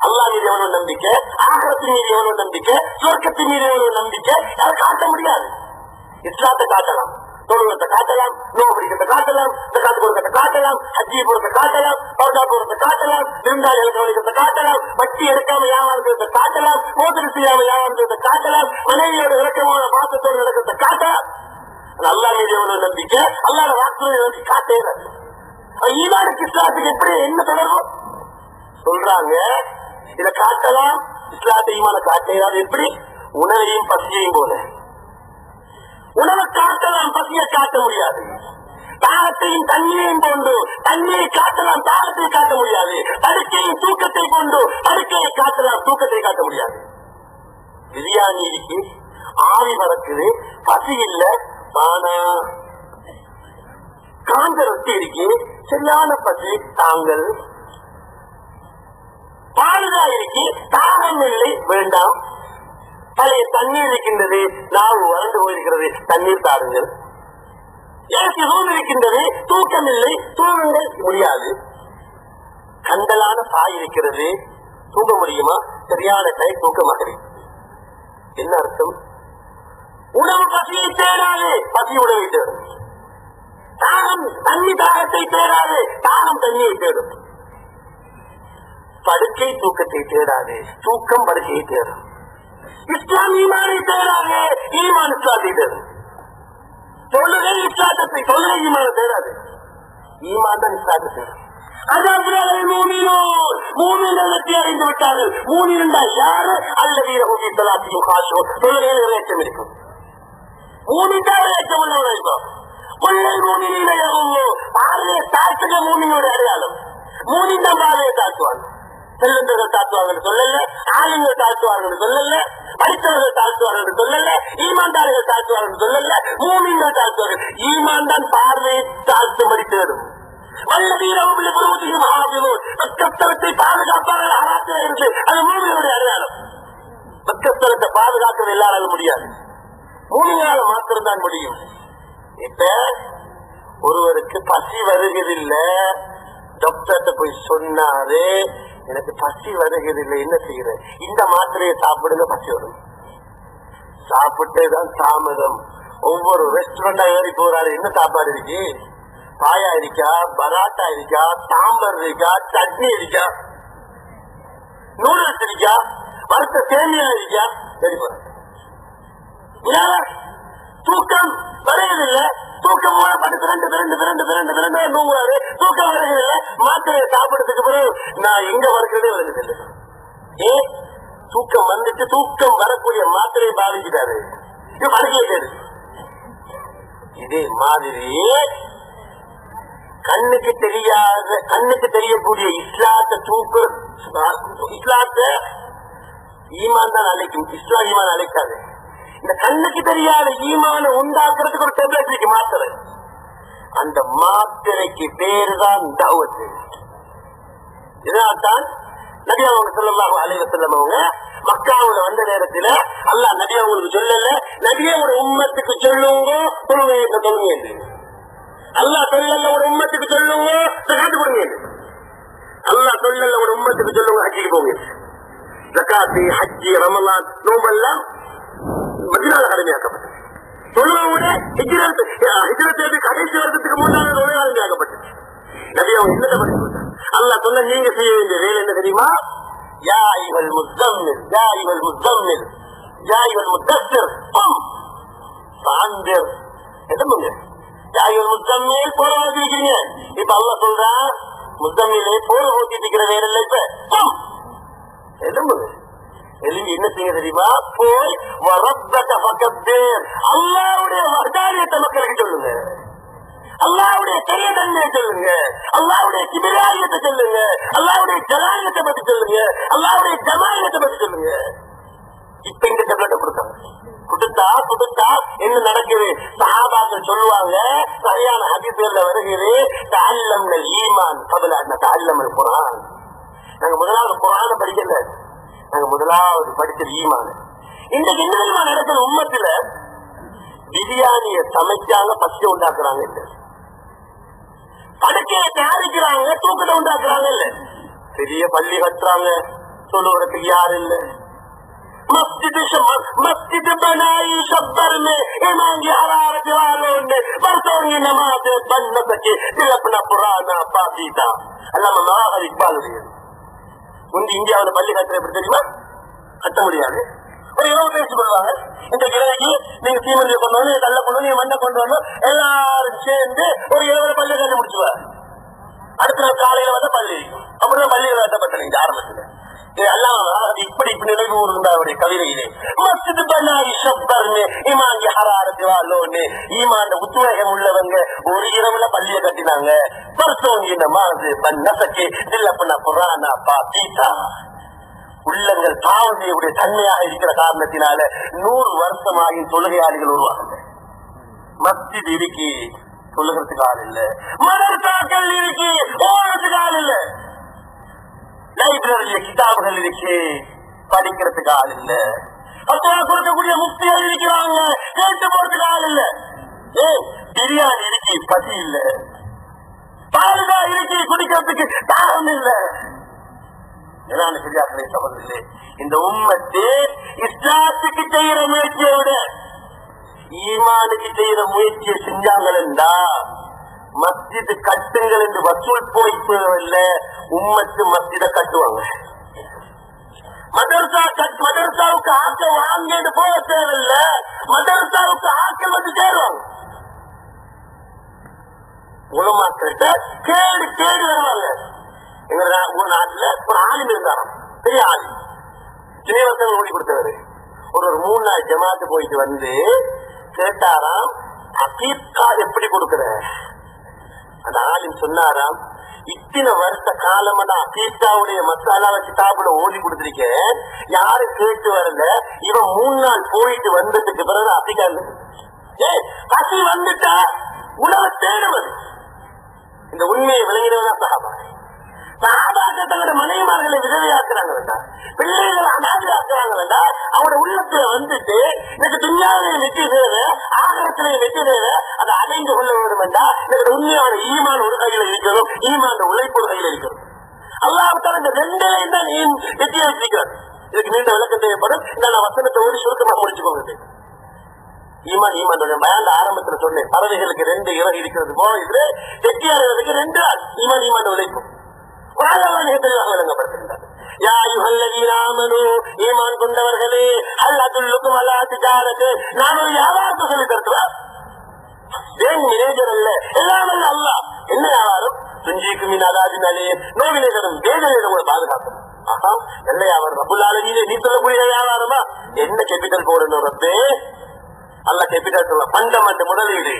அல்லாஹ் மீது எவ்வளவு நம்பிக்கை, ஆகிரத்தின் மீது எவ்வளவு நம்பிக்கை, சொர்க்கத்தின் மீது எவ்வளவு நம்பிக்கை, அதை காட்ட முடியாது. இஸ்லாத்தை காட்டலாம், தொழுவத்தை காட்டலாம், நோவு பிடிக்கிறத காட்டலாம், காட்டு கொடுக்கறத காட்டலாம், ஹஜ்ஜி போறத காட்டலாம், பௌதா போறத காட்டலாம், விருந்தாளிகள் கவனிக்கிறத காட்டலாம், வட்டி எடுக்காம வியாபாரத்தை காட்டலாம், மோசடி செய்யாம வியாபாரத்தை காட்டலாம், மனைவியோட இறக்கமான பாசத்தோடு நடக்கிறத காட்டலாம். அல்லா மீது எவ்வளவு நம்பிக்கை, அல்லாத வாக்குறுதி நம்பி காட்டே. ஈமானுக்கு இஸ்லாத்துக்கு எப்படி என்ன தொடர்பு சொல்றாங்க? இதை காட்டலாம், இஸ்லாத்தை ஈமான காட்டேயாது. எப்படி? உணவையும் பசியையும் போல. உணவை காட்டலாம், பசியை காட்ட முடியாது. தாகத்தையும் தண்ணீரையும் கொண்டு தண்ணீரை காட்டலாம், தாகத்தை காட்ட முடியாது. படுக்கையும் தூக்கத்தை கொண்டு படுக்கையை காட்டலாம், தூக்கத்தை காட்ட முடியாது. பிரியாணி இருக்கு, ஆவி பறக்குது, பசி இல்ல. ஆனா காந்த ரொட்டி இருக்கு, சரியான பசி தாங்கள். பாலுதா இருக்கு, தாகம் இல்லை, வேண்டாம். பழைய தண்ணீர் இருக்கின்றது, நாவு வறண்டு போயிருக்கிறது, தண்ணீர் தாருங்கள். ஏசி ரூம் இருக்கின்றது, தூக்கம் இல்லை, தூங்குங்கள், முடியாது. கண்டலான பாய் இருக்கிறது, தூங்க முடியுமா? சரியான கை தூக்கமாக. என்ன அர்த்தம்? உணவு பசியை தேடாது, பசி உணவை தேடும். தாகம் தண்ணி தாகத்தை தேடாது, தாகம் தண்ணியை தேடும். படுக்கை தூக்கத்தை தேடாது, தூக்கம் படுக்கையை தேடும். இஸ்லாம் ஈமானை தேடாது, ஈமான் இஸ்லாத்தை தேடும். தொழுகை இஸ்லாத்தை, தொழுகை ஈமான தேடாது, ஈமான் தான் இஸ்லாத்தை தேடும். அறிந்து விட்டார்கள். மூணிருந்தா யாரு? அல்லது தொழுகையில் நிறைவேற்றம் இருக்கும். மூணிதான் நிறைவேற்றம் உள்ளவர்கள். பார்வையை தாழ்த்துக மூணியோட அடையாளம். மூணிதான் பார்வையை தாழ்த்துவாங்க. செல்வந்தர்கள் தாழ்த்துவார்கள் சொல்லல, ஆளுங்கள் தாழ்த்துவார்கள் சொல்லல, படித்தவர்கள் தாழ்த்துவார்கள் சொல்லல, ஈமான்தார்கள் தாழ்த்துவார்கள் சொல்லல, மூமின்கள் தாழ்த்துவார்கள். ஈமான் தான் பார்வையை தாழ்த்தும்படி தேடும். பக்கத்தலத்தை பாதுகாப்பார்கள் அராத்திரம் இருக்கு, அது மூமியோட அடையாளம். பக்கத்தலத்தை பாதுகாக்கிறது எல்லாராலும் முடியாது, மூமியால மாத்திரம்தான் முடியும். இப்ப ஒருவருக்கு பசி வருகிறதில்லை, டாக்டர்கிட்ட போய் சொன்னாரு, எனக்கு பசி வருகிறதில்லை, என்ன செய்யற? இந்த மாத்திரையை சாப்பிடுங்க, பசி வரும். சாப்பிட்டேதான் தாமதம். ஒவ்வொரு ரெஸ்டாரண்டா ஏறி போறாரு, என்ன சாப்பாடு இருக்கு? பாயா இருக்கா, பராட்டா இருக்கா, சாம்பார் இருக்கா, சட்னி இருக்கா, நூடுல்ஸ் இருக்கா, வறுத்த சேமியா இருக்கா? சரி போற. தூக்கம் வருகிறதில்லை, தூக்கம் தூங்குறாரு, தூக்கம் வருகிறதில்லை. மாத்திரையை சாப்பிடுறதுக்கு பிறகு நான் எங்க வருகிறதே வருகிறதில்லை. தூக்கம் வந்துட்டு தூக்கம் வரக்கூடிய மாத்திரையை பாதிக்கிறாரு, இது படுக்கையே. இதே மாதிரி கண்ணுக்கு தெரியாத, கண்ணுக்கு தெரியக்கூடிய இஸ்லாத்தை தூக்கு, இஸ்லாத்தை ஈமான் தான் அழைக்கும், இஸ்லாம் ஈமான் அழைக்காது. இந்த கண்ணுக்கு தெரியாத ஈமான உண்டாக்குறதுக்கு ஒரு டேப்லெட் இருக்கு, மாத்திரை. அந்த மாத்திரைக்கு பேரு தான் தஅவத். இதனால்தான் நபி அவங்க ஸல்லல்லாஹு அலைஹி வஸல்லம் அவங்க மக்காவுல வந்த நேரத்தில் அல்லாஹ் நபி அவங்களுக்கு சொல்லல, நபியே ஒரு உம்மத்துக்கு சொல்லுங்க தொழுகை தொழுங்க என்று. அல்லாஹ் சொல்லல ஒரு உம்மத்துக்கு சொல்லுங்க ஜகாத் கொடுங்க என்று. அல்லாஹ் சொல்லல ஒரு உம்மத்துக்கு சொல்லுங்க ஹஜ்ஜுக்கு போங்க. ஜகாத், ஹஜ்ஜி, ரமலான், நோம்பெல்லாம் மதீனால கடமையாக்கப்பட்டது. தொழுவோட ஹிஜ்ரத் கடைசி வருடத்துக்கு முன்னால கடமையாக்கப்பட்டது. நபி அவங்க என்னத்தை படிச்சு கொடுத்தாங்க? அல்லாஹ் சொன்ன நீங்க செய்ய வேண்டிய வேலை என்ன தெரியுமா? யா அய்யுஹல் முஸம்மில், யா அய்யுஹல் முஸம்மில், யா அய்யுஹல் முதஸ்ஸிர் கும் ஃபஅன்திர். என்னங்க யா அய்யுஹல் முஸம்மில் போற ஓதிக்கிறீங்க. இப்ப அல்லாஹ் சொல்றான் முஸம்மிலே போற ஓதிட்டு இருக்கிற வேற இல்ல. இப்ப கும் என்னங்க எழுதி என்ன செய்ய தெரியுமா? போய் வரப்பட்ட பக்கத்தேர் அல்லாவுடைய வஹ்தானியத்தை மக்களுக்கு சொல்லுங்க, அல்லாவுடைய கையதன்மையை சொல்லுங்க, அல்லாவுடைய கிபிராயத்தை சொல்லுங்க, அல்லாவுடைய ஜலாயத்தை பத்தி சொல்லுங்க, அல்லாவுடைய ஜமாயத்தை பத்தி சொல்லுங்க. இப்ப இந்த டெப்லெட்டை கொடுத்தாங்க. கொடுத்தா என்ன நடக்குது? சஹாபாக்கள் சொல்லுவாங்க, சரியான ஹதீஸ்ல வருகிறது, தஅல்லம்னல் ஈமான் கப்ல அன் நதஅல்லமல் குர்ஆன். நாங்க முதலாவது குர்ஆனை படிக்கல, நாங்க முதலாவது படிச்சது ஈமான். இன்றைக்கு என்ன தெரியுமா நடக்குது? உம்மத்துல பிரியாணிய சமைச்சாங்க, பசி உண்டாக்குறாங்க இல்ல, படுக்கையை தயாரிக்கிறாங்க, தூக்கத்தை உண்டாக்குறாங்க இல்ல, பெரிய பள்ளி கட்டுறாங்க, சொல்லுவதற்கு யாரு இல்ல. मस्जिद बनाई शब्बर में ईमान की हरारत वालों ने बरसों की नमाज बन न सके दिल अपना पुराना पापी था. अल्लामा इकबाल முந்தி இந்தியாவில பள்ளி கட்டுற எப்படி தெரியுமா? கட்ட முடியாது. ஒரு இரவு பேசிக் கொள்வாங்க. இந்த கிழமைக்கு நீங்க சீமந்தியை கொண்டு வரணும், கல்ல கொண்டு வரணும், மண்ணை கொண்டு வரணும், எல்லாரும் சேர்ந்து ஒரு இரவுல பள்ளி கட்டி முடிச்சுவார். அடுத்த நாள் காலையில வந்து பள்ளி, அப்படிதான் பள்ளிகள் கட்டப்பட்டது இந்த ஆரம்பத்துல. இதெல்லாம் இப்படி இப்படி நினைவு இருந்தா அவருடைய கவிதையிலே மஸ்ஜித் பனாயி ஷப்பர்னு ஈமான் கி ஹராரத் வாலோனு, ஈமான் உத்வேகம் உள்ளவங்க ஒரு இரவுல பள்ளியை கட்டினாங்க. பர்சோங்கி நமாஸ் பன்னசக்கே தில்லப்பன குர்ஆனா பாத்தீதா, உள்ளங்கள் பாவம் செய்யக்கூடிய தன்மையாக இருக்கிற காரணத்தினால 100 வருஷமாகி தொழுகையாளிகள் உருவாங்க. மஸ்ஜித் இருக்கி தொழுகிறதுக்கு ஆள் இல்ல, மதரசாக்கள் இருக்கி ஓடுறதுக்கு ஆள் இல்ல, லைப்ரரியில கிதாபுகள் இருக்கு படிக்கிறதுக்கு ஆள் இல்ல, அப்பா கொடுக்கக்கூடிய முக்திகள் இருக்கிறாங்க கேட்டு போறதுக்கு ஆள் இல்ல, பிரியாணி இருக்கு பசி இல்ல, பாலுதா இருக்கு குடிக்கிறதுக்கு தாகம் இல்ல. சகோதரர்களே, இந்த உம்மத்து இஸ்லாத்துக்கு செய்யற முயற்சியை விட ஈமானுக்கு செய்யற முயற்சியை செஞ்சாங்களா மஸ்ஜித் கட்டுங்கள் என்று வசூல் போய்ப்பதில்லை, உம்மத்து மஸ்ஜிதை கட்டுவாங்க. மதரசாவுக்கு ஆட்கள் வாங்கிட்டு போக தேவையில்லை, மதரசாவுக்கு ஆட்கள் வந்து சேருவாங்க. உலமாக்கிட்ட கேடு கேடு வருவாங்க. எங்க ஒரு நாட்டுல ஒரு ஆளும் இருந்தாராம், பெரிய ஆளு, சில வருஷங்கள் ஓடி கொடுத்தவரு. ஒரு 3 நாள் ஜமாத்து போயிட்டு வந்து கேட்டாராம், அகீக்கா எப்படி கொடுக்குற? அந்த ஆளும் சொன்னாராம், இத்தனை வருஷ காலமா அகீக்காவுடைய மசாலாவை கிதாபுல ஓடி கொடுத்திருக்கேன், யாரும் கேட்டு வரல. இவன் 3 நாள் போயிட்டு வந்ததுக்கு பிறகு அகீக்கா பசி வந்துட்டா உணவை தேடுவது. இந்த உண்மையை விளங்கினதான் சஹாபா. சஹாபாக்கள் தங்களோட மனைவிமார்களை விதவையாக்குறாங்க வேண்டாம், பிள்ளைகளை அனாதையாக்குறாங்க வேண்டாம். அவனோட உள்ளத்துல வந்துட்டு எனக்கு துன்யாவிலையும் வெற்றி தேவை, ஆகரத்திலையும் வெற்றி தேவை, அதை அடைந்து கொள்ள வேண்டும் வேண்டாம். எனக்கு உண்மையான ஈமான் ஒரு கையில இருக்கிறோம், ஈமான உழைப்பு ஒரு கையில இருக்கிறோம். அல்லாஹ் இந்த 2 தான் வெற்றி வச்சிருக்கிறார். இதுக்கு நீண்ட விளக்கம் தேவைப்படும். நான் வசனத்தை ஓடி சுருக்கமாக முடிச்சுக்கோங்க. ஈமான் பயந்த ஆரம்பத்துல சொன்னேன், பறவைகளுக்கு 2 இறகு இருக்கிறது போல இது வெற்றியாளர்களுக்கு 2 ஆள் ஈமான் உழைப்பு விளங்கப்படுத்துகின்றார். ஈமான் கொண்டவர்களே, அல்லதுல்லுக்கும் அல்லாஹ்வுக்கு நான் ஒரு வியாபாரத்தை சொல்லி தருவேன். மேனேஜர் அல்ல, எல்லாம் அல்ல. அல்லாஹ் என்ன வியாபாரம்? துஞ்சிக்கும் அதாதினாலே நோவினை தரும், வேதனையில உங்களை பாதுகாக்கணும். ஆஹா, நல்ல வியாபாரம். ரப்புல் ஆலமீன் நீ சொல்லக்கூடிய வியாபாரமா? என்ன கேபிட்டல் போடணும் ரப்பே? அல்ல கேபிட்டல் சொல்ல பண்டமன்ற முதலீடு.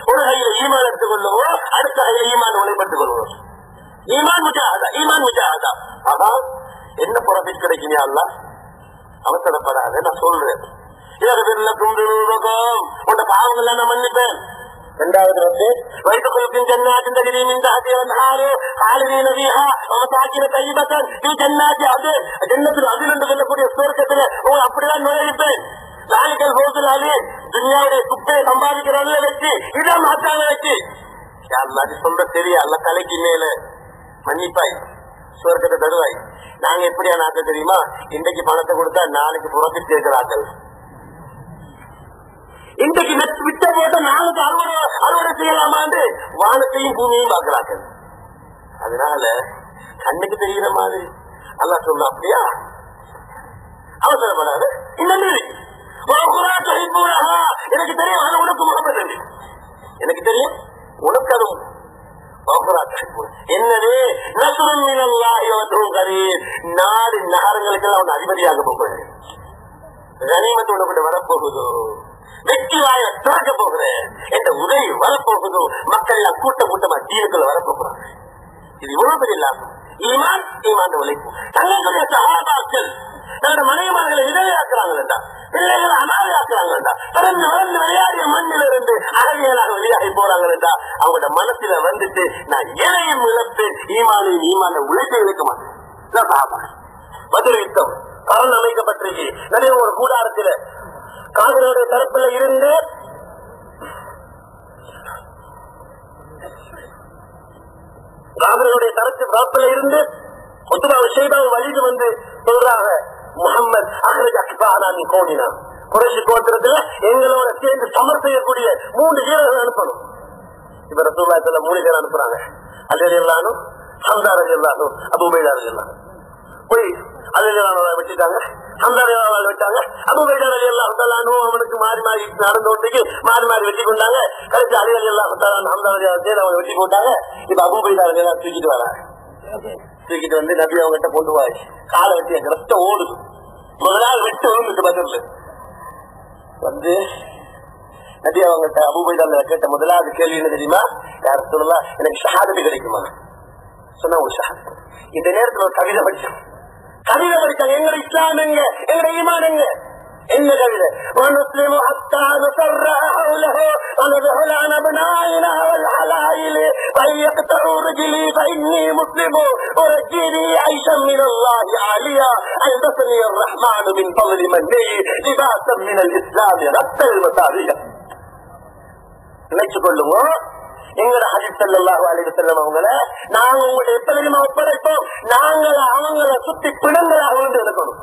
ஒரு கையில ஈமான் எடுத்துக் கொள்ளவோ, அடுத்த கையில ஈமான் உழைப்பட்டுக் கொள்வோம். ஈமான் முஜாஹதா. ஆனா என்ன ப்ராஃபிட் கிடைக்கும்? அல்ல அவசரப்படாத, நான் சொல்றேன். உன்ன பாவங்கள் நான் மன்னிப்பேன். 2வது வந்து வைத்துக்கொள்ளும் ஜன்னாத்தின் தகுதியும் ஜன்னத்தில் அதில் என்று சொல்லக்கூடிய சுவர்க்கத்துல அப்படிதான் நுழைப்பேன். நாளைகள் போதுனாலே துன்யாவுடைய குப்பையை சம்பாதிக்கிற வச்சு இதான் மாற்றாங்க வச்சு அது சொல்ற தெரிய அல்ல தலைக்கு மேல மன்னிப்பாய், சுவர்க்கத்தை தருவாய். நாங்க எப்படியா நாக்க தெரியுமா? இன்றைக்கு பணத்தை கொடுத்தா நாளைக்கு புறத்து கேட்கிறார்கள். இன்றைக்கு விட்ட போட்ட நாளைக்கு அறுவடை செய்யலாமான்னு வானத்தையும் பூமியையும் பார்க்கிறார்கள். அதனால கண்ணுக்கு தெரிகிற மாதிரி அல்லா சொல்ல அப்படியா அவசரப்படாது. எனக்கு தெரியும், உனக்கு முகப்பது எனக்கு தெரியும், உனக்கு அதுவும் என்னது நாடு நகரங்களுக்கு எல்லாம் அவன் அதிபதியாக போகிறது. கனிமத்தோட கூட வரப்போகுதோ, வெற்றி வாய திறக்க போகிறேன் என்ற உதவி வரப்போகுதோ, மக்கள் எல்லாம் கூட்டமா தீனுக்குள்ள வரப்போகிறாங்க. இது இவ்வளவு பெரிய லாபம். ஈமான் உழைப்பு. தங்களுடைய சகாபாக்கள் தன்னோட மனைவிமார்களை விதவையாக்குறாங்க, பிள்ளைகளை அனாதையாக்குறாங்க, பிறந்து வளர்ந்து விளையாடிய மண்ணில் இருந்து அழகியலாக வெளியாகி போறாங்க. அவங்களோட மனசுல வந்துட்டு நான் எதையும் இழப்பேன், ஈமான உழைப்பை இழக்க மாட்டேன். பதில் யுத்தம் கரண் அமைக்கப்பட்டிருக்கு. நிறைய ஒரு கூடாரத்தில் காதலுடைய தரப்புல இருந்து காதலுடைய தரப்புல இருந்து வழிது வந்து சொல்றாங்க, முகமது அஹ்ரஜ் அக்பானான் கோடினான். குறைஷி கோத்திரத்துல எங்களோட சேர்ந்து சமர் செய்யக்கூடிய 3 வீரர்கள் அனுப்பணும். இப்ப ரசூலுல்லாஹி 3 பேர் அனுப்புறாங்க. அலி ரலியல்லாஹு, ஹம்ஸா ரலியல்லாஹு, அபூ உபைதா ரலியல்லாஹு. போய் அலி ரலியல்லாஹு விட்டுட்டாங்க, ஹம்ஸா ரலியல்லாஹு விட்டாங்க. அபூ உபைதா ரலியல்லாஹு தஆலா அன்ஹு அவனுக்கு மாறி மாறி நடந்து கொண்டு மாறி மாறி வெட்டி கொண்டாங்க. கடைசி அலி ரலியல்லாஹு தஆலா ஹம்ஸா ரலியல்லாஹு அவங்க வெட்டி போட்டாங்க. இப்ப அபூ உபைதா ரலியல்லாஹு தூக்கிட்டு வராங்க. தூக்கிட்டு வந்து நபி அவங்ககிட்ட கொண்டு போய் காலை வெட்டி ரத்தம் ஓடுது. முதலாவது வெட்டு விழுந்துட்டு பதில் வந்து நபி அவங்ககிட்ட அபூ உபைதா கேட்ட முதலாவது கேள்வி என்ன தெரியுமா? யார் சொல்லலாம், எனக்கு ஷஹாதத்து கிடைக்குமா சொன்னா ஒரு ஷஹாதத். இந்த நேரத்தில் ஒரு கவிதை படிச்சோம். கவிதை படிச்சாங்க. எங்க இஸ்லாம் எங்க, எங்க ஈமான் எங்க, என்ன கவிதை? وَنُسْلِمُ حَتَّى نُسَرَّعَ حَوْلَهُ وَنَذْهَلَ عَنْ أَبْنَائِنَا وَالْحَلَائِلِ فَلْيَقْطَعُوا رِجْلِي فَإِنِّي مُسْلِمٌ وَرَجِّنِي عَيْشًا مِنَ اللَّهِ عَالِيًا أَلْبَسَنِي الرَّحْمَنُ مِنْ فَضْلِ مَنِّهِ لِبَاسًا مِنَ الْإِسْلَامِ رَدَّ الْمَسَاوِيَ. நினைச்சு கொள்ளுங்க, எங்கட ஹதீஸ் ஸல்லல்லாஹு அலைஹி வஸல்லம் அவங்கள நாங்க உங்களுடைய எப்படிமா ஒப்படைப்போம், நாங்கள அவங்கள சுத்தி பிணங்களாக விழுந்து இருக்கணும்.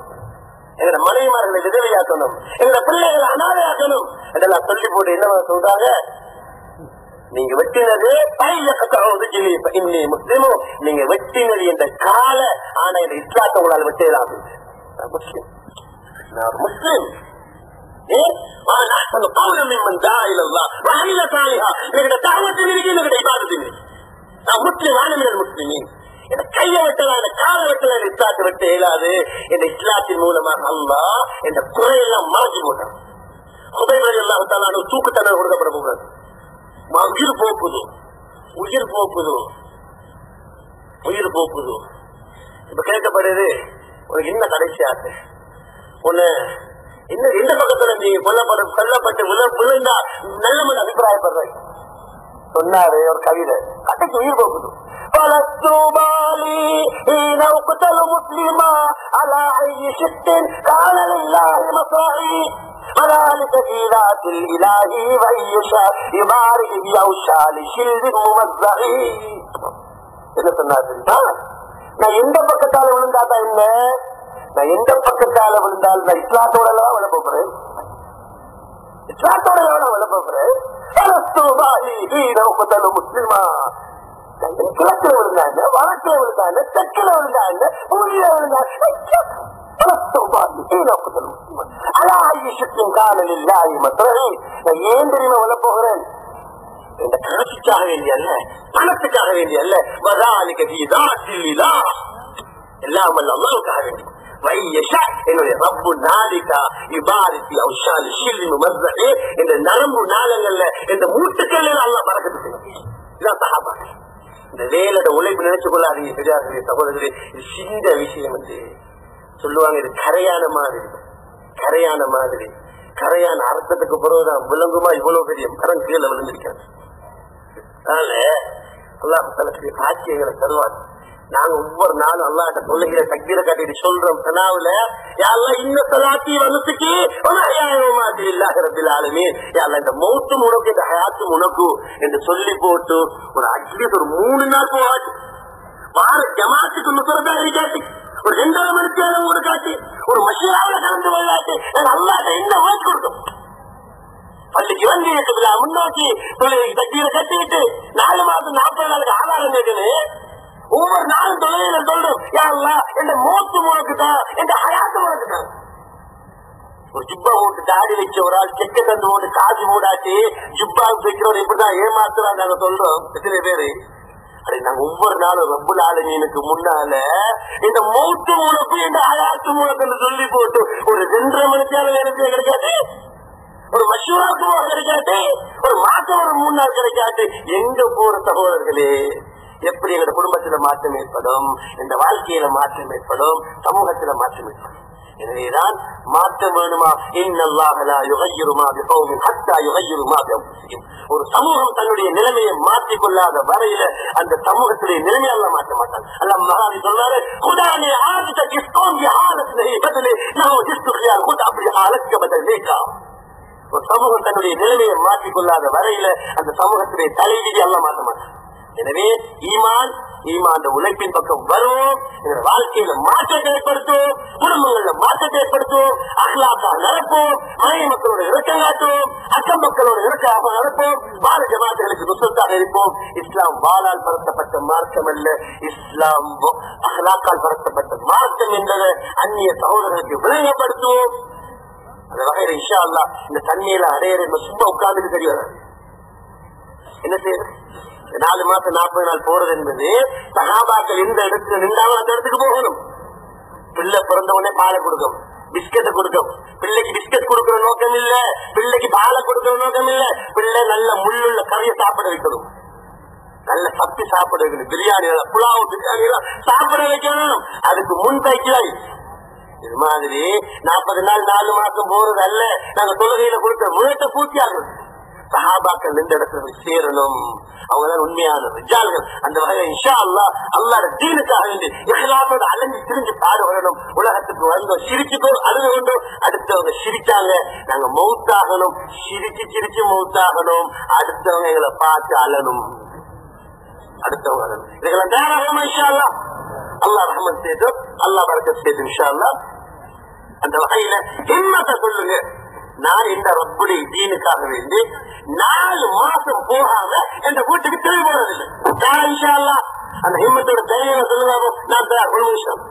எங்கட மனைவிமார்களை விதவையாக்கணும், எங்கட பிள்ளைகளை அனாதையாக்கணும் இதெல்லாம் சொல்லி போட்டு என்ன சொல்றாங்க? நீங்க வெட்டினது முஸ்லிமும், நீங்க வெட்டினது என்ற கால, ஆனா இந்த இஸ்லாத்தை உங்களால் வெட்டலாம். முஸ்லிம், நான் முஸ்லிம். கைய வெட்டலாம், கால வெட்டலாம், இஸ்லாத்தை வெட்ட இயலாது. இந்த இஸ்லாத்தின் மூலமாக அல்லாஹ் இந்த குறையெல்லாம் மாற்றி போட்டான். தூக்கு தண்டனை கொடுக்கப்பட போகிறது. உயிர் போக்குது, உயிர் போக்குது, உயிர் போக்குது. இப்ப கேட்கப்படுது, உனக்கு என்ன கடைசி ஆசை? ஒண்ணு என்ன, எந்த பக்கத்துல நீ கொல்லப்பட்டு விழுந்தா நல்ல முறை அபிப்பிராயப்படுற சொன்னாரு ஒரு கவிதை. கடைசி உயிர் போக்குது. முஸ்லிமா அலா ஷித்தின் காணலில்லாஹி மஸ்ராஇ وذلك في ذات الإله ويشاء يبارك بأوشاء لشلد ممزعي. என்ன சொன்னாருன்னா, நான் எந்த பக்கத்தால விழுந்தாதா என்ன, நான் எந்த பக்கத்தால விழுந்தால் நான் இஸ்லாத்தோட எல்லாம் விழ போறேன், இஸ்லாத்தோட எல்லாம் விழ போறேன். முஸ்லிமா கிழக்கில் விழுந்தாங்க, வடக்கில் விழுந்தாங்க, தெற்கில விழுந்தாங்க, பூமியில விழுந்தாங்க. ஏன் தெரியுமா விழ போகிறேன்? இந்த காட்சிக்காக வேண்டிய அல்ல, பணத்துக்காக வேண்டிய அல்ல, எல்லாம் அல்ல அல்லாஹ்வுக்காக வேண்டி. என்னுடைய ரப்பு நாளிகா இபாரித்தி அவுஷாலி ஷில்லி முமஸ்ஸஇ, இந்த நரம்பு நாளங்கள்ல இந்த மூட்டுக்கள் அல்லாஹ் பரக்கத்து செய்யும். இதான் சஹாபாக்கள். இந்த வேலோட உழைப்பு நினைச்சு கொள்ளாதீங்க பெரியார்களே, சகோதரர்களே. இது சின்ன விஷயம் வந்து சொல்லுவாங்க, இது கரையான மாதிரி, கரையான மாதிரி, கரையான அர்த்தத்துக்கு பிறகுதான் விளங்குமா இவ்வளவு பெரிய மரம் கீழே விழுந்திருக்காது. அதனால அல்லாஹ் தலக்கூடிய காட்சியங்களை தருவாங்க. நாங்க ஒவ்வொரு நாளும் அல்லாஹ்ட்ட தொழுகிற தக்பீரை காட்டிட்டு சொல்றோம் கனாவுல, யா அல்லாஹ் இன்ன ஸலாத்தி வ நுஸுகி வ மஹ்யாய வ மமாத்தி லில்லாஹி ரப்பில் ஆலமீன். யா அல்லாஹ் இந்த மௌத்தும் உனக்கு, இந்த ஹயாத்தும் உனக்கு என்று சொல்லி போட்டு ஒரு அட்லீஸ்ட் ஒரு 3 நாள் போவாச்சு வார ஜமாத்துக்கு நுசரத்தா இருக்காச்சு, ஒரு 2.5 மணி நேரம் ஒரு காட்சி, ஒரு மஷூராவில கலந்து கொள்ளாச்சு. நாங்க அல்லாஹ்ட்ட என்ன வாய்ப்பு கொடுத்தோம்? பள்ளிக்கு வந்து முன்னோக்கி தக்பீரை கட்டிக்கிட்டு 4 மாதம் 40 நாளுக்கு ஆதாரம் கேட்கணும். ஒவ்வொரு நாளும் தொழில சொல்றோம், யா அல்லாஹ் இந்த மௌத்து உனக்கு தான், இந்த ஹயாத்து உனக்கு தான். ஒரு ஜுப்பா போட்டு தாடி வச்ச ஒரு ஆள் செக்க தந்து போட்டு காசு மூடாச்சு ஜுப்பாவுக்கு வைக்கிறவர் இப்படிதான் ஏமாத்துறாங்க. நாங்க சொல்றோம் எத்தனை பேரு, அப்படி நாங்க ஒவ்வொரு நாளும் ரப்புல் ஆலமீனுக்கு முன்னால இந்த மௌத்து உனக்கு, இந்த ஹயாத்து உனக்குன்னு சொல்லி போட்டு ஒரு 2.5 மணி நேரம் எனக்கு கிடைக்காது, ஒரு மஷூராக்கு கிடைக்காது, ஒரு மாசம் ஒரு 3 நாள் கிடைக்காது. எங்க போற சகோதரர்களே, எப்படி எங்க குடும்பத்துல மாற்றம் ஏற்படும், இந்த வாழ்க்கையில மாற்றம் ஏற்படும், சமூகத்துல மாற்றம் ஏற்படும். எனவேதான் மாற்றம் வேணுமா, இன்னல்லாஹ லா யுகய்யிரு மா பிகௌமின் ஹத்தா யுகய்யிரு மா பிஅன்ஃபுஸிஹிம். ஒரு சமூகம் தன்னுடைய நிலைமையை மாற்றிக் கொள்ளாத வரையில அந்த சமூகத்துடைய நிலைமையை அல்லாஹ் மாற்ற மாட்டான். அல்லாஹ் மகாவி சொல்றாரு, குதானி ஆதித கிஸ்கோம் கி ஹாலத் நஹி பதலே லஹு ஜிஸ்து கியால் குத் அப்டி ஹாலத் க பதலேகா. ஒரு சமூகம் தன்னுடைய நிலைமையை மாற்றிக் கொள்ளாத வரையில அந்த சமூகத்துடைய தலைவிதி அல்லாஹ் மாற்ற மாட்டான். எனவே ஈமான் ஈமான் உழைப்பின் பக்கம் வருவோம். வாழ்க்கையில மாற்றத்தை ஏற்படுத்துவோம், குடும்பங்கள்ல மாற்றத்தை ஏற்படுத்துவோம், அஹ்லாக்கா நடப்போம், மனைவி மக்களோட இறக்கம் காட்டுவோம், அக்கம் மக்களோட இறக்காக நடப்போம், வாழ ஜமாத்துகளுக்கு நுசத்தாக இருப்போம். இஸ்லாம் வாளால் பரத்தப்பட்ட மார்க்கம் அல்ல, இஸ்லாம் அஹ்லாக்கால் பரத்தப்பட்ட மார்க்கம் என்பதை அந்நிய சகோதரர்களுக்கு விளங்கப்படுத்துவோம். அந்த வகையில இன்ஷா அல்லாஹ் இந்த தண்ணியில அடையிற சும்மா உட்கார்ந்துட்டு தெரிய வராது. என்ன செய்யறது? 4 மாசம் 40 நாள் போறது என்பது சஹாபாக்கள் எந்த இடத்துல நின்றாலும் அந்த இடத்துக்கு போகணும். பிள்ளை பிறந்த உடனே பாலை கொடுக்கும், பிஸ்கெட்டை கொடுக்கும். பிள்ளைக்கு பிஸ்கெட் கொடுக்கிற நோக்கம் இல்ல, பிள்ளைக்கு பாலை கொடுக்கிற நோக்கம் இல்ல. பிள்ளை நல்ல முள்ளுள்ள கறியை சாப்பிட வைக்கணும், நல்ல சப்தி சாப்பிட வைக்கணும், பிரியாணி புலாவ் பிரியாணி எல்லாம் சாப்பிட வைக்கணும். அதுக்கு முன்கைக்கிறாய். இது மாதிரி 40 நாள் 4 மாசம் போறது அல்ல, நாங்க தொழுகையில கொடுத்த முயற்சி பூர்த்தி ஆகணும். சஹாபாக்கள் எந்த இடத்துல போய் சேரணும், அவங்கதான் உண்மையான ரிஜால்கள். அந்த வகையில இன்ஷா அல்லாஹ் அல்லாஹ்வுடைய தீனுக்காக வேண்டி இஹ்லாஸோட அலைஞ்சு திரிஞ்சு பாடுபடணும். உலகத்துக்கு வந்தோம், சிரிச்சுக்கோ அழுது கொண்டோம், அடுத்தவங்க சிரிச்சாங்க, நாங்க மௌத்தாகணும், சிரிச்சு சிரிச்சு மௌத்தாகணும், அடுத்தவங்க எங்களை பார்த்து அழணும், அடுத்தவங்க அழணும். இதுக்கெல்லாம் தாராளமா இன்ஷா அல்லாஹ் அல்லாஹ் ரஹ்மத் செய்து, அல்லாஹ் பரக்கத் செய்து இன்ஷா அல்லாஹ். அந்த வகையில ஹிம்மத்தை சொல்லுங்க. நான் இந்த ரப்புடைய தீனுக்காக வேண்டி 4 மாசம் போகாம என்ற வீட்டுக்கு திரும்பி போறதில்லை. இன்ஷா அல்லாஹ் அந்த ஹிம்மத்தோட தைரியம் சொல்லுவாங்க. நான் ஒரு நிமிஷம்